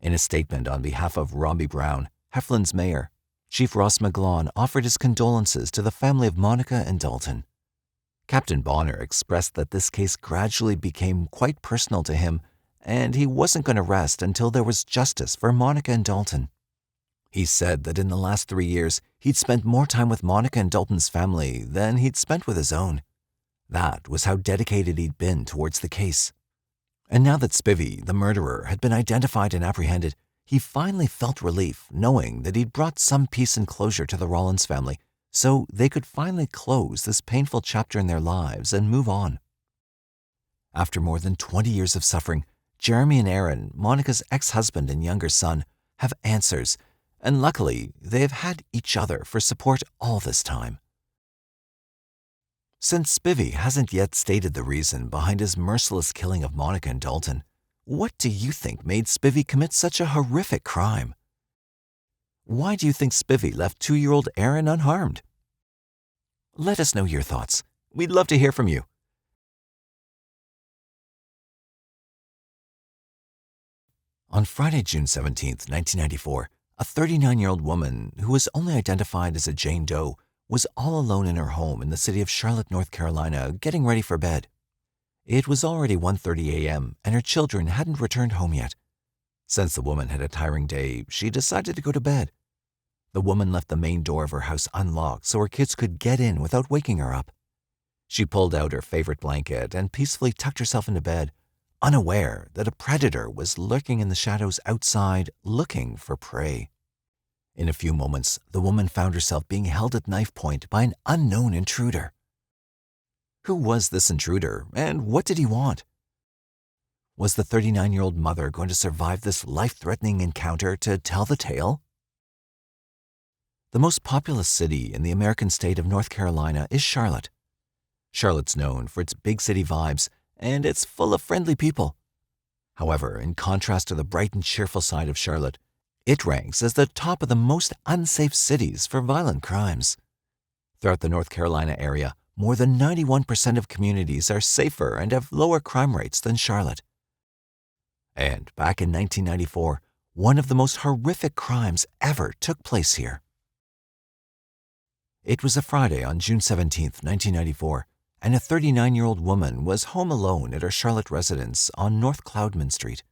In a statement on behalf of Robbie Brown, Heflin's mayor, Chief Ross McGlawn offered his condolences to the family of Monica and Dalton. Captain Bonner expressed that this case gradually became quite personal to him, and he wasn't going to rest until there was justice for Monica and Dalton. He said that in the last 3 years, he'd spent more time with Monica and Dalton's family than he'd spent with his own. That was how dedicated he'd been towards the case. And now that Spivey, the murderer, had been identified and apprehended, he finally felt relief knowing that he'd brought some peace and closure to the Rollins family, so they could finally close this painful chapter in their lives and move on. After more than 20 years of suffering, Jeremy and Aaron, Monica's ex-husband and younger son, have answers, and luckily they have had each other for support all this time. Since Spivey hasn't yet stated the reason behind his merciless killing of Monica and Dalton, what do you think made Spivey commit such a horrific crime? Why do you think Spivey left 2-year-old Aaron unharmed? Let us know your thoughts. We'd love to hear from you. On Friday, June 17, 1994, a 39-year-old woman who was only identified as a Jane Doe was all alone in her home in the city of Charlotte, North Carolina, getting ready for bed. It was already 1:30 a.m., and her children hadn't returned home yet. Since the woman had a tiring day, she decided to go to bed. The woman left the main door of her house unlocked so her kids could get in without waking her up. She pulled out her favorite blanket and peacefully tucked herself into bed, unaware that a predator was lurking in the shadows outside, looking for prey. In a few moments, the woman found herself being held at knife point by an unknown intruder. Who was this intruder, and what did he want? Was the 39-year-old mother going to survive this life-threatening encounter to tell the tale? The most populous city in the American state of North Carolina is Charlotte. Charlotte's known for its big city vibes, and it's full of friendly people. However, in contrast to the bright and cheerful side of Charlotte, it ranks as the top of the most unsafe cities for violent crimes. Throughout the North Carolina area, more than 91% of communities are safer and have lower crime rates than Charlotte. And back in 1994, one of the most horrific crimes ever took place here. It was a Friday on June 17, 1994, and a 39-year-old woman was home alone at her Charlotte residence on North Cloudman Street.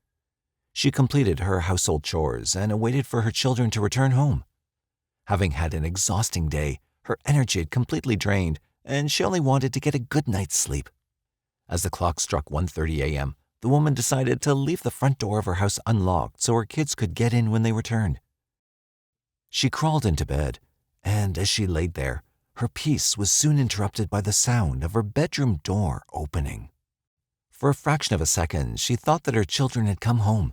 She completed her household chores and awaited for her children to return home. Having had an exhausting day, her energy had completely drained, and she only wanted to get a good night's sleep. As the clock struck 1:30 a.m., the woman decided to leave the front door of her house unlocked so her kids could get in when they returned. She crawled into bed, and as she laid there, her peace was soon interrupted by the sound of her bedroom door opening. For a fraction of a second, she thought that her children had come home.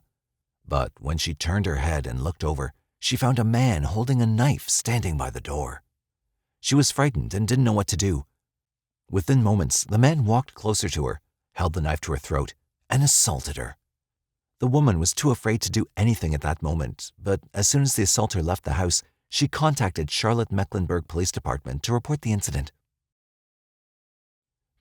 But when she turned her head and looked over, she found a man holding a knife standing by the door. She was frightened and didn't know what to do. Within moments, the man walked closer to her, held the knife to her throat, and assaulted her. The woman was too afraid to do anything at that moment, but as soon as the assaulter left the house, she contacted Charlotte-Mecklenburg Police Department to report the incident.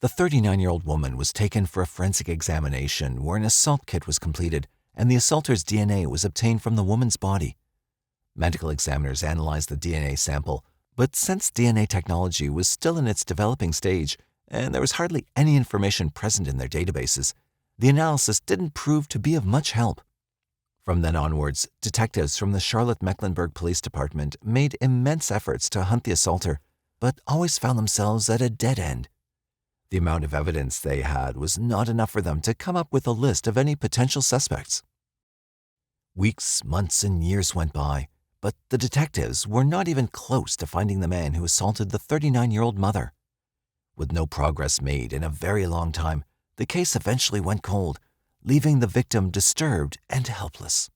The 39-year-old woman was taken for a forensic examination where an assault kit was completed and the assaulter's DNA was obtained from the woman's body. Medical examiners analyzed the DNA sample, but since DNA technology was still in its developing stage and there was hardly any information present in their databases, the analysis didn't prove to be of much help. From then onwards, detectives from the Charlotte-Mecklenburg Police Department made immense efforts to hunt the assaulter, but always found themselves at a dead end. The amount of evidence they had was not enough for them to come up with a list of any potential suspects. Weeks, months, and years went by, but the detectives were not even close to finding the man who assaulted the 39-year-old mother. With no progress made in a very long time, the case eventually went cold, leaving the victim disturbed and helpless.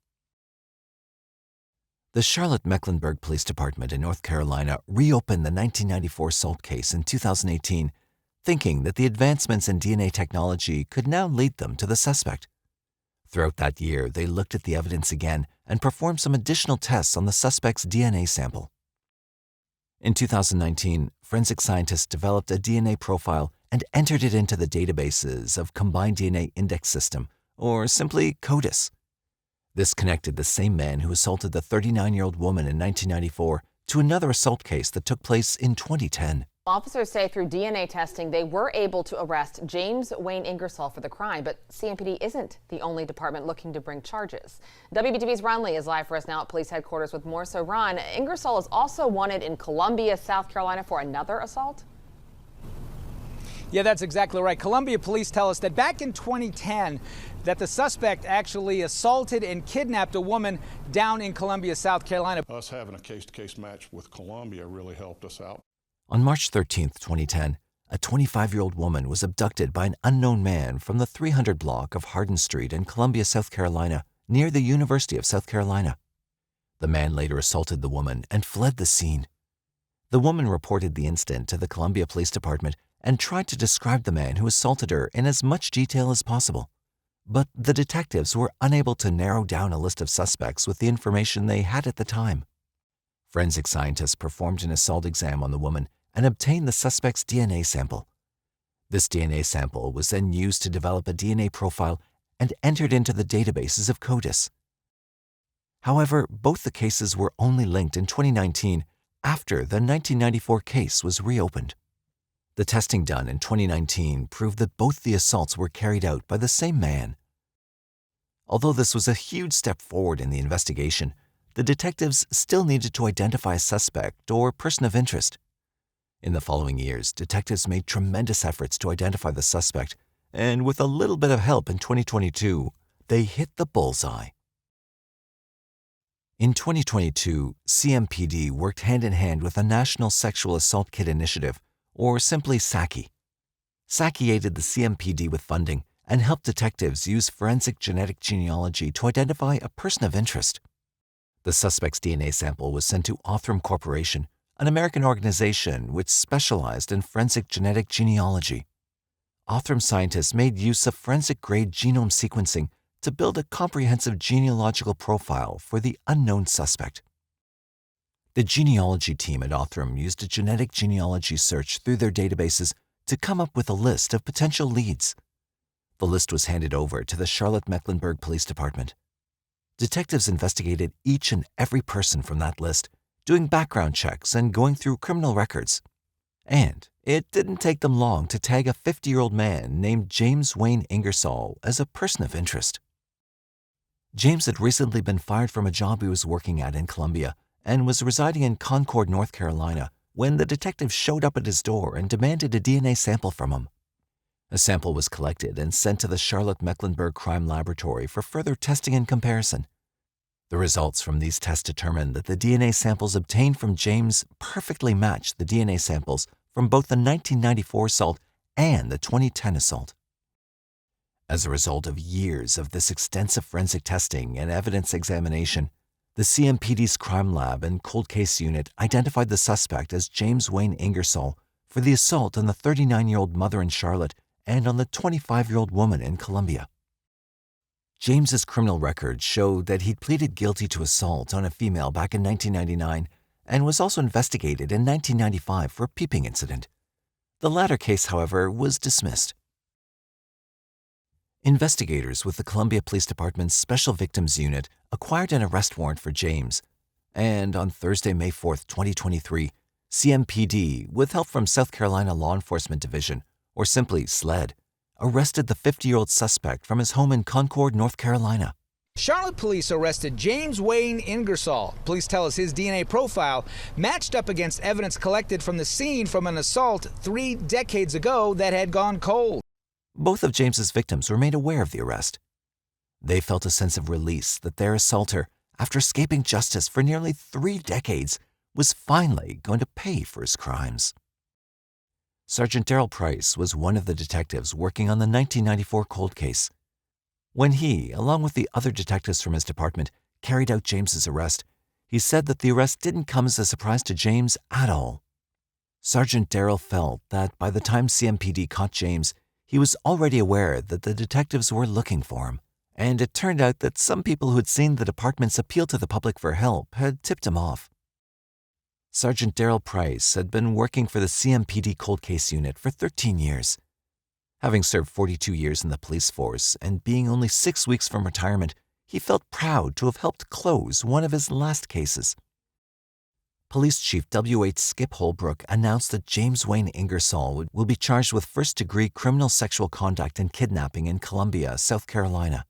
The Charlotte-Mecklenburg Police Department in North Carolina reopened the 1994 assault case in 2018, thinking that the advancements in DNA technology could now lead them to the suspect. Throughout that year, they looked at the evidence again and performed some additional tests on the suspect's DNA sample. In 2019, forensic scientists developed a DNA profile and entered it into the databases of Combined DNA Index System, or simply CODES. This connected the same man who assaulted the 39-year-old woman in 1994 to another assault case that took place in 2010. Officers say through DNA testing, they were able to arrest James Wayne Ingersoll for the crime, but CMPD isn't the only department looking to bring charges. WBTV's Ron Lee is live for us now at police headquarters with more. So Ron, Ingersoll is also wanted in Columbia, South Carolina for another assault? Yeah, that's exactly right. Columbia police tell us that back in 2010, that the suspect actually assaulted and kidnapped a woman down in Columbia, South Carolina. Us having a case-to-case match with Columbia really helped us out. On March 13, 2010, a 25-year-old woman was abducted by an unknown man from the 300 block of Hardin Street in Columbia, South Carolina, near the University of South Carolina. The man later assaulted the woman and fled the scene. The woman reported the incident to the Columbia Police Department and tried to describe the man who assaulted her in as much detail as possible. But the detectives were unable to narrow down a list of suspects with the information they had at the time. Forensic scientists performed an assault exam on the woman and obtained the suspect's DNA sample. This DNA sample was then used to develop a DNA profile and entered into the databases of CODES. However, both the cases were only linked in 2019 after the 1994 case was reopened. The testing done in 2019 proved that both the assaults were carried out by the same man. Although this was a huge step forward in the investigation, the detectives still needed to identify a suspect or person of interest. In the following years, detectives made tremendous efforts to identify the suspect, and with a little bit of help in 2022, they hit the bullseye. In 2022, CMPD worked hand-in-hand with the National Sexual Assault Kit Initiative, or simply SAKI. SAKI aided the CMPD with funding and helped detectives use forensic genetic genealogy to identify a person of interest. The suspect's DNA sample was sent to Othram Corporation, an American organization which specialized in forensic genetic genealogy. Othram scientists made use of forensic-grade genome sequencing to build a comprehensive genealogical profile for the unknown suspect. The genealogy team at Othram used a genetic genealogy search through their databases to come up with a list of potential leads. The list was handed over to the Charlotte-Mecklenburg Police Department. Detectives investigated each and every person from that list, doing background checks and going through criminal records. And it didn't take them long to tag a 50-year-old man named James Wayne Ingersoll as a person of interest. James had recently been fired from a job he was working at in Columbia and was residing in Concord, North Carolina, when the detectives showed up at his door and demanded a DNA sample from him. A sample was collected and sent to the Charlotte-Mecklenburg Crime Laboratory for further testing and comparison. The results from these tests determined that the DNA samples obtained from James perfectly matched the DNA samples from both the 1994 assault and the 2010 assault. As a result of years of this extensive forensic testing and evidence examination, the CMPD's Crime Lab and Cold Case Unit identified the suspect as James Wayne Ingersoll for the assault on the 39-year-old mother in Charlotte and on the 25-year-old woman in Columbia. James's criminal record showed that he'd pleaded guilty to assault on a female back in 1999 and was also investigated in 1995 for a peeping incident. The latter case, however, was dismissed. Investigators with the Columbia Police Department's Special Victims Unit acquired an arrest warrant for James, and on Thursday, May 4, 2023, CMPD, with help from South Carolina Law Enforcement Division, or simply SLED, arrested the 50-year-old suspect from his home in Concord, North Carolina. Charlotte police arrested James Wayne Ingersoll. Police tell us his DNA profile matched up against evidence collected from the scene from an assault 3 decades ago that had gone cold. Both of James's victims were made aware of the arrest. They felt a sense of release that their assaulter, after escaping justice for nearly 3 decades, was finally going to pay for his crimes. Sergeant Darrell Price was one of the detectives working on the 1994 cold case. When he, along with the other detectives from his department, carried out James's arrest, he said that the arrest didn't come as a surprise to James at all. Sergeant Darrell felt that by the time CMPD caught James, he was already aware that the detectives were looking for him, and it turned out that some people who had seen the department's appeal to the public for help had tipped him off. Sergeant Darrell Price had been working for the CMPD Cold Case Unit for 13 years. Having served 42 years in the police force and being only 6 weeks from retirement, he felt proud to have helped close one of his last cases. Police Chief W.H. Skip Holbrook announced that James Wayne Ingersoll will be charged with first-degree criminal sexual conduct and kidnapping in Columbia, South Carolina.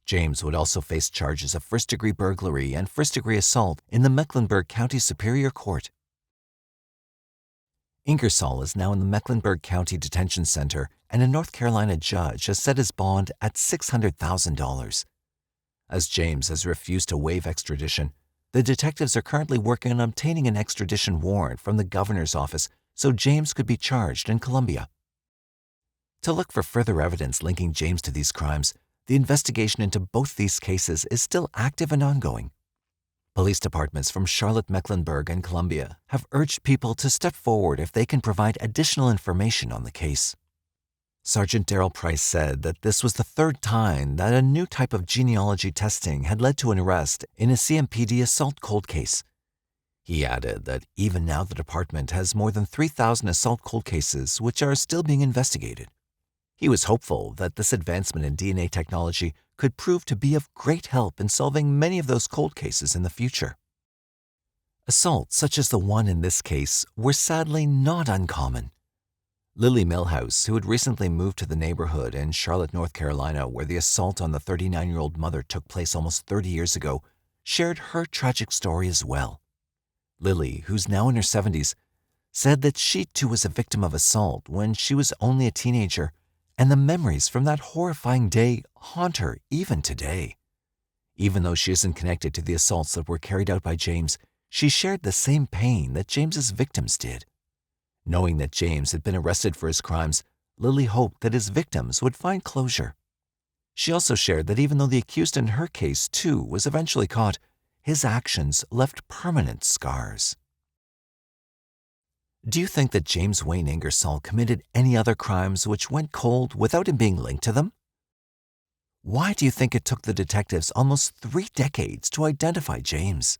James would also face charges of first-degree burglary and first-degree assault in the Mecklenburg County Superior Court. Ingersoll is now in the Mecklenburg County Detention Center, and a North Carolina judge has set his bond at $600,000. As James has refused to waive extradition, the detectives are currently working on obtaining an extradition warrant from the governor's office so James could be charged in Columbia. To look for further evidence linking James to these crimes, the investigation into both these cases is still active and ongoing. Police departments from Charlotte, Mecklenburg, and Columbia have urged people to step forward if they can provide additional information on the case. Sergeant Darrell Price said that this was the 3rd time that a new type of genealogy testing had led to an arrest in a CMPD assault cold case. He added that even now the department has more than 3,000 assault cold cases which are still being investigated. He was hopeful that this advancement in DNA technology could prove to be of great help in solving many of those cold cases in the future. Assaults such as the one in this case were sadly not uncommon. Lily Millhouse, who had recently moved to the neighborhood in Charlotte, North Carolina, where the assault on the 39-year-old mother took place almost 30 years ago, shared her tragic story as well. Lily, who's now in her 70s, said that she too was a victim of assault when she was only a teenager, and the memories from that horrifying day haunt her even today. Even though she isn't connected to the assaults that were carried out by James, she shared the same pain that James's victims did. Knowing that James had been arrested for his crimes, Lily hoped that his victims would find closure. She also shared that even though the accused in her case, too, was eventually caught, his actions left permanent scars. Do you think that James Wayne Ingersoll committed any other crimes which went cold without him being linked to them? Why do you think it took the detectives almost 3 decades to identify James?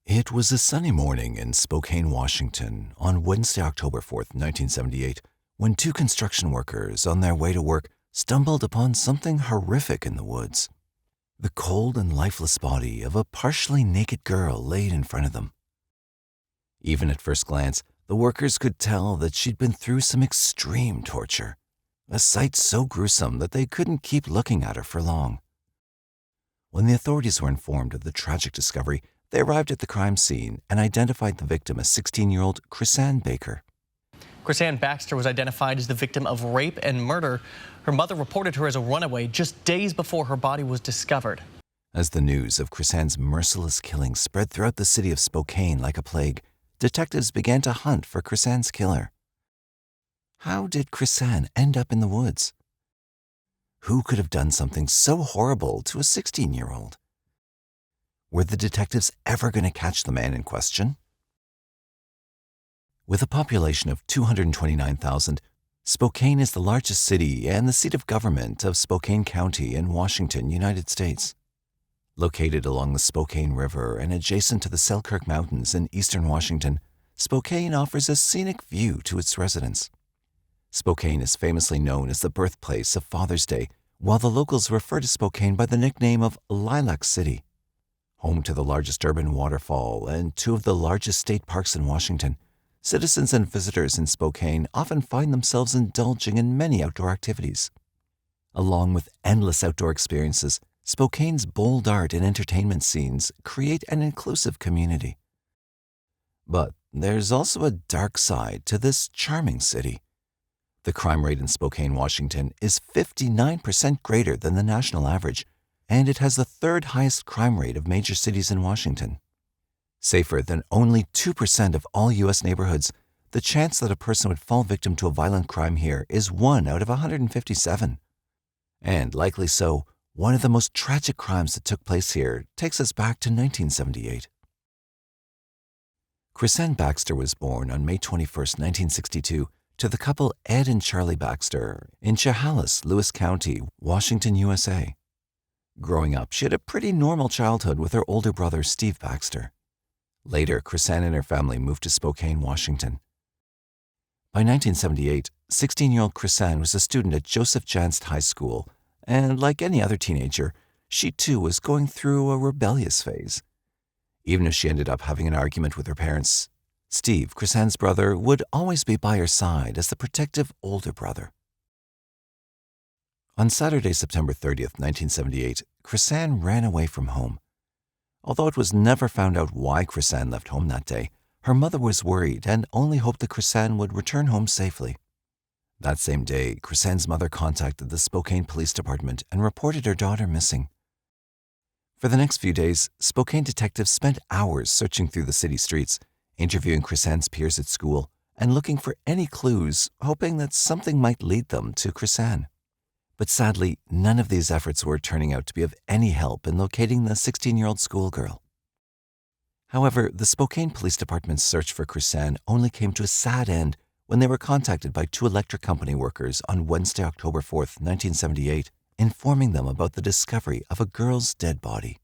It was a sunny morning in Spokane, Washington, on Wednesday, October 4th, 1978, when 2 construction workers on their way to work stumbled upon something horrific in the woods. The cold and lifeless body of a partially naked girl laid in front of them. Even at first glance, the workers could tell that she'd been through some extreme torture, a sight so gruesome that they couldn't keep looking at her for long. When the authorities were informed of the tragic discovery, they arrived at the crime scene and identified the victim as 16-year-old Krisann Baxter. Krisann Baxter was identified as the victim of rape and murder. Her mother reported her as a runaway just days before her body was discovered. As the news of Krisann's merciless killing spread throughout the city of Spokane like a plague, detectives began to hunt for Krisann's killer. How did Krisann end up in the woods? Who could have done something so horrible to a 16-year-old? Were the detectives ever going to catch the man in question? With a population of 229,000, Spokane is the largest city and the seat of government of Spokane County in Washington, United States. Located along the Spokane River and adjacent to the Selkirk Mountains in eastern Washington, Spokane offers a scenic view to its residents. Spokane is famously known as the birthplace of Father's Day, while the locals refer to Spokane by the nickname of Lilac City. Home to the largest urban waterfall and two of the largest state parks in Washington, citizens and visitors in Spokane often find themselves indulging in many outdoor activities. Along with endless outdoor experiences, Spokane's bold art and entertainment scenes create an inclusive community. But there's also a dark side to this charming city. The crime rate in Spokane, Washington is 59% greater than the national average, and it has the third highest crime rate of major cities in Washington. Safer than only 2% of all U.S. neighborhoods, the chance that a person would fall victim to a violent crime here is 1 out of 157. And likely so, one of the most tragic crimes that took place here takes us back to 1978. Krisann Baxter was born on May 21, 1962, to the couple Ed and Charlie Baxter in Chehalis, Lewis County, Washington, USA. Growing up, she had a pretty normal childhood with her older brother, Steve Baxter. Later, Krisann and her family moved to Spokane, Washington. By 1978, 16-year-old Krisann was a student at Joseph Janst High School, and like any other teenager, she too was going through a rebellious phase. Even if she ended up having an argument with her parents, Steve, Krisann's brother, would always be by her side as the protective older brother. On Saturday, September 30th, 1978, Krisann ran away from home. Although it was never found out why Krisann left home that day, her mother was worried and only hoped that Krisann would return home safely. That same day, Krisann's mother contacted the Spokane Police Department and reported her daughter missing. For the next few days, Spokane detectives spent hours searching through the city streets, interviewing Krisann's peers at school, and looking for any clues, hoping that something might lead them to Krisann. But sadly, none of these efforts were turning out to be of any help in locating the 16-year-old schoolgirl. However, the Spokane Police Department's search for Krisann only came to a sad end when they were contacted by 2 electric company workers on Wednesday, October 4th, 1978, informing them about the discovery of a girl's dead body.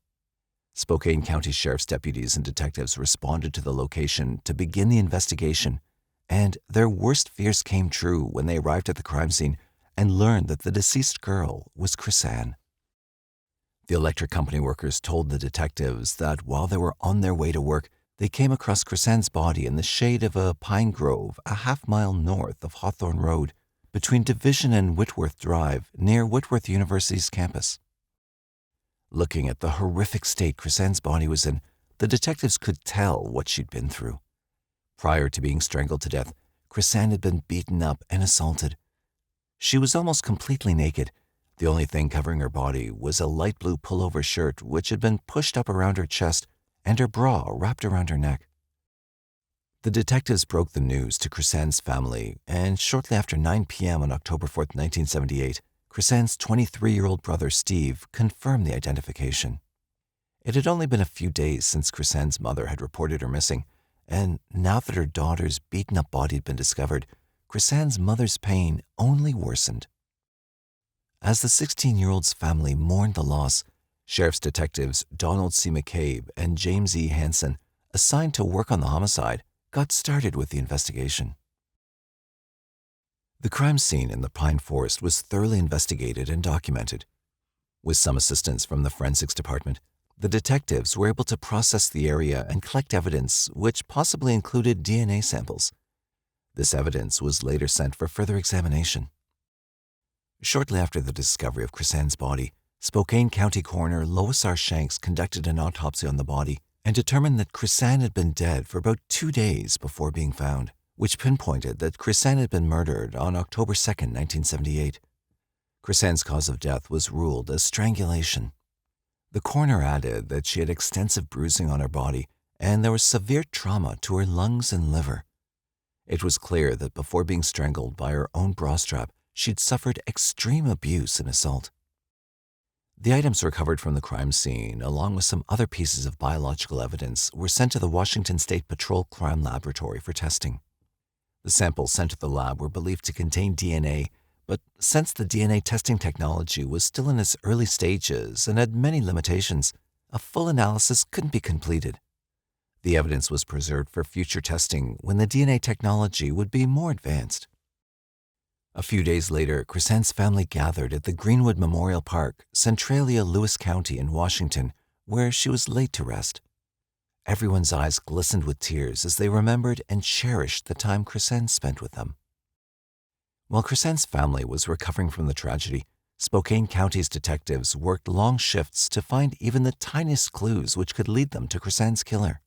Spokane County Sheriff's deputies and detectives responded to the location to begin the investigation, and their worst fears came true when they arrived at the crime scene and learned that the deceased girl was Krisann. The electric company workers told the detectives that while they were on their way to work, they came across Krisann's body in the shade of a pine grove a half-mile north of Hawthorne Road, between Division and Whitworth Drive, near Whitworth University's campus. Looking at the horrific state Krisann's body was in, the detectives could tell what she'd been through. Prior to being strangled to death, Krisann had been beaten up and assaulted. She was almost completely naked. The only thing covering her body was a light blue pullover shirt which had been pushed up around her chest and her bra wrapped around her neck. The detectives broke the news to Krisann's family, and shortly after 9 p.m. on October 4th, 1978, Krisann's 23-year-old brother Steve confirmed the identification. It had only been a few days since Krisann's mother had reported her missing, and now that her daughter's beaten-up body had been discovered, Krisann's mother's pain only worsened. As the 16-year-old's family mourned the loss, Sheriff's detectives Donald C. McCabe and James E. Hansen, assigned to work on the homicide, got started with the investigation. The crime scene in the pine forest was thoroughly investigated and documented. With some assistance from the forensics department, the detectives were able to process the area and collect evidence which possibly included DNA samples. This evidence was later sent for further examination. Shortly after the discovery of Krisann's body, Spokane County Coroner Lois R. Shanks conducted an autopsy on the body and determined that Krisann had been dead for about 2 days before being found, which pinpointed that Krisann had been murdered on October 2, 1978. Krisann's cause of death was ruled as strangulation. The coroner added that she had extensive bruising on her body and there was severe trauma to her lungs and liver. It was clear that before being strangled by her own bra strap, she'd suffered extreme abuse and assault. The items recovered from the crime scene, along with some other pieces of biological evidence, were sent to the Washington State Patrol Crime Laboratory for testing. The samples sent to the lab were believed to contain DNA, but since the DNA testing technology was still in its early stages and had many limitations, a full analysis couldn't be completed. The evidence was preserved for future testing when the DNA technology would be more advanced. A few days later, Krisann's family gathered at the Greenwood Memorial Park, Centralia, Lewis County in Washington, where she was laid to rest. Everyone's eyes glistened with tears as they remembered and cherished the time Krisann spent with them. While Krisann's family was recovering from the tragedy, Spokane County's detectives worked long shifts to find even the tiniest clues which could lead them to Krisann's killer.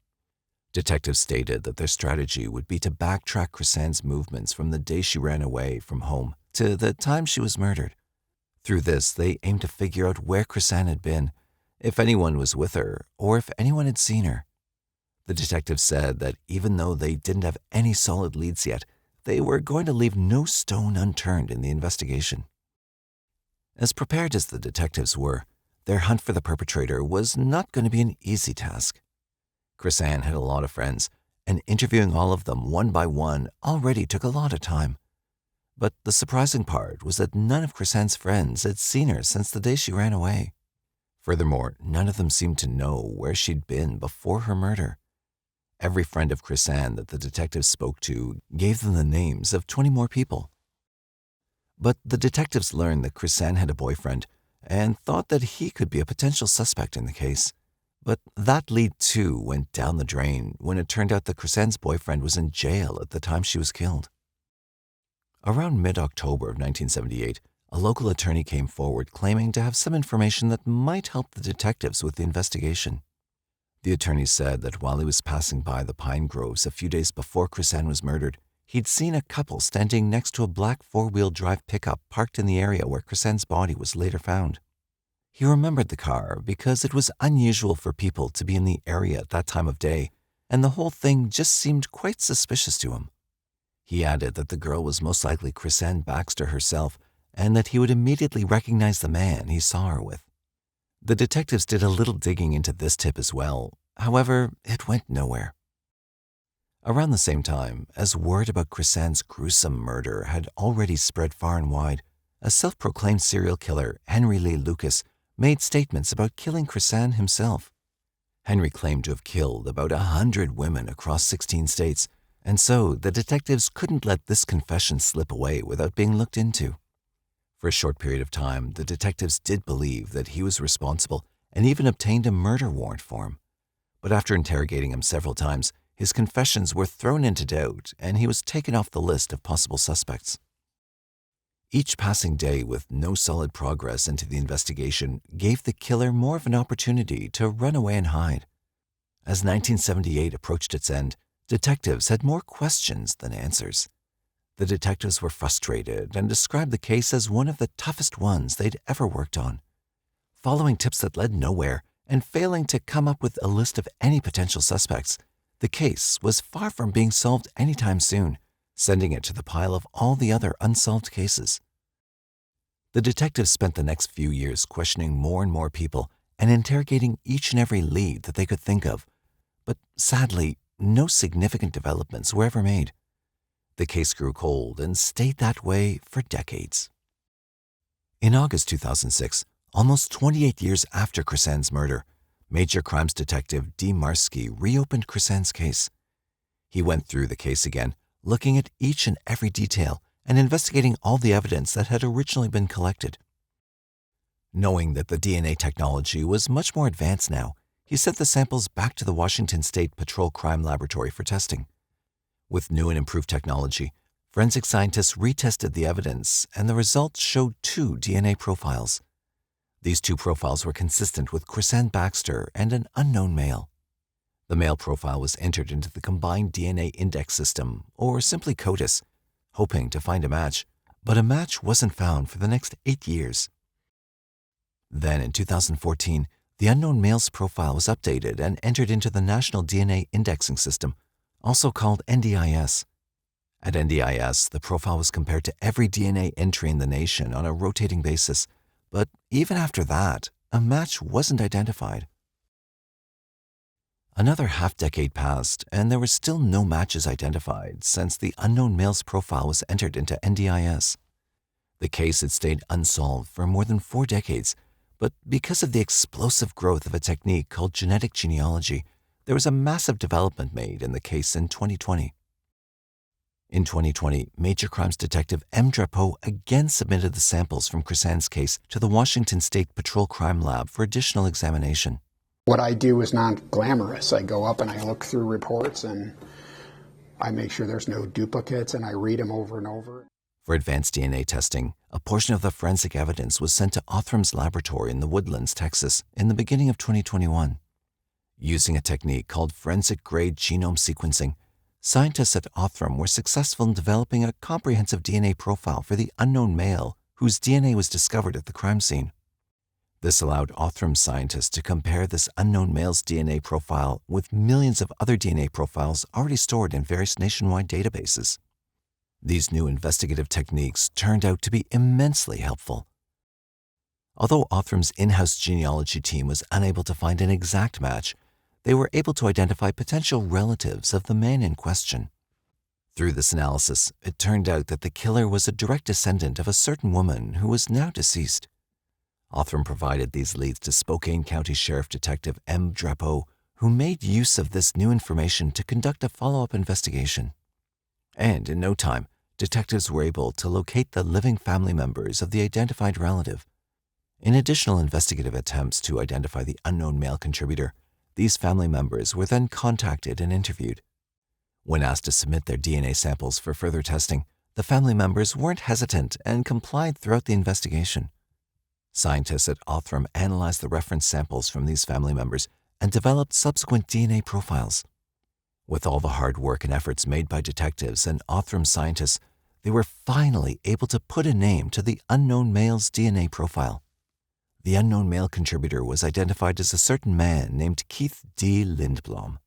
Detectives stated that their strategy would be to backtrack Krisann's movements from the day she ran away from home to the time she was murdered. Through this, they aimed to figure out where Krisann had been, if anyone was with her, or if anyone had seen her. The detectives said that even though they didn't have any solid leads yet, they were going to leave no stone unturned in the investigation. As prepared as the detectives were, their hunt for the perpetrator was not going to be an easy task. Krisann had a lot of friends, and interviewing all of them one by one already took a lot of time. But the surprising part was that none of Krisann's friends had seen her since the day she ran away. Furthermore, none of them seemed to know where she'd been before her murder. Every friend of Krisann that the detectives spoke to gave them the names of 20 more people. But the detectives learned that Krisann had a boyfriend and thought that he could be a potential suspect in the case. But that lead too went down the drain when it turned out that Krisann's boyfriend was in jail at the time she was killed. Around mid-October of 1978, a local attorney came forward claiming to have some information that might help the detectives with the investigation. The attorney said that while he was passing by the pine groves a few days before Krisann was murdered, he'd seen a couple standing next to a black four-wheel drive pickup parked in the area where Krisann's body was later found. He remembered the car because it was unusual for people to be in the area at that time of day, and the whole thing just seemed quite suspicious to him. He added that the girl was most likely Krisann Baxter herself, and that he would immediately recognize the man he saw her with. The detectives did a little digging into this tip as well. However, it went nowhere. Around the same time, as word about Krisann's gruesome murder had already spread far and wide, a self-proclaimed serial killer, Henry Lee Lucas, made statements about killing Krisann himself. Henry claimed to have killed about 100 women across 16 states, and so the detectives couldn't let this confession slip away without being looked into. For a short period of time, the detectives did believe that he was responsible and even obtained a murder warrant for him. But after interrogating him several times, his confessions were thrown into doubt and he was taken off the list of possible suspects. Each passing day with no solid progress into the investigation gave the killer more of an opportunity to run away and hide. As 1978 approached its end, detectives had more questions than answers. The detectives were frustrated and described the case as one of the toughest ones they'd ever worked on. Following tips that led nowhere and failing to come up with a list of any potential suspects, the case was far from being solved anytime soon, sending it to the pile of all the other unsolved cases. The detectives spent the next few years questioning more and more people and interrogating each and every lead that they could think of, but sadly, no significant developments were ever made. The case grew cold and stayed that way for decades. In August 2006, almost 28 years after Krisann's murder, Major Crimes Detective D. Marsky reopened Krisann's case. He went through the case again, looking at each and every detail and investigating all the evidence that had originally been collected. Knowing that the DNA technology was much more advanced now, he sent the samples back to the Washington State Patrol Crime Laboratory for testing. With new and improved technology, forensic scientists retested the evidence, and the results showed 2 DNA profiles. These 2 profiles were consistent with Krisann Baxter and an unknown male. The male profile was entered into the Combined DNA Index System, or simply CODES, hoping to find a match, but a match wasn't found for the next 8 years. Then in 2014, the unknown male's profile was updated and entered into the National DNA Indexing System, also called NDIS. At NDIS, the profile was compared to every DNA entry in the nation on a rotating basis, but even after that, a match wasn't identified. Another half-decade passed, and there were still no matches identified since the unknown male's profile was entered into NDIS. The case had stayed unsolved for more than 4 decades, but because of the explosive growth of a technique called genetic genealogy, there was a massive development made in the case in 2020. In 2020, Major Crimes Detective M. Drapeau again submitted the samples from Krisann's case to the Washington State Patrol Crime Lab for additional examination. What I do is not glamorous. I go up and I look through reports and I make sure there's no duplicates and I read them over and over. For advanced DNA testing, a portion of the forensic evidence was sent to Othrum's laboratory in the Woodlands, Texas, in the beginning of 2021. Using a technique called forensic-grade genome sequencing, scientists at Othrum were successful in developing a comprehensive DNA profile for the unknown male whose DNA was discovered at the crime scene. This allowed Othrum scientists to compare this unknown male's DNA profile with millions of other DNA profiles already stored in various nationwide databases. These new investigative techniques turned out to be immensely helpful. Although Othrum's in-house genealogy team was unable to find an exact match, they were able to identify potential relatives of the man in question. Through this analysis, it turned out that the killer was a direct descendant of a certain woman who was now deceased. Othrum provided these leads to Spokane County Sheriff Detective M. Drapeau, who made use of this new information to conduct a follow-up investigation. And in no time, detectives were able to locate the living family members of the identified relative. In additional investigative attempts to identify the unknown male contributor, these family members were then contacted and interviewed. When asked to submit their DNA samples for further testing, the family members weren't hesitant and complied throughout the investigation. Scientists at Othrum analyzed the reference samples from these family members and developed subsequent DNA profiles. With all the hard work and efforts made by detectives and Othrum scientists, they were finally able to put a name to the unknown male's DNA profile. The unknown male contributor was identified as a certain man named Keith D. Lindblom.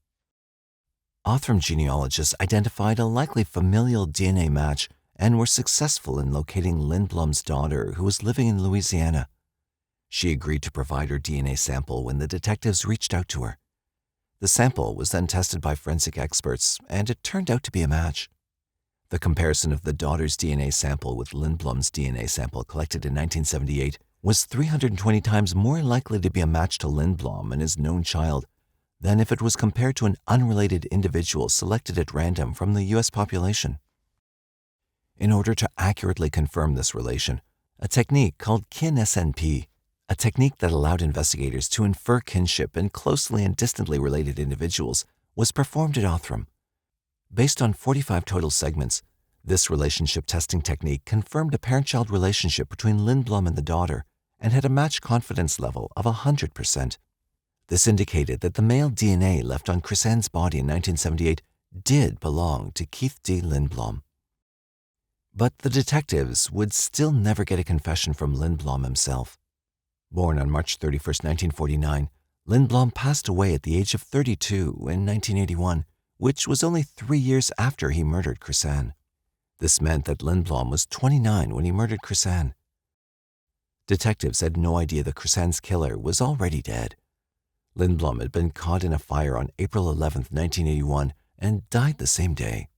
Othrum genealogists identified a likely familial DNA match and were successful in locating Lindblom's daughter, who was living in Louisiana. She agreed to provide her DNA sample when the detectives reached out to her. The sample was then tested by forensic experts, and it turned out to be a match. The comparison of the daughter's DNA sample with Lindblom's DNA sample collected in 1978 was 320 times more likely to be a match to Lindblom and his known child than if it was compared to an unrelated individual selected at random from the U.S. population. In order to accurately confirm this relation, a technique called kin-SNP, a technique that allowed investigators to infer kinship in closely and distantly related individuals, was performed at Othrum. Based on 45 total segments, this relationship testing technique confirmed a parent-child relationship between Lindblom and the daughter and had a match confidence level of 100%. This indicated that the male DNA left on Krisann's body in 1978 did belong to Keith D. Lindblom. But the detectives would still never get a confession from Lindblom himself. Born on March 31, 1949, Lindblom passed away at the age of 32 in 1981, which was only 3 years after he murdered Krisann. This meant that Lindblom was 29 when he murdered Krisann. Detectives had no idea that Krisann's killer was already dead. Lindblom had been caught in a fire on April 11, 1981, and died the same day.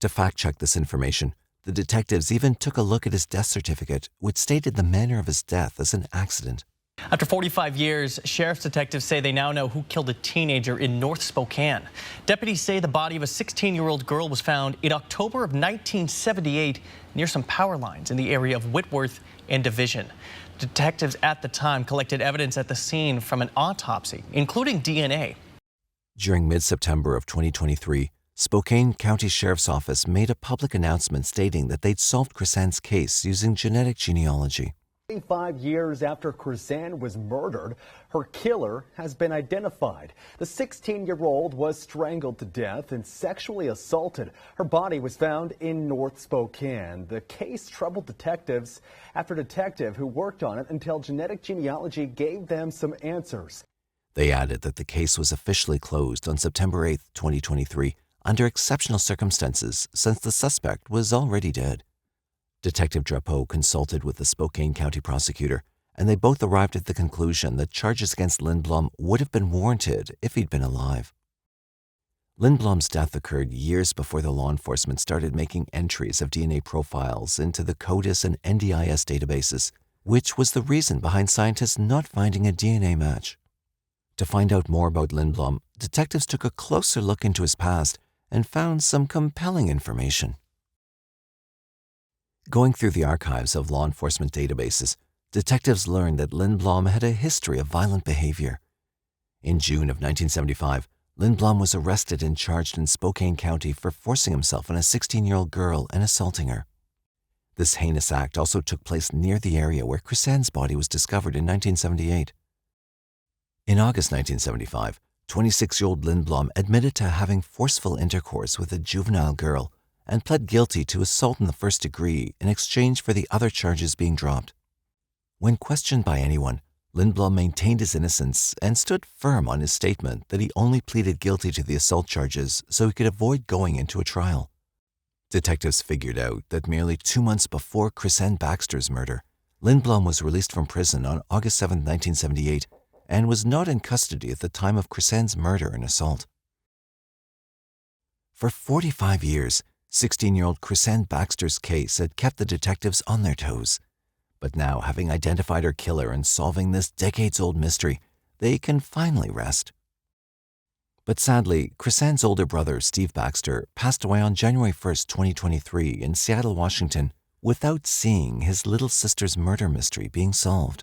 To fact-check this information, the detectives even took a look at his death certificate, which stated the manner of his death as an accident. After 45 years, sheriff's detectives say they now know who killed a teenager in North Spokane. Deputies say the body of a 16-year-old girl was found in October of 1978 near some power lines in the area of Whitworth and Division. Detectives at the time collected evidence at the scene from an autopsy, including DNA. During mid-September of 2023, Spokane County Sheriff's Office made a public announcement stating that they'd solved Krisann's case using genetic genealogy. 45 years after Krisann was murdered, her killer has been identified. The 16-year-old was strangled to death and sexually assaulted. Her body was found in North Spokane. The case troubled detectives after a detective who worked on it until genetic genealogy gave them some answers. They added that the case was officially closed on September 8, 2023, under exceptional circumstances since the suspect was already dead. Detective Drapeau consulted with the Spokane County prosecutor, and they both arrived at the conclusion that charges against Lynn Blum would have been warranted if he'd been alive. Lynn Blum's death occurred years before the law enforcement started making entries of DNA profiles into the CODES and NDIS databases, which was the reason behind scientists not finding a DNA match. To find out more about Lynn Blum, detectives took a closer look into his past and found some compelling information. Going through the archives of law enforcement databases, detectives learned that Lynn Blum had a history of violent behavior. In June of 1975, Lynn Blum was arrested and charged in Spokane County for forcing himself on a 16-year-old girl and assaulting her. This heinous act also took place near the area where Krisann's body was discovered in 1978. In August 1975, 26-year-old Lynn Blum admitted to having forceful intercourse with a juvenile girl and pled guilty to assault in the first degree in exchange for the other charges being dropped. When questioned by anyone, Lynn Blum maintained his innocence and stood firm on his statement that he only pleaded guilty to the assault charges so he could avoid going into a trial. Detectives figured out that merely 2 months before Krisann Baxter's murder, Lynn Blum was released from prison on August 7, 1978, and was not in custody at the time of Krisann's murder and assault. For 45 years, 16-year-old Krisann Baxter's case had kept the detectives on their toes. But now, having identified her killer and solving this decades-old mystery, they can finally rest. But sadly, Krisann's older brother, Steve Baxter, passed away on January 1, 2023 in Seattle, Washington, without seeing his little sister's murder mystery being solved.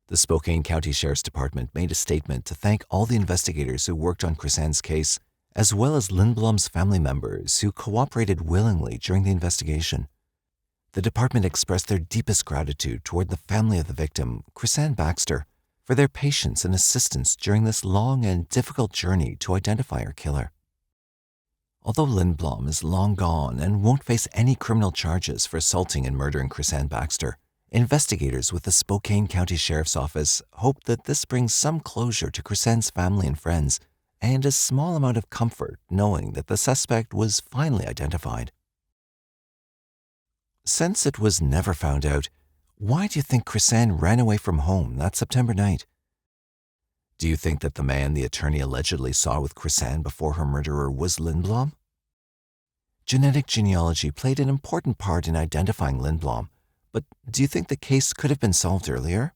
The Spokane County Sheriff's Department made a statement to thank all the investigators who worked on Krisann's case, as well as Lynn Blum's family members who cooperated willingly during the investigation. The department expressed their deepest gratitude toward the family of the victim, Krisann Baxter, for their patience and assistance during this long and difficult journey to identify her killer. Although Lynn Blum is long gone and won't face any criminal charges for assaulting and murdering Krisann Baxter, investigators with the Spokane County Sheriff's Office hope that this brings some closure to Krisann's family and friends and a small amount of comfort knowing that the suspect was finally identified. Since it was never found out, why do you think Krisann ran away from home that September night? Do you think that the man the attorney allegedly saw with Krisann before her murderer was Lynn Blum? Genetic genealogy played an important part in identifying Lynn Blum, but do you think the case could have been solved earlier?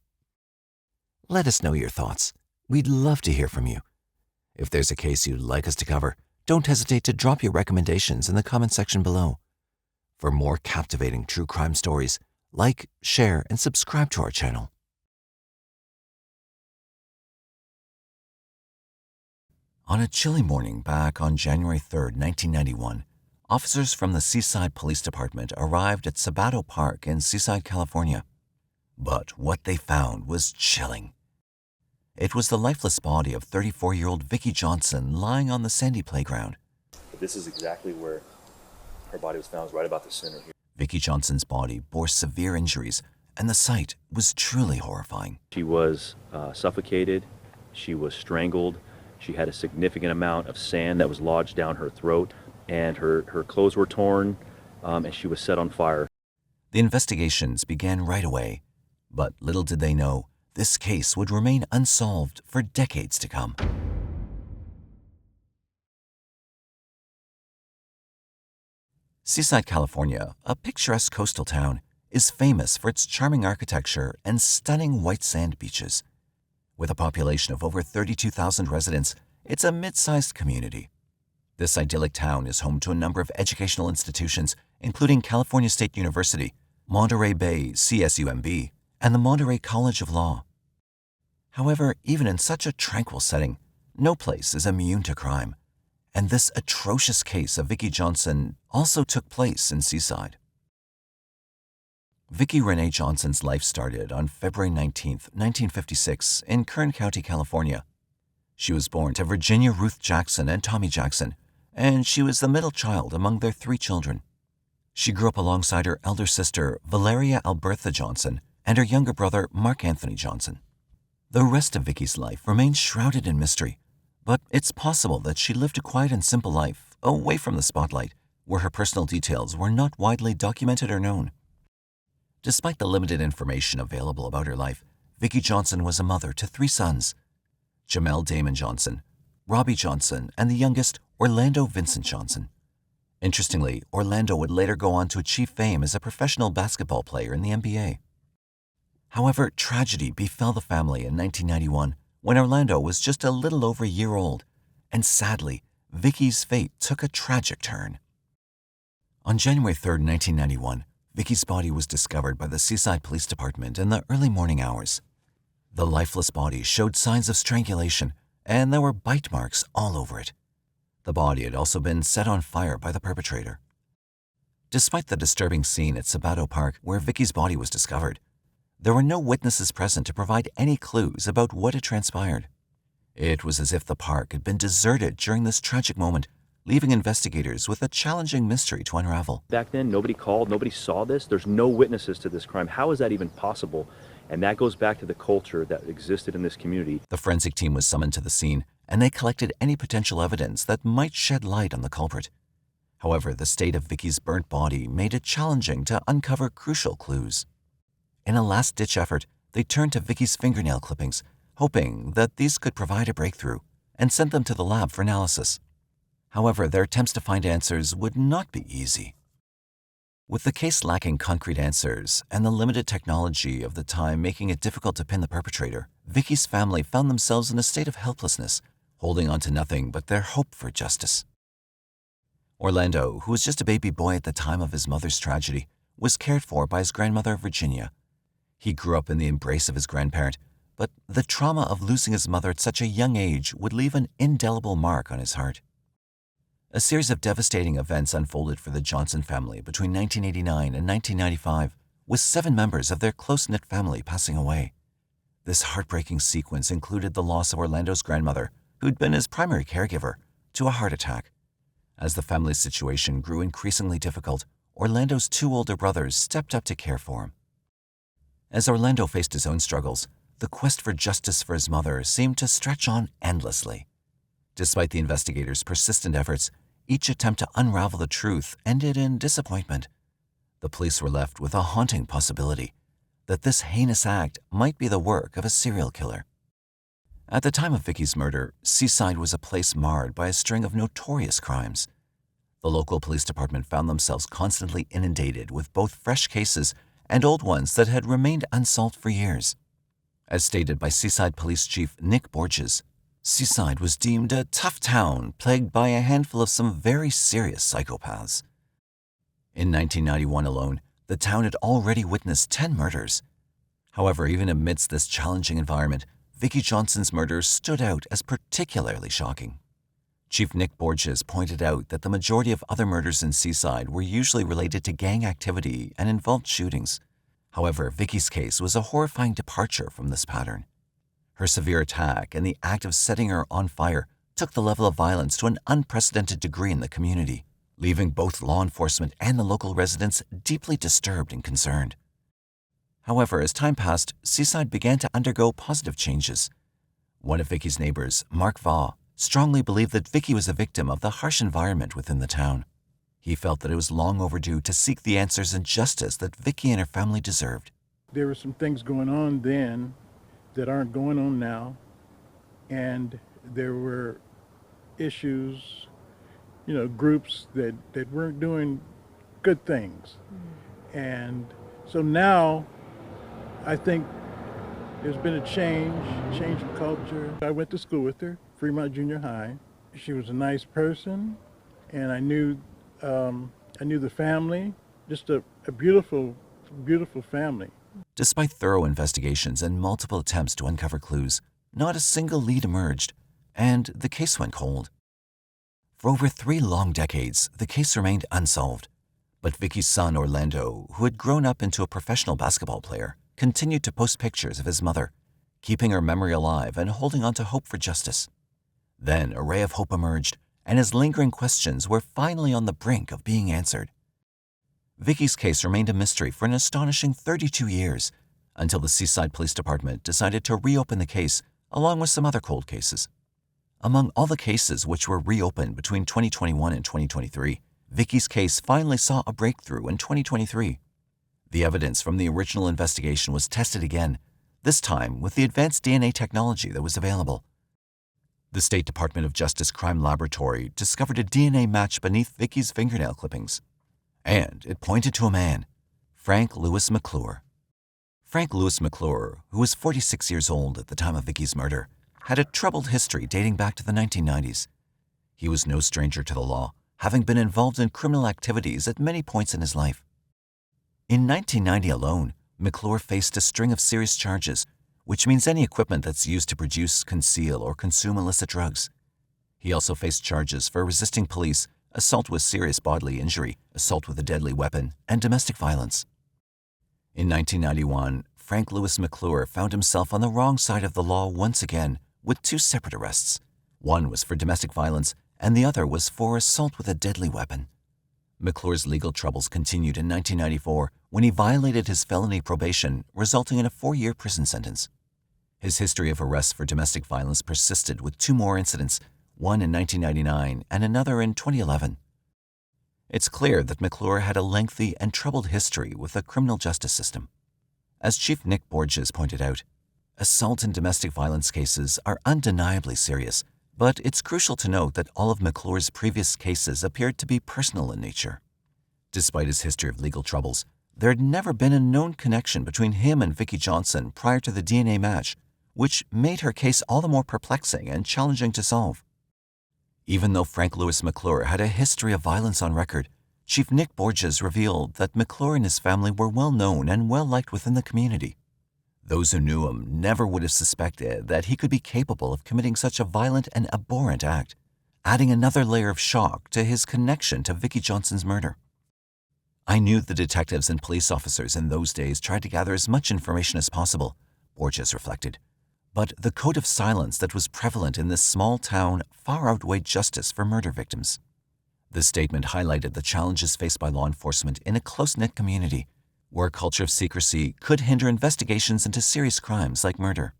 Let us know your thoughts. We'd love to hear from you. If there's a case you'd like us to cover, don't hesitate to drop your recommendations in the comment section below. For more captivating true crime stories, like, share, and subscribe to our channel. On a chilly morning back on January 3, 1991, officers from the Seaside Police Department arrived at Sabato Park in Seaside, California. But what they found was chilling. It was the lifeless body of 34-year-old Vicki Johnson lying on the sandy playground. This is exactly where her body was found, right about the center here. Vicki Johnson's body bore severe injuries, and the sight was truly horrifying. She was suffocated, she was strangled, she had a significant amount of sand that was lodged down her throat, and her clothes were torn, and she was set on fire. The investigations began right away, but little did they know, this case would remain unsolved for decades to come. Seaside, California, a picturesque coastal town, is famous for its charming architecture and stunning white sand beaches. With a population of over 32,000 residents, it's a mid-sized community. This idyllic town is home to a number of educational institutions, including California State University, Monterey Bay CSUMB, and the Monterey College of Law. However, even in such a tranquil setting, no place is immune to crime. And this atrocious case of Vicki Johnson also took place in Seaside. Vicki Renee Johnson's life started on February 19, 1956, in Kern County, California. She was born to Virginia Ruth Jackson and Tommy Jackson, and she was the middle child among their 3 children. She grew up alongside her elder sister, Valeria Albertha Johnson, and her younger brother, Mark Anthony Johnson. The rest of Vicki's life remains shrouded in mystery, but it's possible that she lived a quiet and simple life, away from the spotlight, where her personal details were not widely documented or known. Despite the limited information available about her life, Vicki Johnson was a mother to 3 sons: Jamel Damon Johnson, Robbie Johnson, and the youngest, Orlando Vincent Johnson. Interestingly, Orlando would later go on to achieve fame as a professional basketball player in the NBA. However, tragedy befell the family in 1991 when Orlando was just a little over a year old, and sadly, Vicki's fate took a tragic turn. On January 3, 1991, Vicki's body was discovered by the Seaside Police Department in the early morning hours. The lifeless body showed signs of strangulation, and there were bite marks all over it. The body had also been set on fire by the perpetrator. Despite the disturbing scene at Sabato Park where Vicki's body was discovered, there were no witnesses present to provide any clues about what had transpired. It was as if the park had been deserted during this tragic moment, leaving investigators with a challenging mystery to unravel. Back then, nobody called, nobody saw this. There's no witnesses to this crime. How is that even possible? And that goes back to the culture that existed in this community. The forensic team was summoned to the scene, and they collected any potential evidence that might shed light on the culprit. However, the state of Vicki's burnt body made it challenging to uncover crucial clues. In a last-ditch effort, they turned to Vicki's fingernail clippings, hoping that these could provide a breakthrough, and sent them to the lab for analysis. However, their attempts to find answers would not be easy. With the case lacking concrete answers and the limited technology of the time making it difficult to pin the perpetrator, Vicki's family found themselves in a state of helplessness, holding on to nothing but their hope for justice. Orlando, who was just a baby boy at the time of his mother's tragedy, was cared for by his grandmother, Virginia. He grew up in the embrace of his grandparent, but the trauma of losing his mother at such a young age would leave an indelible mark on his heart. A series of devastating events unfolded for the Johnson family between 1989 and 1995, with 7 members of their close-knit family passing away. This heartbreaking sequence included the loss of Orlando's grandmother, who'd been his primary caregiver, to a heart attack. As the family's situation grew increasingly difficult, Orlando's 2 older brothers stepped up to care for him. As Orlando faced his own struggles, the quest for justice for his mother seemed to stretch on endlessly. Despite the investigators' persistent efforts, each attempt to unravel the truth ended in disappointment. The police were left with a haunting possibility that this heinous act might be the work of a serial killer. At the time of Vicki's murder, Seaside was a place marred by a string of notorious crimes. The local police department found themselves constantly inundated with both fresh cases and old ones that had remained unsolved for years. As stated by Seaside Police Chief Nick Borges, Seaside was deemed a tough town plagued by a handful of some very serious psychopaths. In 1991 alone, the town had already witnessed 10 murders. However, even amidst this challenging environment, Vicki Johnson's murder stood out as particularly shocking. Chief Nick Borges pointed out that the majority of other murders in Seaside were usually related to gang activity and involved shootings. However, Vicki's case was a horrifying departure from this pattern. Her severe attack and the act of setting her on fire took the level of violence to an unprecedented degree in the community, leaving both law enforcement and the local residents deeply disturbed and concerned. However, as time passed, Seaside began to undergo positive changes. One of Vicki's neighbors, Mark Vaugh, strongly believed that Vicki was a victim of the harsh environment within the town. He felt that it was long overdue to seek the answers and justice that Vicki and her family deserved. There were some things going on then that aren't going on now, and there were issues, groups that weren't doing good things. And so now I think there's been a change of culture. I went to school with her, Fremont Junior High. She was a nice person, and I knew the family, just a beautiful, beautiful family. Despite thorough investigations and multiple attempts to uncover clues, not a single lead emerged, and the case went cold. For over 3 long decades, the case remained unsolved. But Vickie's son, Orlando, who had grown up into a professional basketball player, continued to post pictures of his mother, keeping her memory alive and holding on to hope for justice. Then a ray of hope emerged, and his lingering questions were finally on the brink of being answered. Vickie's case remained a mystery for an astonishing 32 years, until the Seaside Police Department decided to reopen the case along with some other cold cases. Among all the cases which were reopened between 2021 and 2023, Vickie's case finally saw a breakthrough in 2023. The evidence from the original investigation was tested again, this time with the advanced DNA technology that was available. The State Department of Justice Crime Laboratory discovered a DNA match beneath Vickie's fingernail clippings. And it pointed to a man, Frank Lewis McClure. Frank Lewis McClure, who was 46 years old at the time of Vickie's murder, had a troubled history dating back to the 1990s. He was no stranger to the law, having been involved in criminal activities at many points in his life. In 1990 alone, McClure faced a string of serious charges, which means any equipment that's used to produce, conceal, or consume illicit drugs. He also faced charges for resisting police, assault with serious bodily injury, assault with a deadly weapon, and domestic violence. In 1991, Frank Lewis McClure found himself on the wrong side of the law once again with two separate arrests. One was for domestic violence, and the other was for assault with a deadly weapon. McClure's legal troubles continued in 1994 when he violated his felony probation, resulting in a 4-year prison sentence. His history of arrests for domestic violence persisted with 2 more incidents, one in 1999 and another in 2011. It's clear that McClure had a lengthy and troubled history with the criminal justice system. As Chief Nick Borges pointed out, assault and domestic violence cases are undeniably serious, but it's crucial to note that all of McClure's previous cases appeared to be personal in nature. Despite his history of legal troubles, there had never been a known connection between him and Vicki Johnson prior to the DNA match, which made her case all the more perplexing and challenging to solve. Even though Frank Lewis McClure had a history of violence on record, Chief Nick Borges revealed that McClure and his family were well known and well liked within the community. Those who knew him never would have suspected that he could be capable of committing such a violent and abhorrent act, adding another layer of shock to his connection to Vicki Johnson's murder. I knew the detectives and police officers in those days tried to gather as much information as possible, Borges reflected. But the code of silence that was prevalent in this small town far outweighed justice for murder victims. The statement highlighted the challenges faced by law enforcement in a close-knit community, where a culture of secrecy could hinder investigations into serious crimes like murder.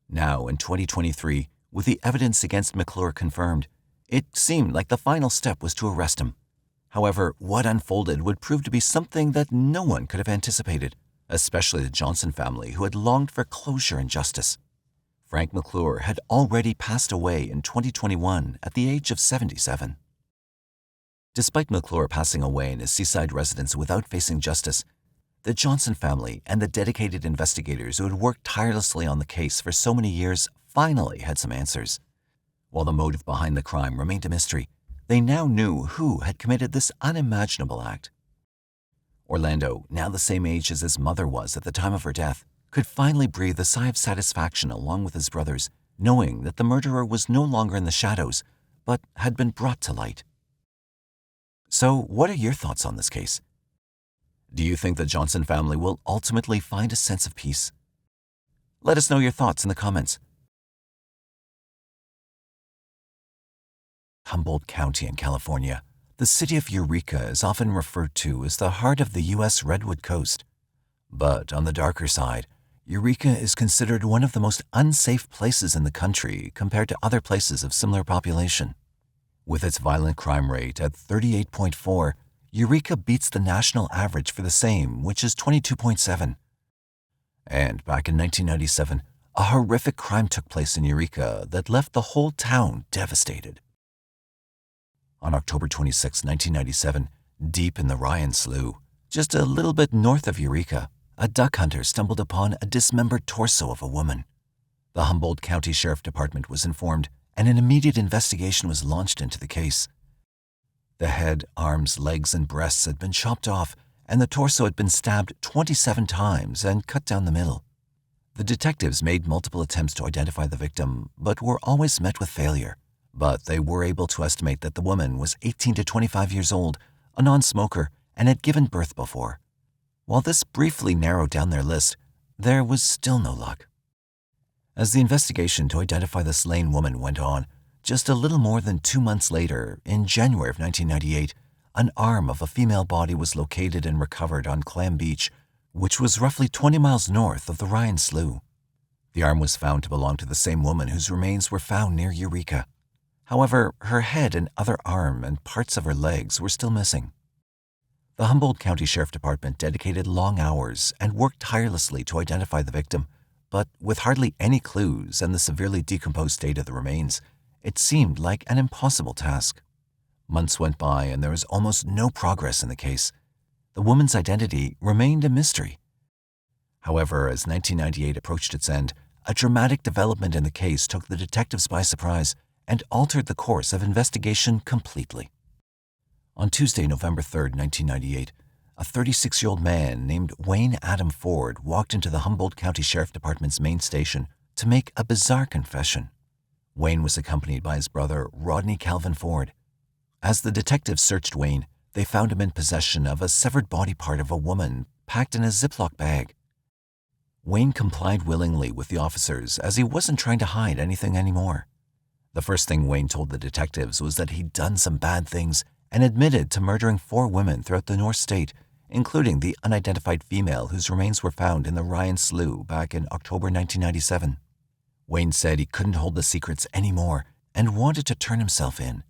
Now, in 2023, with the evidence against McClure confirmed, it seemed like the final step was to arrest him. However, what unfolded would prove to be something that no one could have anticipated, especially the Johnson family, who had longed for closure and justice. Frank McClure had already passed away in 2021 at the age of 77. Despite McClure passing away in his seaside residence without facing justice, the Johnson family and the dedicated investigators who had worked tirelessly on the case for so many years finally had some answers. While the motive behind the crime remained a mystery, they now knew who had committed this unimaginable act. Orlando, now the same age as his mother was at the time of her death, could finally breathe a sigh of satisfaction along with his brothers, knowing that the murderer was no longer in the shadows, but had been brought to light. So, what are your thoughts on this case? Do you think the Johnson family will ultimately find a sense of peace? Let us know your thoughts in the comments. Humboldt County in California, the city of Eureka is often referred to as the heart of the U.S. Redwood Coast. But on the darker side, Eureka is considered one of the most unsafe places in the country compared to other places of similar population. With its violent crime rate at 38.4, Eureka beats the national average for the same, which is 22.7. And back in 1997, a horrific crime took place in Eureka that left the whole town devastated. On October 26, 1997, deep in the Ryan Slough, just a little bit north of Eureka, a duck hunter stumbled upon a dismembered torso of a woman. The Humboldt County Sheriff Department was informed, and an immediate investigation was launched into the case. The head, arms, legs, and breasts had been chopped off, and the torso had been stabbed 27 times and cut down the middle. The detectives made multiple attempts to identify the victim, but were always met with failure. But they were able to estimate that the woman was 18 to 25 years old, a non-smoker, and had given birth before. While this briefly narrowed down their list, there was still no luck. As the investigation to identify the slain woman went on, just a little more than 2 months later, in January of 1998, an arm of a female body was located and recovered on Clam Beach, which was roughly 20 miles north of the Ryan Slough. The arm was found to belong to the same woman whose remains were found near Eureka. However, her head and other arm and parts of her legs were still missing. The Humboldt County Sheriff Department dedicated long hours and worked tirelessly to identify the victim, but with hardly any clues and the severely decomposed state of the remains, it seemed like an impossible task. Months went by and there was almost no progress in the case. The woman's identity remained a mystery. However, as 1998 approached its end, a dramatic development in the case took the detectives by surprise and altered the course of investigation completely. On Tuesday, November 3, 1998, a 36-year-old man named Wayne Adam Ford walked into the Humboldt County Sheriff Department's main station to make a bizarre confession. Wayne was accompanied by his brother, Rodney Calvin Ford. As the detectives searched Wayne, they found him in possession of a severed body part of a woman packed in a Ziploc bag. Wayne complied willingly with the officers as he wasn't trying to hide anything anymore. The first thing Wayne told the detectives was that he'd done some bad things and admitted to murdering 4 women throughout the North State, including the unidentified female whose remains were found in the Ryan Slough back in October 1997. Wayne said he couldn't hold the secrets anymore and wanted to turn himself in.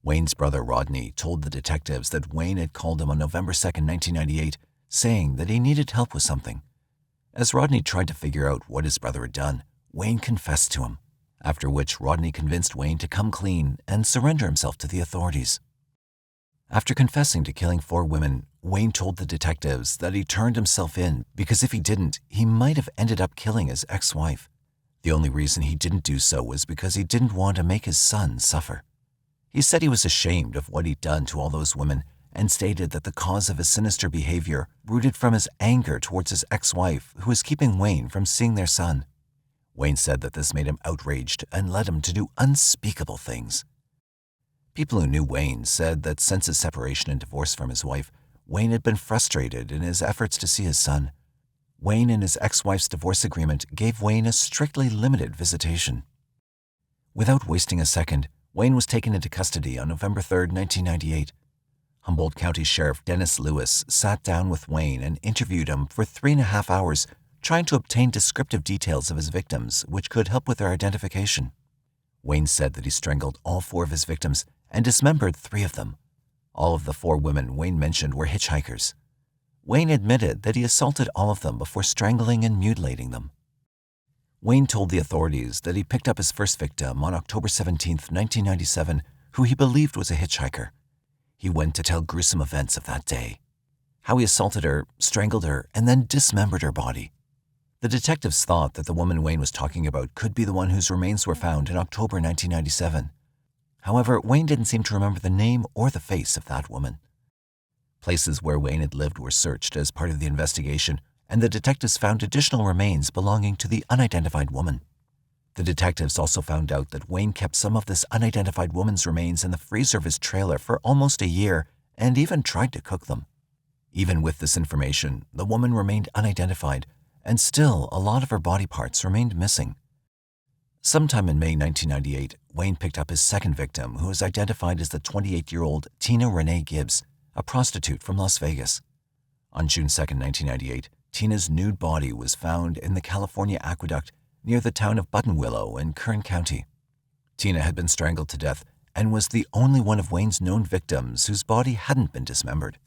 Wayne's brother Rodney told the detectives that Wayne had called him on November 2, 1998, saying that he needed help with something. As Rodney tried to figure out what his brother had done, Wayne confessed to him, after which Rodney convinced Wayne to come clean and surrender himself to the authorities. After confessing to killing 4 women, Wayne told the detectives that he turned himself in because if he didn't, he might have ended up killing his ex-wife. The only reason he didn't do so was because he didn't want to make his son suffer. He said he was ashamed of what he'd done to all those women and stated that the cause of his sinister behavior rooted from his anger towards his ex-wife who was keeping Wayne from seeing their son. Wayne said that this made him outraged and led him to do unspeakable things. People who knew Wayne said that since his separation and divorce from his wife, Wayne had been frustrated in his efforts to see his son. Wayne and his ex-wife's divorce agreement gave Wayne a strictly limited visitation. Without wasting a second, Wayne was taken into custody on November 3, 1998. Humboldt County Sheriff Dennis Lewis sat down with Wayne and interviewed him for 3.5 hours, trying to obtain descriptive details of his victims, which could help with their identification. Wayne said that he strangled all 4 of his victims and dismembered 3 of them. All of the 4 women Wayne mentioned were hitchhikers. Wayne admitted that he assaulted all of them before strangling and mutilating them. Wayne told the authorities that he picked up his first victim on October 17, 1997, who he believed was a hitchhiker. He went to tell gruesome events of that day, how he assaulted her, strangled her, and then dismembered her body. The detectives thought that the woman Wayne was talking about could be the one whose remains were found in October 1997. However, Wayne didn't seem to remember the name or the face of that woman. Places where Wayne had lived were searched as part of the investigation, and the detectives found additional remains belonging to the unidentified woman. The detectives also found out that Wayne kept some of this unidentified woman's remains in the freezer of his trailer for almost a year and even tried to cook them. Even with this information, the woman remained unidentified, and still a lot of her body parts remained missing. Sometime in May 1998, Wayne picked up his second victim, who was identified as the 28-year-old Tina Renee Gibbs, a prostitute from Las Vegas. On June 2, 1998, Tina's nude body was found in the California Aqueduct near the town of Buttonwillow in Kern County. Tina had been strangled to death and was the only one of Wayne's known victims whose body hadn't been dismembered.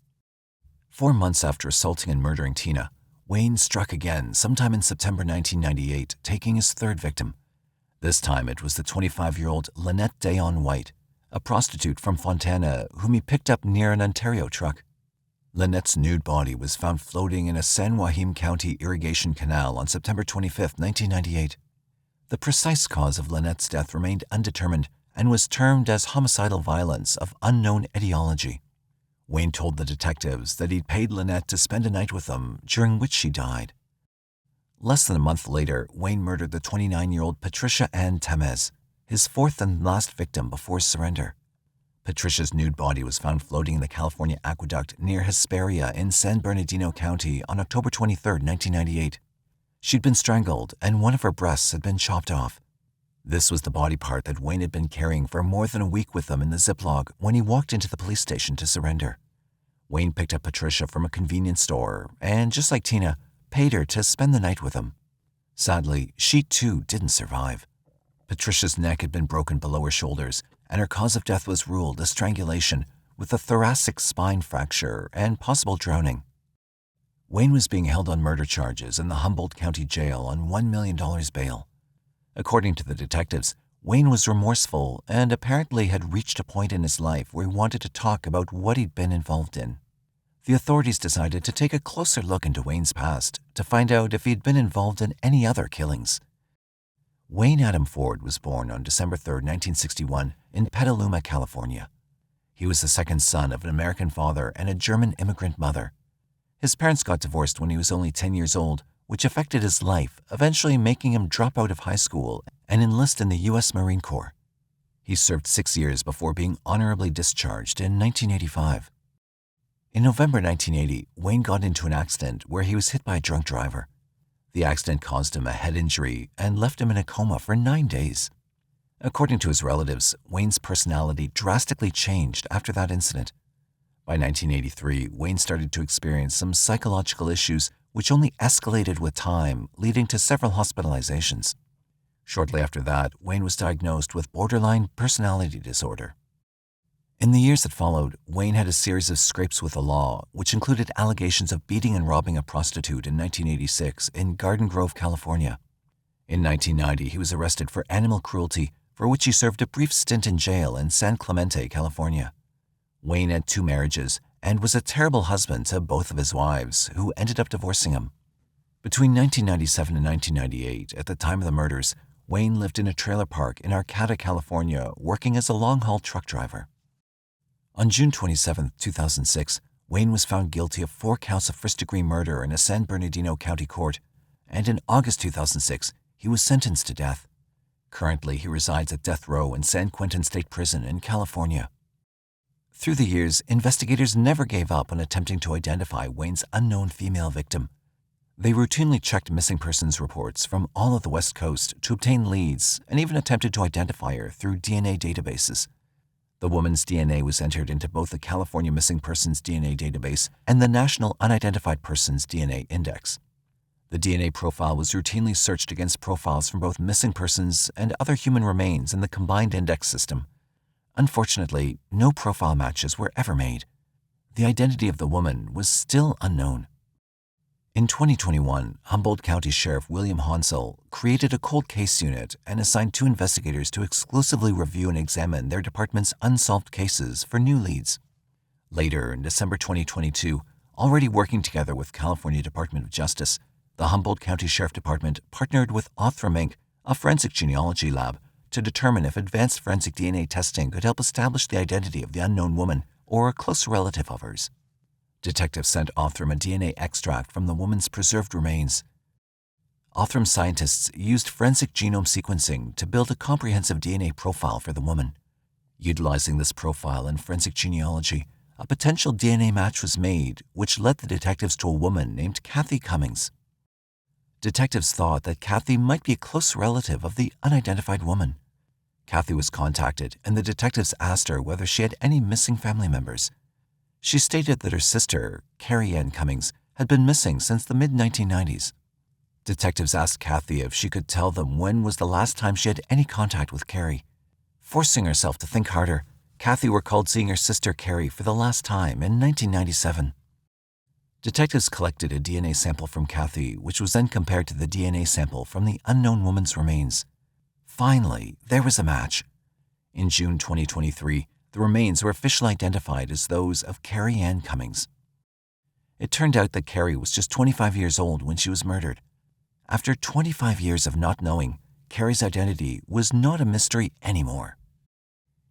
4 months after assaulting and murdering Tina, Wayne struck again sometime in September 1998, taking his third victim. This time it was the 25-year-old Lynette Dayon White, a prostitute from Fontana whom he picked up near an Ontario truck. Lynette's nude body was found floating in a San Joaquin County irrigation canal on September 25, 1998. The precise cause of Lynette's death remained undetermined and was termed as homicidal violence of unknown etiology. Wayne told the detectives that he'd paid Lynette to spend a night with them, during which she died. Less than a month later, Wayne murdered the 29-year-old Patricia Ann Tamez, his fourth and last victim before surrender. Patricia's nude body was found floating in the California aqueduct near Hesperia in San Bernardino County on October 23, 1998. She'd been strangled, and one of her breasts had been chopped off. This was the body part that Wayne had been carrying for more than a week with him in the Ziploc when he walked into the police station to surrender. Wayne picked up Patricia from a convenience store and, just like Tina, paid her to spend the night with him. Sadly, she too didn't survive. Patricia's neck had been broken below her shoulders, and her cause of death was ruled as strangulation with a thoracic spine fracture and possible drowning. Wayne was being held on murder charges in the Humboldt County Jail on $1 million bail. According to the detectives, Wayne was remorseful and apparently had reached a point in his life where he wanted to talk about what he'd been involved in. The authorities decided to take a closer look into Wayne's past to find out if he'd been involved in any other killings. Wayne Adam Ford was born on December 3, 1961, in Petaluma, California. He was the second son of an American father and a German immigrant mother. His parents got divorced when he was only 10 years old, which affected his life, eventually making him drop out of high school and enlist in the U.S. Marine Corps. He served 6 years before being honorably discharged in 1985. In November 1980, Wayne got into an accident where he was hit by a drunk driver. The accident caused him a head injury and left him in a coma for 9 days. According to his relatives, Wayne's personality drastically changed after that incident. By 1983, Wayne started to experience some psychological issues which only escalated with time, leading to several hospitalizations. Shortly after that, Wayne was diagnosed with borderline personality disorder. In the years that followed, Wayne had a series of scrapes with the law, which included allegations of beating and robbing a prostitute in 1986 in Garden Grove, California. In 1990, he was arrested for animal cruelty, for which he served a brief stint in jail in San Clemente, California. Wayne had 2 marriages and was a terrible husband to both of his wives, who ended up divorcing him. Between 1997 and 1998, at the time of the murders, Wayne lived in a trailer park in Arcata, California, working as a long-haul truck driver. On June 27, 2006, Wayne was found guilty of 4 counts of first-degree murder in a San Bernardino County court, and in August 2006, he was sentenced to death. Currently, he resides at death row in San Quentin State Prison in California. Through the years, investigators never gave up on attempting to identify Wayne's unknown female victim. They routinely checked missing persons reports from all of the West Coast to obtain leads and even attempted to identify her through DNA databases. The woman's DNA was entered into both the California Missing Persons DNA database and the National Unidentified Persons DNA Index. The DNA profile was routinely searched against profiles from both missing persons and other human remains in the combined index system. Unfortunately, no profile matches were ever made. The identity of the woman was still unknown. In 2021, Humboldt County Sheriff William Hansel created a cold case unit and assigned 2 investigators to exclusively review and examine their department's unsolved cases for new leads. Later, in December 2022, already working together with California Department of Justice, the Humboldt County Sheriff Department partnered with Othram Inc., a forensic genealogy lab, to determine if advanced forensic DNA testing could help establish the identity of the unknown woman or a close relative of hers. Detectives sent Othram a DNA extract from the woman's preserved remains. Othram scientists used forensic genome sequencing to build a comprehensive DNA profile for the woman. Utilizing this profile in forensic genealogy, a potential DNA match was made, which led the detectives to a woman named Kerry Ann Cummings. Detectives thought that Kathy might be a close relative of the unidentified woman. Kathy was contacted, and the detectives asked her whether she had any missing family members. She stated that her sister, Kerry Ann Cummings, had been missing since the mid-1990s. Detectives asked Kathy if she could tell them when was the last time she had any contact with Kerry. Forcing herself to think harder, Kathy recalled seeing her sister Kerry for the last time in 1997. Detectives collected a DNA sample from Kathy, which was then compared to the DNA sample from the unknown woman's remains. Finally, there was a match. In June 2023, the remains were officially identified as those of Kerry Ann Cummings. It turned out that Kerry was just 25 years old when she was murdered. After 25 years of not knowing, Kerry's identity was not a mystery anymore.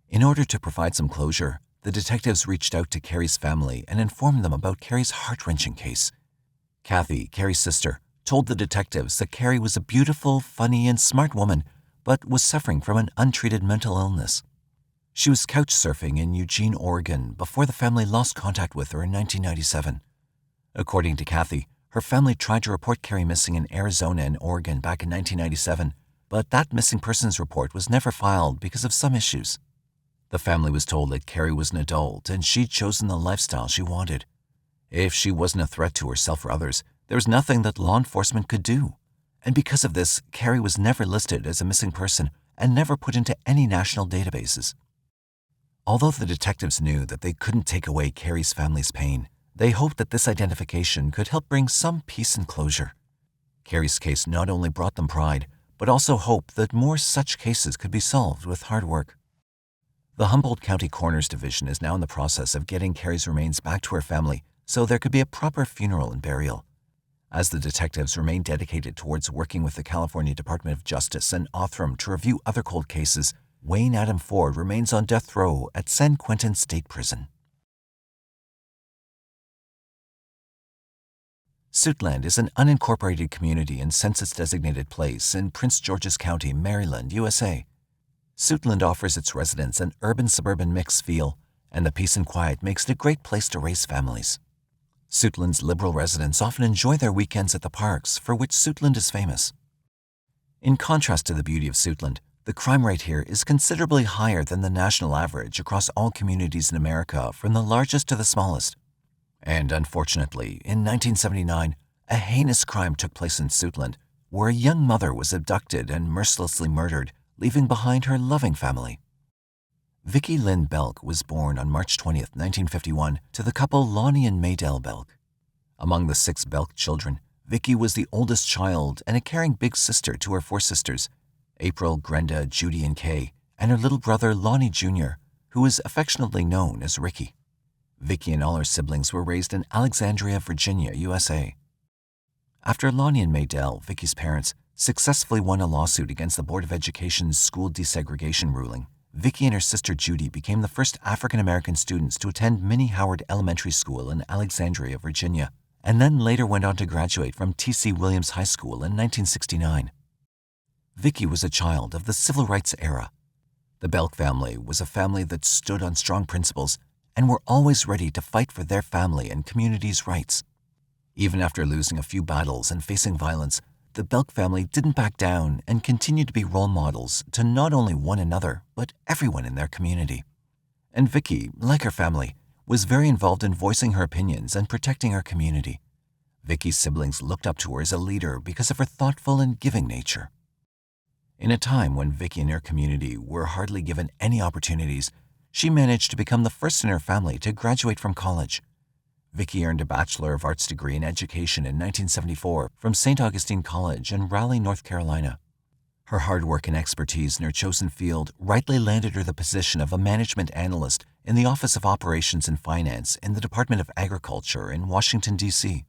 In order to provide some closure, the detectives reached out to Kerry's family and informed them about Kerry's heart-wrenching case. Kathy, Kerry's sister, told the detectives that Kerry was a beautiful, funny, and smart woman, but was suffering from an untreated mental illness. She was couch surfing in Eugene, Oregon before the family lost contact with her in 1997. According to Kathy, her family tried to report Kerry missing in Arizona and Oregon back in 1997, but that missing persons report was never filed because of some issues. The family was told that Kerry was an adult and she'd chosen the lifestyle she wanted. If she wasn't a threat to herself or others, there was nothing that law enforcement could do. And because of this, Kerry was never listed as a missing person and never put into any national databases. Although the detectives knew that they couldn't take away Kerry's family's pain, they hoped that this identification could help bring some peace and closure. Kerry's case not only brought them pride, but also hope that more such cases could be solved with hard work. The Humboldt County Coroner's Division is now in the process of getting Kerry's remains back to her family so there could be a proper funeral and burial. As the detectives remain dedicated towards working with the California Department of Justice and Othram to review other cold cases, Wayne Adam Ford remains on death row at San Quentin State Prison. Suitland is an unincorporated community and census-designated place in Prince George's County, Maryland, USA. Suitland offers its residents an urban-suburban mix feel, and the peace and quiet makes it a great place to raise families. Suitland's liberal residents often enjoy their weekends at the parks, for which Suitland is famous. In contrast to the beauty of Suitland, the crime rate here is considerably higher than the national average across all communities in America, from the largest to the smallest. And unfortunately, in 1979, a heinous crime took place in Suitland, where a young mother was abducted and mercilessly murdered, leaving behind her loving family. Vickie Lynn Belk was born on March 20, 1951, to the couple Lonnie and Maydell Belk. Among the 6 Belk children, Vickie was the oldest child and a caring big sister to her 4 sisters, April, Grenda, Judy, and Kay, and her little brother Lonnie Jr., who was affectionately known as Ricky. Vickie and all her siblings were raised in Alexandria, Virginia, USA. After Lonnie and Maydell, Vickie's parents, successfully won a lawsuit against the Board of Education's school desegregation ruling, Vickie and her sister Judy became the first African-American students to attend Minnie Howard Elementary School in Alexandria, Virginia, and then later went on to graduate from T.C. Williams High School in 1969. Vickie was a child of the civil rights era. The Belk family was a family that stood on strong principles and were always ready to fight for their family and community's rights. Even after losing a few battles and facing violence, the Belk family didn't back down and continued to be role models to not only one another, but everyone in their community. And Vickie, like her family, was very involved in voicing her opinions and protecting her community. Vickie's siblings looked up to her as a leader because of her thoughtful and giving nature. In a time when Vickie and her community were hardly given any opportunities, she managed to become the first in her family to graduate from college. Vickie earned a Bachelor of Arts degree in Education in 1974 from St. Augustine College in Raleigh, North Carolina. Her hard work and expertise in her chosen field rightly landed her the position of a management analyst in the Office of Operations and Finance in the Department of Agriculture in Washington, D.C.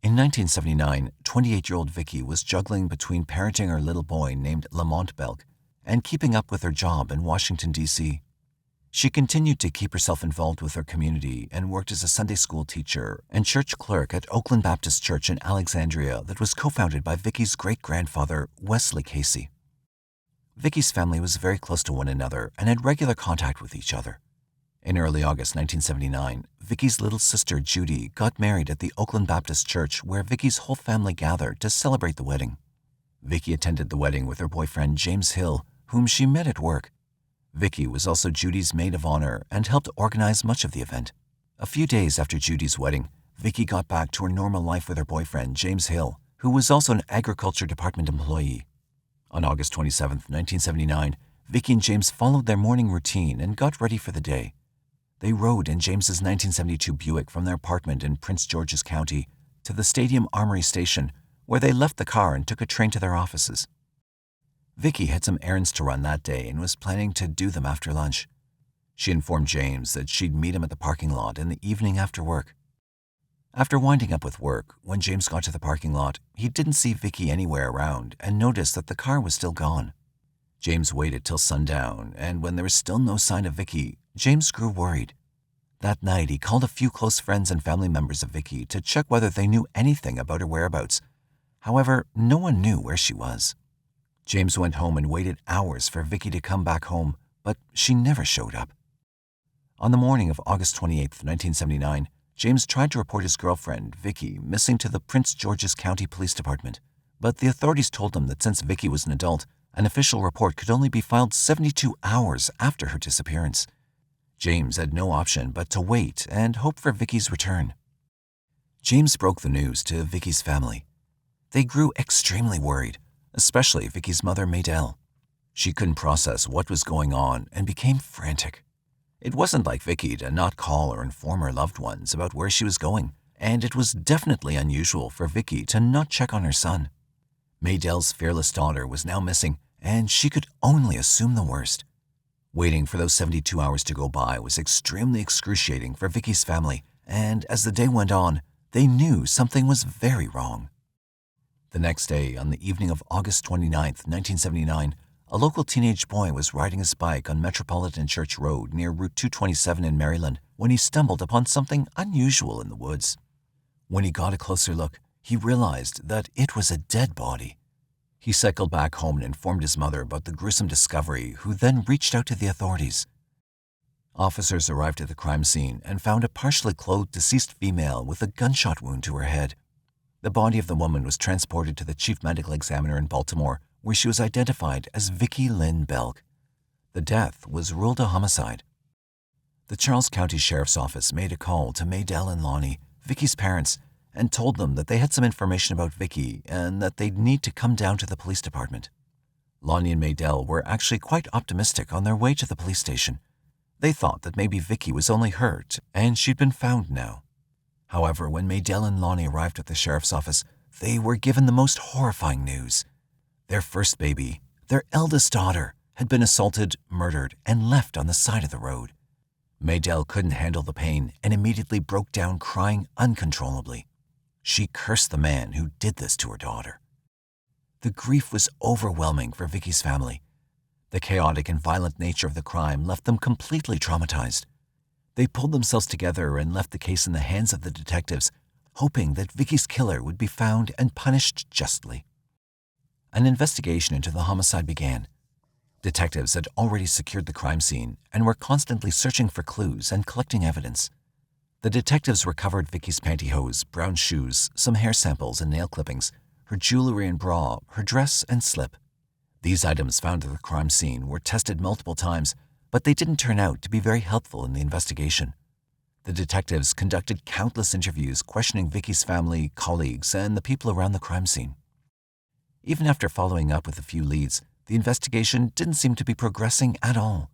In 1979, 28-year-old Vickie was juggling between parenting her little boy named Lamont Belk and keeping up with her job in Washington, D.C. She continued to keep herself involved with her community and worked as a Sunday school teacher and church clerk at Oakland Baptist Church in Alexandria that was co-founded by Vickie's great-grandfather, Wesley Casey. Vickie's family was very close to one another and had regular contact with each other. In early August 1979, Vickie's little sister Judy got married at the Oakland Baptist Church, where Vickie's whole family gathered to celebrate the wedding. Vickie attended the wedding with her boyfriend James Hill, whom she met at work. Vickie was also Judy's maid of honor and helped organize much of the event. A few days after Judy's wedding, Vickie got back to her normal life with her boyfriend James Hill, who was also an Agriculture Department employee. On August 27, 1979, Vickie and James followed their morning routine and got ready for the day. They rode in James's 1972 Buick from their apartment in Prince George's County to the Stadium Armory Station, where they left the car and took a train to their offices. Vickie had some errands to run that day and was planning to do them after lunch. She informed James that she'd meet him at the parking lot in the evening after work. After winding up with work, when James got to the parking lot, he didn't see Vickie anywhere around and noticed that the car was still gone. James waited till sundown, and when there was still no sign of Vickie, James grew worried. That night, he called a few close friends and family members of Vickie to check whether they knew anything about her whereabouts. However, no one knew where she was. James went home and waited hours for Vickie to come back home, but she never showed up. On the morning of August 28, 1979, James tried to report his girlfriend, Vickie, missing to the Prince George's County Police Department, but the authorities told him that since Vickie was an adult, an official report could only be filed 72 hours after her disappearance. James had no option but to wait and hope for Vickie's return. James broke the news to Vickie's family. They grew extremely worried, especially Vickie's mother, Maydell. She couldn't process what was going on and became frantic. It wasn't like Vickie to not call or inform her loved ones about where she was going, and it was definitely unusual for Vickie to not check on her son. Maydell's fearless daughter was now missing, and she could only assume the worst. Waiting for those 72 hours to go by was extremely excruciating for Vickie's family, and as the day went on, they knew something was very wrong. The next day, on the evening of August 29, 1979, a local teenage boy was riding his bike on Metropolitan Church Road near Route 227 in Maryland when he stumbled upon something unusual in the woods. When he got a closer look, he realized that it was a dead body. He cycled back home and informed his mother about the gruesome discovery, who then reached out to the authorities. Officers arrived at the crime scene and found a partially clothed deceased female with a gunshot wound to her head. The body of the woman was transported to the chief medical examiner in Baltimore, where she was identified as Vicki Lynn Belk. The death was ruled a homicide. The Charles County Sheriff's Office made a call to Maydell and Lonnie, Vickie's parents, and told them that they had some information about Vickie and that they'd need to come down to the police department. Lonnie and Maydell were actually quite optimistic on their way to the police station. They thought that maybe Vickie was only hurt and she'd been found now. However, when Maydell and Lonnie arrived at the sheriff's office, they were given the most horrifying news. Their first baby, their eldest daughter, had been assaulted, murdered, and left on the side of the road. Maydell couldn't handle the pain and immediately broke down crying uncontrollably. She cursed the man who did this to her daughter. The grief was overwhelming for Vickie's family. The chaotic and violent nature of the crime left them completely traumatized. They pulled themselves together and left the case in the hands of the detectives, hoping that Vickie's killer would be found and punished justly. An investigation into the homicide began. Detectives had already secured the crime scene and were constantly searching for clues and collecting evidence. The detectives recovered Vickie's pantyhose, brown shoes, some hair samples and nail clippings, her jewelry and bra, her dress and slip. These items found at the crime scene were tested multiple times, but they didn't turn out to be very helpful in the investigation. The detectives conducted countless interviews questioning Vickie's family, colleagues, and the people around the crime scene. Even after following up with a few leads, the investigation didn't seem to be progressing at all.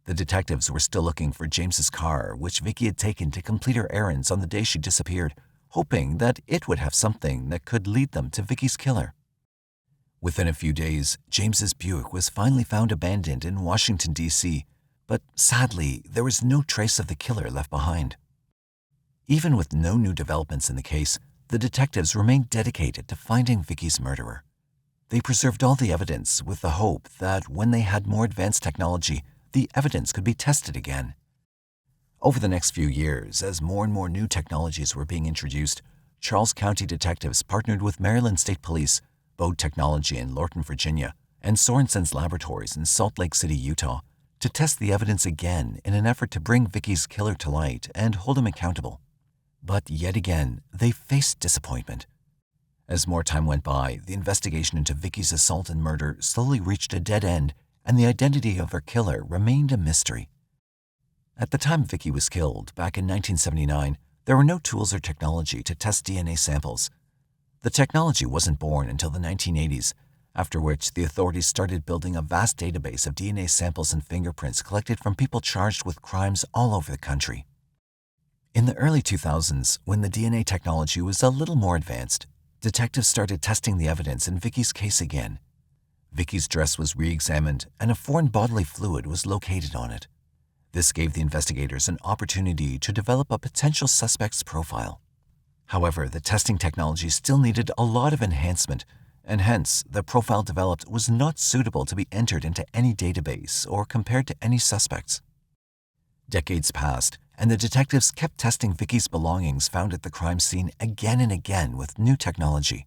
The detectives were still looking for James's car, which Vickie had taken to complete her errands on the day she disappeared, hoping that it would have something that could lead them to Vickie's killer. Within a few days, James's Buick was finally found abandoned in Washington, D.C., but sadly, there was no trace of the killer left behind. Even with no new developments in the case, the detectives remained dedicated to finding Vickie's murderer. They preserved all the evidence with the hope that when they had more advanced technology, the evidence could be tested again. Over the next few years, as more and more new technologies were being introduced, Charles County detectives partnered with Maryland State Police, Bode Technology in Lorton, Virginia, and Sorensen's Laboratories in Salt Lake City, Utah, to test the evidence again in an effort to bring Vickie's killer to light and hold him accountable. But yet again, they faced disappointment. As more time went by, the investigation into Vickie's assault and murder slowly reached a dead end, and the identity of her killer remained a mystery. At the time Vickie was killed, back in 1979, there were no tools or technology to test DNA samples. The technology wasn't born until the 1980s, after which the authorities started building a vast database of DNA samples and fingerprints collected from people charged with crimes all over the country. In the early 2000s, when the DNA technology was a little more advanced, detectives started testing the evidence in Vickie's case again. Vickie's dress was re-examined and a foreign bodily fluid was located on it. This gave the investigators an opportunity to develop a potential suspect's profile. However, the testing technology still needed a lot of enhancement, and hence the profile developed was not suitable to be entered into any database or compared to any suspects. Decades passed, and the detectives kept testing Vickie's belongings found at the crime scene again and again with new technology.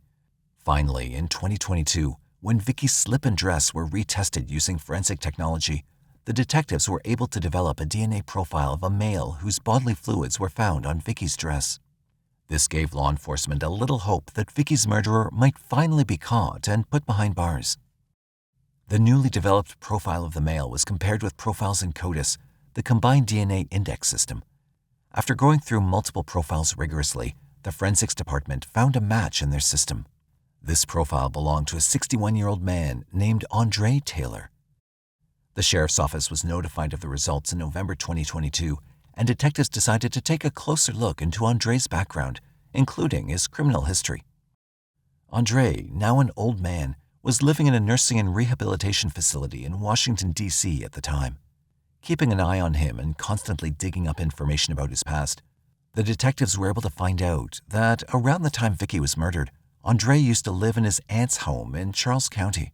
Finally, in 2022, when Vickie's slip and dress were retested using forensic technology, the detectives were able to develop a DNA profile of a male whose bodily fluids were found on Vickie's dress. This gave law enforcement a little hope that Vickie's murderer might finally be caught and put behind bars. The newly developed profile of the male was compared with profiles in CODES, the combined DNA index system. After going through multiple profiles rigorously, the forensics department found a match in their system. This profile belonged to a 61-year-old man named Andre Taylor. The sheriff's office was notified of the results in November 2022, and detectives decided to take a closer look into Andre's background, including his criminal history. Andre, now an old man, was living in a nursing and rehabilitation facility in Washington, D.C. at the time. Keeping an eye on him and constantly digging up information about his past, the detectives were able to find out that around the time Vickie was murdered, Andre used to live in his aunt's home in Charles County.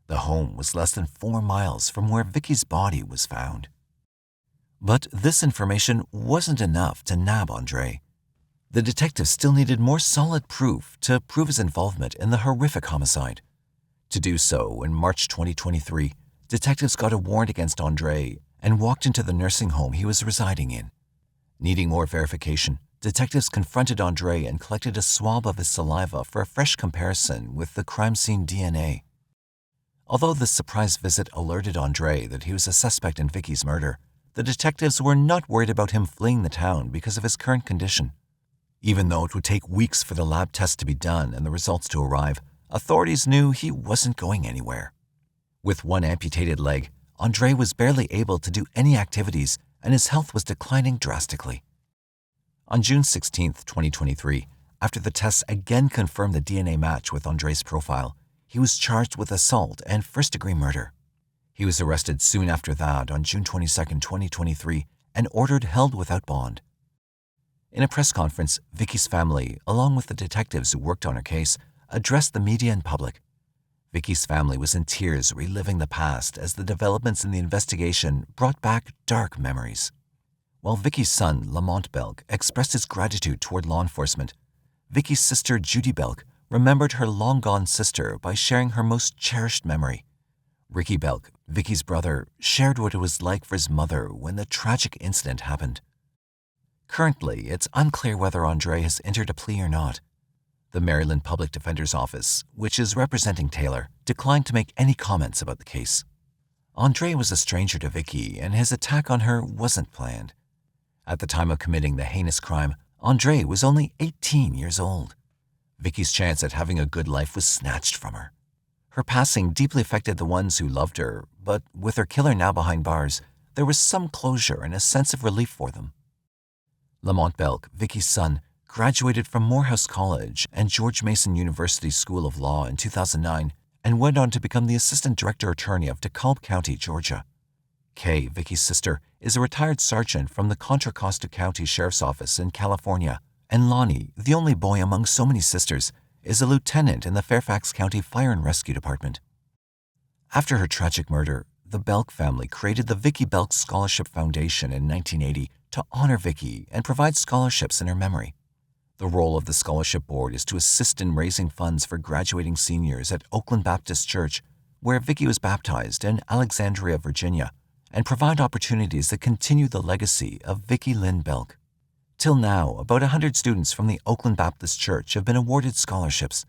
The home was less than 4 miles from where Vickie's body was found. But this information wasn't enough to nab Andre. The detectives still needed more solid proof to prove his involvement in the horrific homicide. To do so, in March 2023, detectives got a warrant against Andre and walked into the nursing home he was residing in. Needing more verification, detectives confronted Andre and collected a swab of his saliva for a fresh comparison with the crime scene DNA. Although this surprise visit alerted Andre that he was a suspect in Vickie's murder, the detectives were not worried about him fleeing the town because of his current condition. Even though it would take weeks for the lab tests to be done and the results to arrive, authorities knew he wasn't going anywhere. With one amputated leg, Andre was barely able to do any activities and his health was declining drastically. On June 16, 2023, after the tests again confirmed the DNA match with Andre's profile, he was charged with assault and first-degree murder. He was arrested soon after that on June 22, 2023, and ordered held without bond. In a press conference, Vickie's family, along with the detectives who worked on her case, addressed the media and public. Vickie's family was in tears reliving the past as the developments in the investigation brought back dark memories. While Vickie's son, Lamont Belk, expressed his gratitude toward law enforcement, Vickie's sister, Judy Belk, remembered her long-gone sister by sharing her most cherished memory. Ricky Belk, Vickie's brother, shared what it was like for his mother when the tragic incident happened. Currently, it's unclear whether Andre has entered a plea or not. The Maryland Public Defender's Office, which is representing Taylor, declined to make any comments about the case. Andre was a stranger to Vickie, and his attack on her wasn't planned. At the time of committing the heinous crime, Andre was only 18 years old. Vickie's chance at having a good life was snatched from her. Her passing deeply affected the ones who loved her, but with her killer now behind bars, there was some closure and a sense of relief for them. Lamont Belk, Vickie's son, graduated from Morehouse College and George Mason University School of Law in 2009 and went on to become the Assistant Director Attorney of DeKalb County, Georgia. Kay, Vickie's sister, is a retired sergeant from the Contra Costa County Sheriff's Office in California, and Lonnie, the only boy among so many sisters, is a lieutenant in the Fairfax County Fire and Rescue Department. After her tragic murder, the Belk family created the Vickie Belk Scholarship Foundation in 1980 to honor Vickie and provide scholarships in her memory. The role of the scholarship board is to assist in raising funds for graduating seniors at Oakland Baptist Church, where Vickie was baptized, in Alexandria, Virginia, and provide opportunities that continue the legacy of Vickie Lynn Belk. Till now, about 100 students from the Oakland Baptist Church have been awarded scholarships.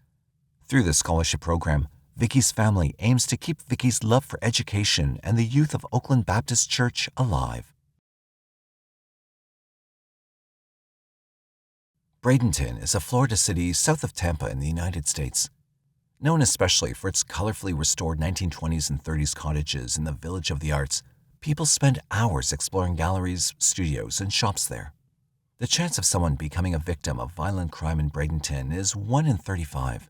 Through the scholarship program, Vickie's family aims to keep Vickie's love for education and the youth of Oakland Baptist Church alive. Bradenton is a Florida city south of Tampa in the United States. Known especially for its colorfully restored 1920s and 30s cottages in the Village of the Arts, people spend hours exploring galleries, studios, and shops there. The chance of someone becoming a victim of violent crime in Bradenton is 1 in 35.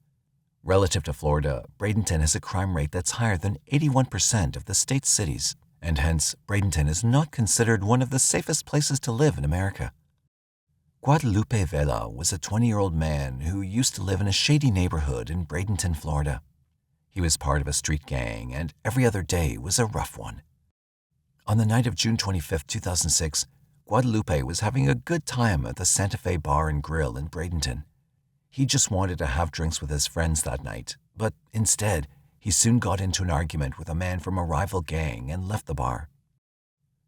Relative to Florida, Bradenton has a crime rate that's higher than 81% of the state's cities, and hence, Bradenton is not considered one of the safest places to live in America. Guadalupe Vela was a 20-year-old man who used to live in a shady neighborhood in Bradenton, Florida. He was part of a street gang, and every other day was a rough one. On the night of June 25, 2006, Guadalupe was having a good time at the Santa Fe Bar and Grill in Bradenton. He just wanted to have drinks with his friends that night, but instead, he soon got into an argument with a man from a rival gang and left the bar.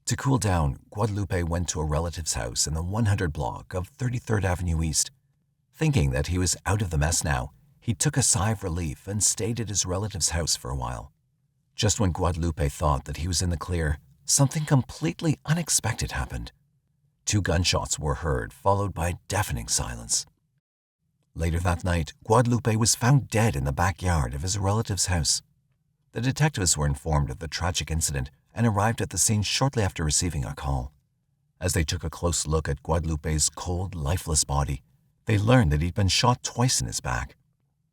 To cool down, Guadalupe went to a relative's house in the 100 block of 33rd Avenue East. Thinking that he was out of the mess now, he took a sigh of relief and stayed at his relative's house for a while. Just when Guadalupe thought that he was in the clear, something completely unexpected happened. 2 gunshots were heard, followed by deafening silence. Later that night, Guadalupe was found dead in the backyard of his relative's house. The detectives were informed of the tragic incident and arrived at the scene shortly after receiving a call. As they took a close look at Guadalupe's cold, lifeless body, they learned that he'd been shot twice in his back.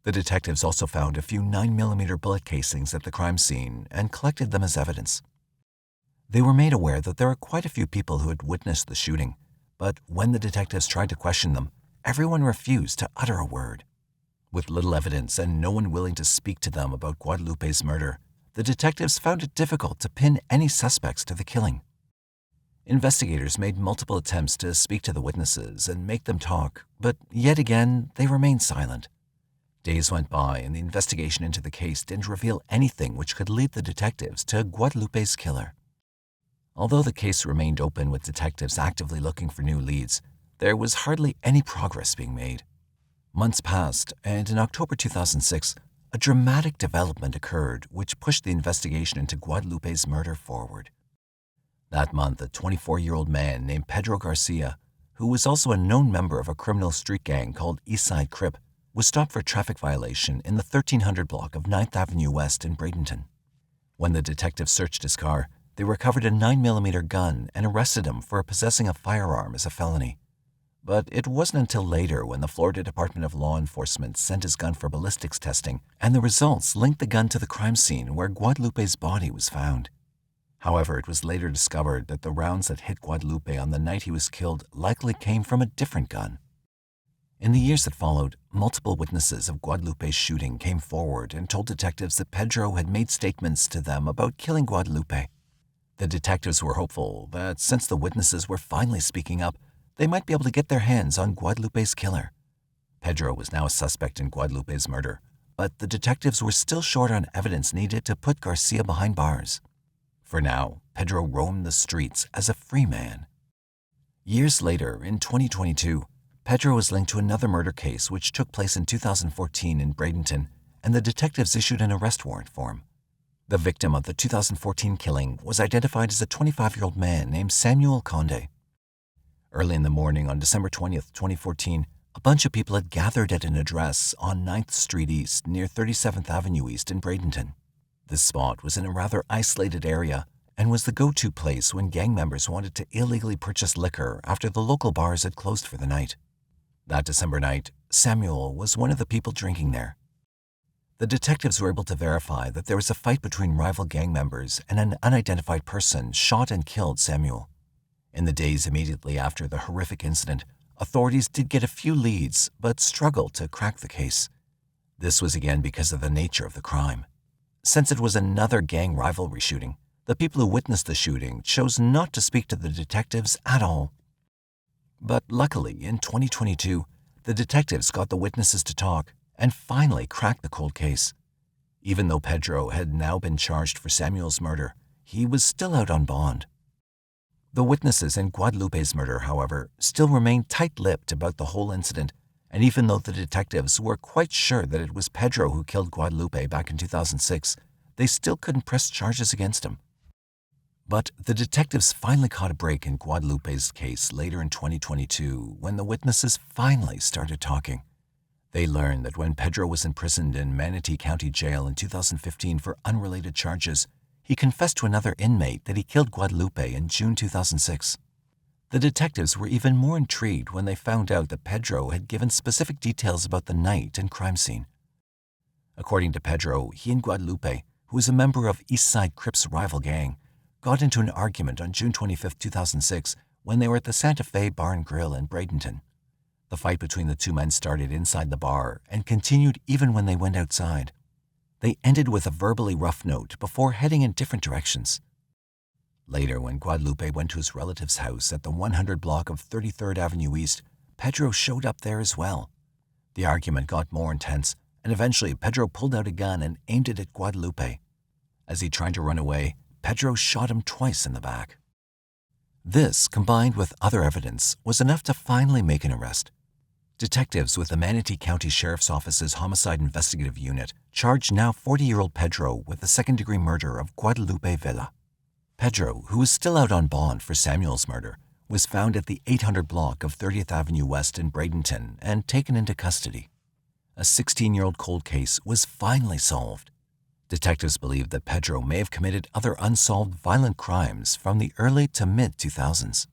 The detectives also found a few 9mm bullet casings at the crime scene and collected them as evidence. They were made aware that there were quite a few people who had witnessed the shooting, but when the detectives tried to question them, everyone refused to utter a word. With little evidence and no one willing to speak to them about Guadalupe's murder, the detectives found it difficult to pin any suspects to the killing. Investigators made multiple attempts to speak to the witnesses and make them talk, but yet again they remained silent. Days went by and the investigation into the case didn't reveal anything which could lead the detectives to Guadalupe's killer. Although the case remained open with detectives actively looking for new leads, there was hardly any progress being made. Months passed, and in October 2006, a dramatic development occurred which pushed the investigation into Guadalupe's murder forward. That month, a 24-year-old man named Pedro Garcia, who was also a known member of a criminal street gang called Eastside Crip, was stopped for a traffic violation in the 1300 block of 9th Avenue West in Bradenton. When the detectives searched his car, they recovered a 9mm gun and arrested him for possessing a firearm as a felony. But it wasn't until later when the Florida Department of Law Enforcement sent his gun for ballistics testing, and the results linked the gun to the crime scene where Guadalupe's body was found. However, it was later discovered that the rounds that hit Guadalupe on the night he was killed likely came from a different gun. In the years that followed, multiple witnesses of Guadalupe's shooting came forward and told detectives that Pedro had made statements to them about killing Guadalupe. The detectives were hopeful that since the witnesses were finally speaking up, they might be able to get their hands on Guadalupe's killer. Pedro was now a suspect in Guadalupe's murder, but the detectives were still short on evidence needed to put Garcia behind bars. For now, Pedro roamed the streets as a free man. Years later, in 2022, Pedro was linked to another murder case which took place in 2014 in Bradenton, and the detectives issued an arrest warrant for him. The victim of the 2014 killing was identified as a 25-year-old man named Samuel Conde. Early in the morning on December 20th, 2014, a bunch of people had gathered at an address on 9th Street East near 37th Avenue East in Bradenton. This spot was in a rather isolated area and was the go-to place when gang members wanted to illegally purchase liquor after the local bars had closed for the night. That December night, Samuel was one of the people drinking there. The detectives were able to verify that there was a fight between rival gang members and an unidentified person shot and killed Samuel. In the days immediately after the horrific incident, authorities did get a few leads but struggled to crack the case. This was again because of the nature of the crime. Since it was another gang rivalry shooting, the people who witnessed the shooting chose not to speak to the detectives at all. But luckily, in 2022, the detectives got the witnesses to talk and finally cracked the cold case. Even though Pedro had now been charged for Samuel's murder, he was still out on bond. The witnesses in Guadalupe's murder, however, still remained tight-lipped about the whole incident, and even though the detectives were quite sure that it was Pedro who killed Guadalupe back in 2006, they still couldn't press charges against him. But the detectives finally caught a break in Guadalupe's case later in 2022 when the witnesses finally started talking. They learned that when Pedro was imprisoned in Manatee County Jail in 2015 for unrelated charges, he confessed to another inmate that he killed Guadalupe in June 2006. The detectives were even more intrigued when they found out that Pedro had given specific details about the night and crime scene. According to Pedro, he and Guadalupe, who was a member of Eastside Crip's rival gang, got into an argument on June 25, 2006 when they were at the Santa Fe Bar and Grill in Bradenton. The fight between the two men started inside the bar and continued even when they went outside. They ended with a verbally rough note before heading in different directions. Later, when Guadalupe went to his relative's house at the 100 block of 33rd Avenue East, Pedro showed up there as well. The argument got more intense, and eventually Pedro pulled out a gun and aimed it at Guadalupe. As he tried to run away, Pedro shot him twice in the back. This, combined with other evidence, was enough to finally make an arrest. Detectives with the Manatee County Sheriff's Office's Homicide Investigative Unit charged now 40-year-old Pedro with the second-degree murder of Guadalupe Vela. Pedro, who was still out on bond for Samuel's murder, was found at the 800 block of 30th Avenue West in Bradenton and taken into custody. A 16-year-old cold case was finally solved. Detectives believe that Pedro may have committed other unsolved violent crimes from the early to mid-2000s.